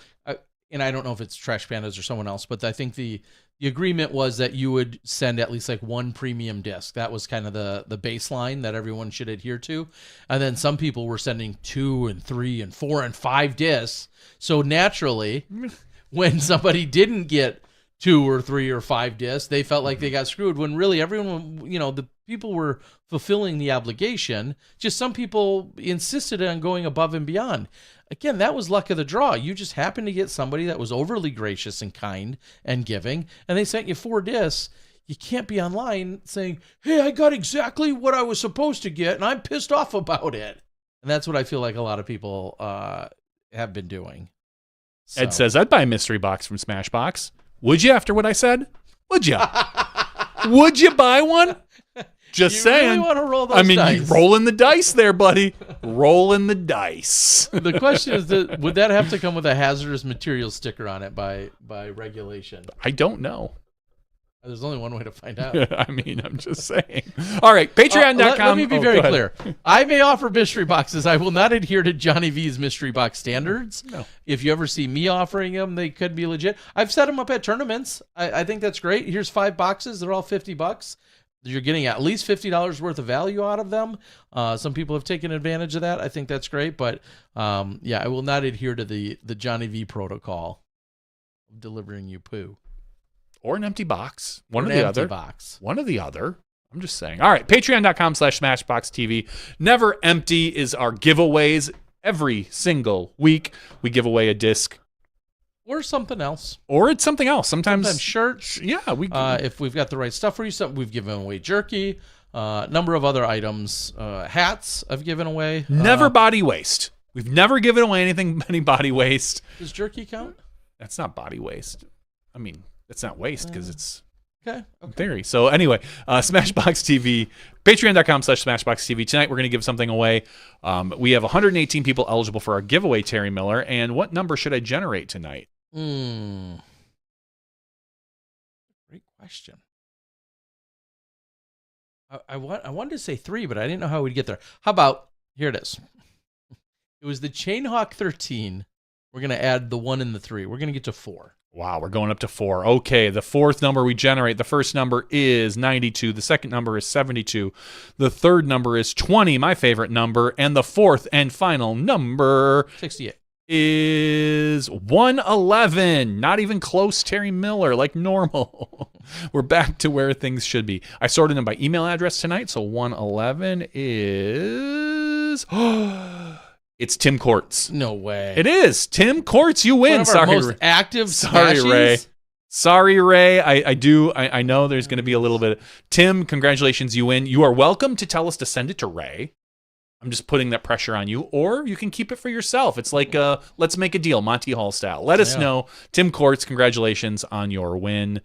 and I don't know if it's Trash Pandas or someone else, but I think the agreement was that you would send at least like 1 premium disc. That was kind of the baseline that everyone should adhere to. And then some people were sending 2 and 3 and 4 and 5 discs. So naturally, when somebody didn't get 2 or 3 or 5 discs, they felt like they got screwed, when really everyone, the people were fulfilling the obligation. Just some people insisted on going above and beyond. Again, that was luck of the draw. You just happened to get somebody that was overly gracious and kind and giving, and they sent you 4 discs. You can't be online saying, hey, I got exactly what I was supposed to get, and I'm pissed off about it. And that's what I feel like a lot of people have been doing. So. Ed says, I'd buy a mystery box from SmashBox. Would you, after what I said? Would you? Would you buy one? Just saying. Really want to roll those dice. You're rolling the dice there, buddy. Rolling the dice. The question is, would that have to come with a hazardous material sticker on it by regulation? I don't know. There's only one way to find out. I mean, I'm just saying. All right, patreon.com. Let me be very clear. I may offer mystery boxes. I will not adhere to Johnny V's mystery box standards. No. If you ever see me offering them, they could be legit. I've set them up at tournaments. I think that's great. Here's 5 boxes. They're all $50. You're getting at least $50 worth of value out of them. Some people have taken advantage of that. I think that's great. But, I will not adhere to the Johnny V protocol of delivering you poo. Or an empty box. One or the other. One or the other. I'm just saying. All right. Patreon.com/SmashBoxxTV. Never Empty is our giveaways. Every single week, we give away a disc. Or something else. Or it's something else. Sometimes shirts. Yeah. If we've got the right stuff for you, we've given away jerky. Number of other items. Hats I've given away. Never body waste. We've never given away any body waste. Does jerky count? That's not body waste. I mean, it's not waste because it's okay. Theory. So anyway, SmashBoxxTV, patreon.com/SmashBoxxTV. Tonight we're going to give something away. We have 118 people eligible for our giveaway, Terry Miller. And what number should I generate tonight? Great question. I wanted to say 3, but I didn't know how we'd get there. How about, here it is. It was the Chainhawk 13. We're going to add the 1 and the 3. We're going to get to 4. Wow, we're going up to 4. Okay, the 4th number we generate, the first number is 92. The second number is 72. The third number is 20, my favorite number. And the 4th and final number... 68. is 111. Not even close, Terry Miller, like normal. We're back to where things should be. I sorted them by email address tonight, so 111 is... It's Tim Courts. No way. It is. Tim Courts, you win. One of our most active Sorry, Smashies. Ray. Sorry, Ray. I know there's going to be a little bit. Tim, congratulations, you win. You are welcome to tell us to send it to Ray. I'm just putting that pressure on you, or you can keep it for yourself. It's like let's make a deal, Monty Hall style. Let us know. Tim Courts, congratulations on your win.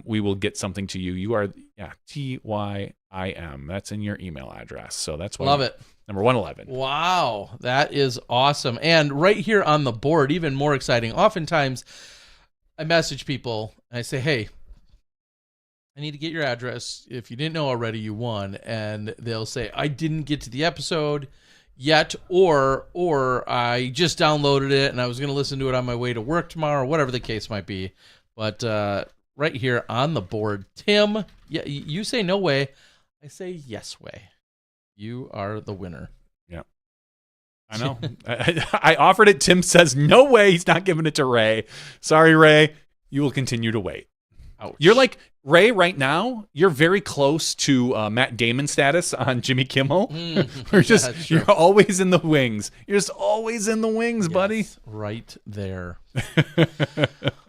We will get something to you. You are TYIM. That's in your email address. So that's why. Love it. Number 111. Wow, that is awesome. And right here on the board, even more exciting. Oftentimes, I message people and I say, "Hey, I need to get your address. If you didn't know already, you won." And they'll say, "I didn't get to the episode yet," or "I just downloaded it and I was going to listen to it on my way to work tomorrow," whatever the case might be. But right here on the board, Tim, yeah, you say no way. I say yes way. You are the winner. Yeah. I know. I offered it. Tim says, no way. He's not giving it to Ray. Sorry, Ray. You will continue to wait. Ouch. You're like, Ray, right now, you're very close to Matt Damon status on Jimmy Kimmel. You're always in the wings. You're just always in the wings, buddy. Right there.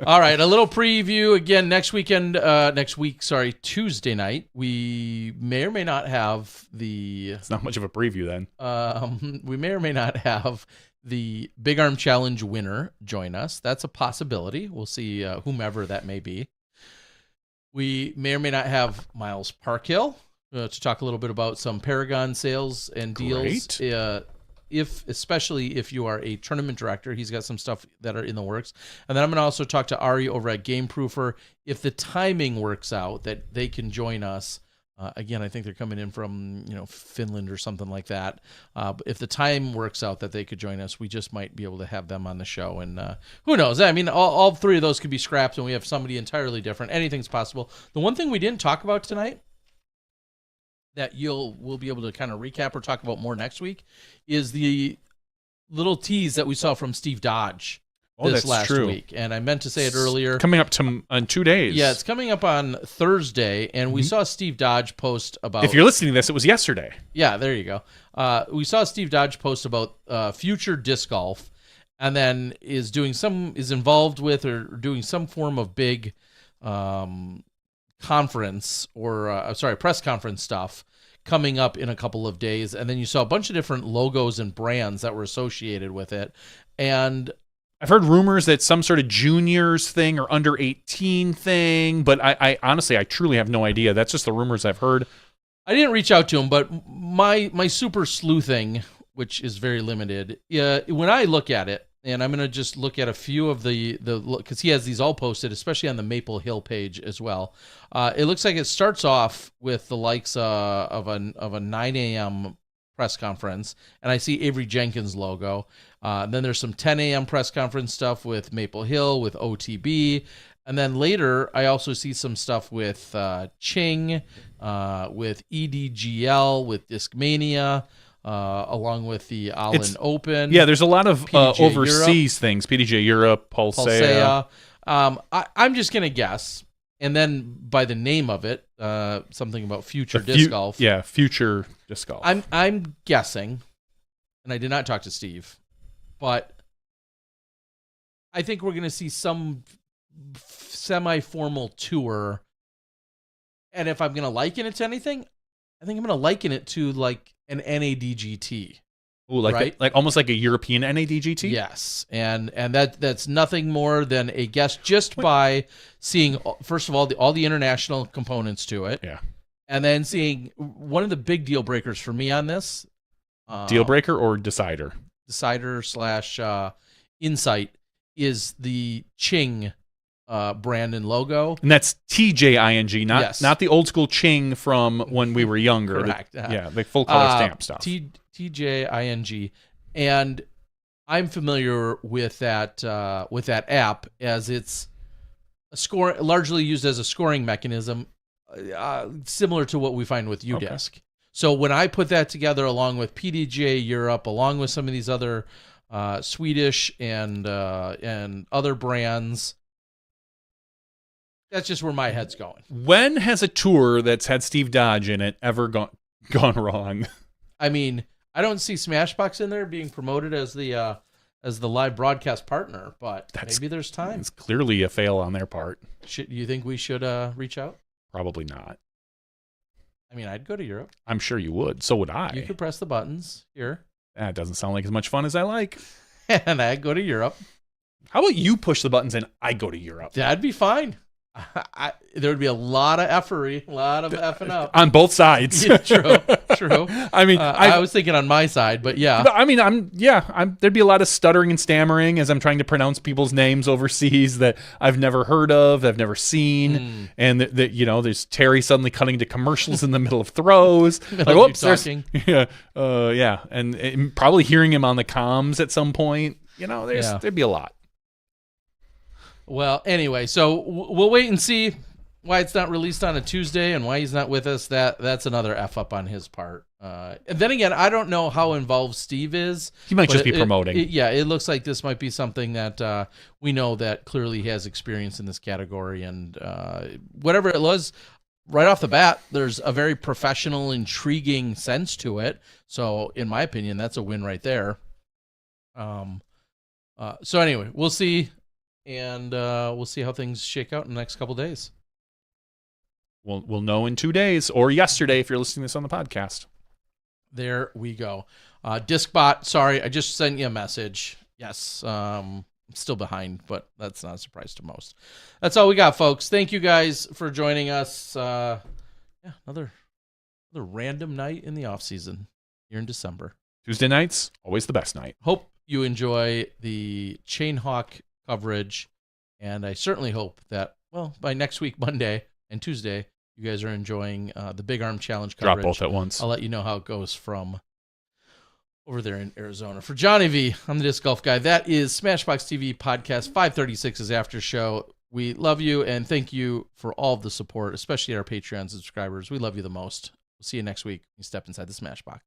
All right, a little preview again Tuesday night. We may or may not have the... It's not much of a preview then. We may or may not have the Big Arm Challenge winner join us. That's a possibility. We'll see whomever that may be. We may or may not have Miles Parkhill to talk a little bit about some Paragon sales and deals. Great. Especially if you are a tournament director, he's got some stuff that are in the works. And then I'm going to also talk to Ari over at Game Proofer. If the timing works out, that they can join us. Again, I think they're coming in from Finland or something like that. But if the time works out that they could join us, we just might be able to have them on the show. And who knows? I mean, all three of those could be scrapped, and we have somebody entirely different. Anything's possible. The one thing we didn't talk about tonight that we'll be able to kind of recap or talk about more next week is the little tease that we saw from Steve Dodge this last week. And I meant to say it earlier. Coming up in 2 days. Yeah, it's coming up on Thursday, and we saw Steve Dodge post about... If you're listening to this, it was yesterday. Yeah, there you go. We saw Steve Dodge post about future disc golf, and then is involved with or doing some form of big conference or press conference stuff coming up in a couple of days. And then you saw a bunch of different logos and brands that were associated with it. And I've heard rumors that some sort of juniors thing or under 18 thing, but I honestly, I truly have no idea. That's just the rumors I've heard. I didn't reach out to him, but my super sleuthing, which is very limited, when I look at it, and I'm going to just look at a few of the because he has these all posted, especially on the Maple Hill page as well. It looks like it starts off with the likes of a 9 a.m. press conference, and I see Avery Jenkins' logo. Then there's some 10 a.m. press conference stuff with Maple Hill, with OTB. And then later, I also see some stuff with Ching, with EDGL, with Discmania, along with the Allen Open. Yeah, there's a lot of PDGA overseas things. PDGA Europe, Pulsea. I'm just going to guess. And then by the name of it, something about future disc golf. Yeah, future disc golf. I'm guessing, and I did not talk to Steve, but I think we're going to see some semi-formal tour. And if I'm going to liken it to anything, I think I'm going to liken it to like an NADGT. Ooh, like almost like a European NADGT? Yes. And that's nothing more than a guess just by seeing, first of all the international components to it. Yeah. And then seeing one of the big deal breakers for me on this. Deal breaker or decider? Decider / insight is the Ching brand and logo. And that's TJING, not the old school Ching from when we were younger. Correct. The full color stamp stuff. TJING. And I'm familiar with that app, as it's largely used as a scoring mechanism, similar to what we find with Udisk. Okay. So when I put that together along with PDGA Europe, along with some of these other Swedish and other brands. That's just where my head's going. When has a tour that's had Steve Dodge in it ever gone wrong? I mean, I don't see Smashbox in there being promoted as the live broadcast partner, but maybe there's time. It's clearly a fail on their part. You think we should reach out? Probably not. I mean, I'd go to Europe. I'm sure you would. So would I. You could press the buttons here. That doesn't sound like as much fun as I like. And I'd go to Europe. How about you push the buttons and I go to Europe? That'd be fine. There would be a lot of effery, a lot of effing up on both sides. Yeah, true. I mean, I was thinking on my side, but yeah. I mean, there'd be a lot of stuttering and stammering as I'm trying to pronounce people's names overseas that I've never heard of, that I've never seen, and that there's Terry suddenly cutting to commercials in the middle of throws. Like, whoops, talking. And probably hearing him on the comms at some point. There'd be a lot. Well, anyway, so we'll wait and see why it's not released on a Tuesday and why he's not with us. That's another F up on his part. And then again, I don't know how involved Steve is. He might just be promoting. It looks like this might be something that we know that clearly he has experience in this category. And whatever it was, right off the bat, there's a very professional, intriguing sense to it. So in my opinion, that's a win right there. So anyway, we'll see. And we'll see how things shake out in the next couple days. We'll know in 2 days or yesterday if you're listening to this on the podcast. There we go. Discbot, sorry, I just sent you a message. Yes, I'm still behind, but that's not a surprise to most. That's all we got, folks. Thank you guys for joining us. Another random night in the off season here in December. Tuesday nights, always the best night. Hope you enjoy the Chainhawk coverage, and I certainly hope that, by next week, Monday and Tuesday, you guys are enjoying the Big Arm Challenge coverage. Drop both at once. I'll let you know how it goes from over there in Arizona. For Johnny V, I'm the Disc Golf Guy. That is SmashBoxxTV Podcast 536's after show. We love you, and thank you for all of the support, especially our Patreon subscribers. We love you the most. We'll see you next week. You step inside the Smashbox.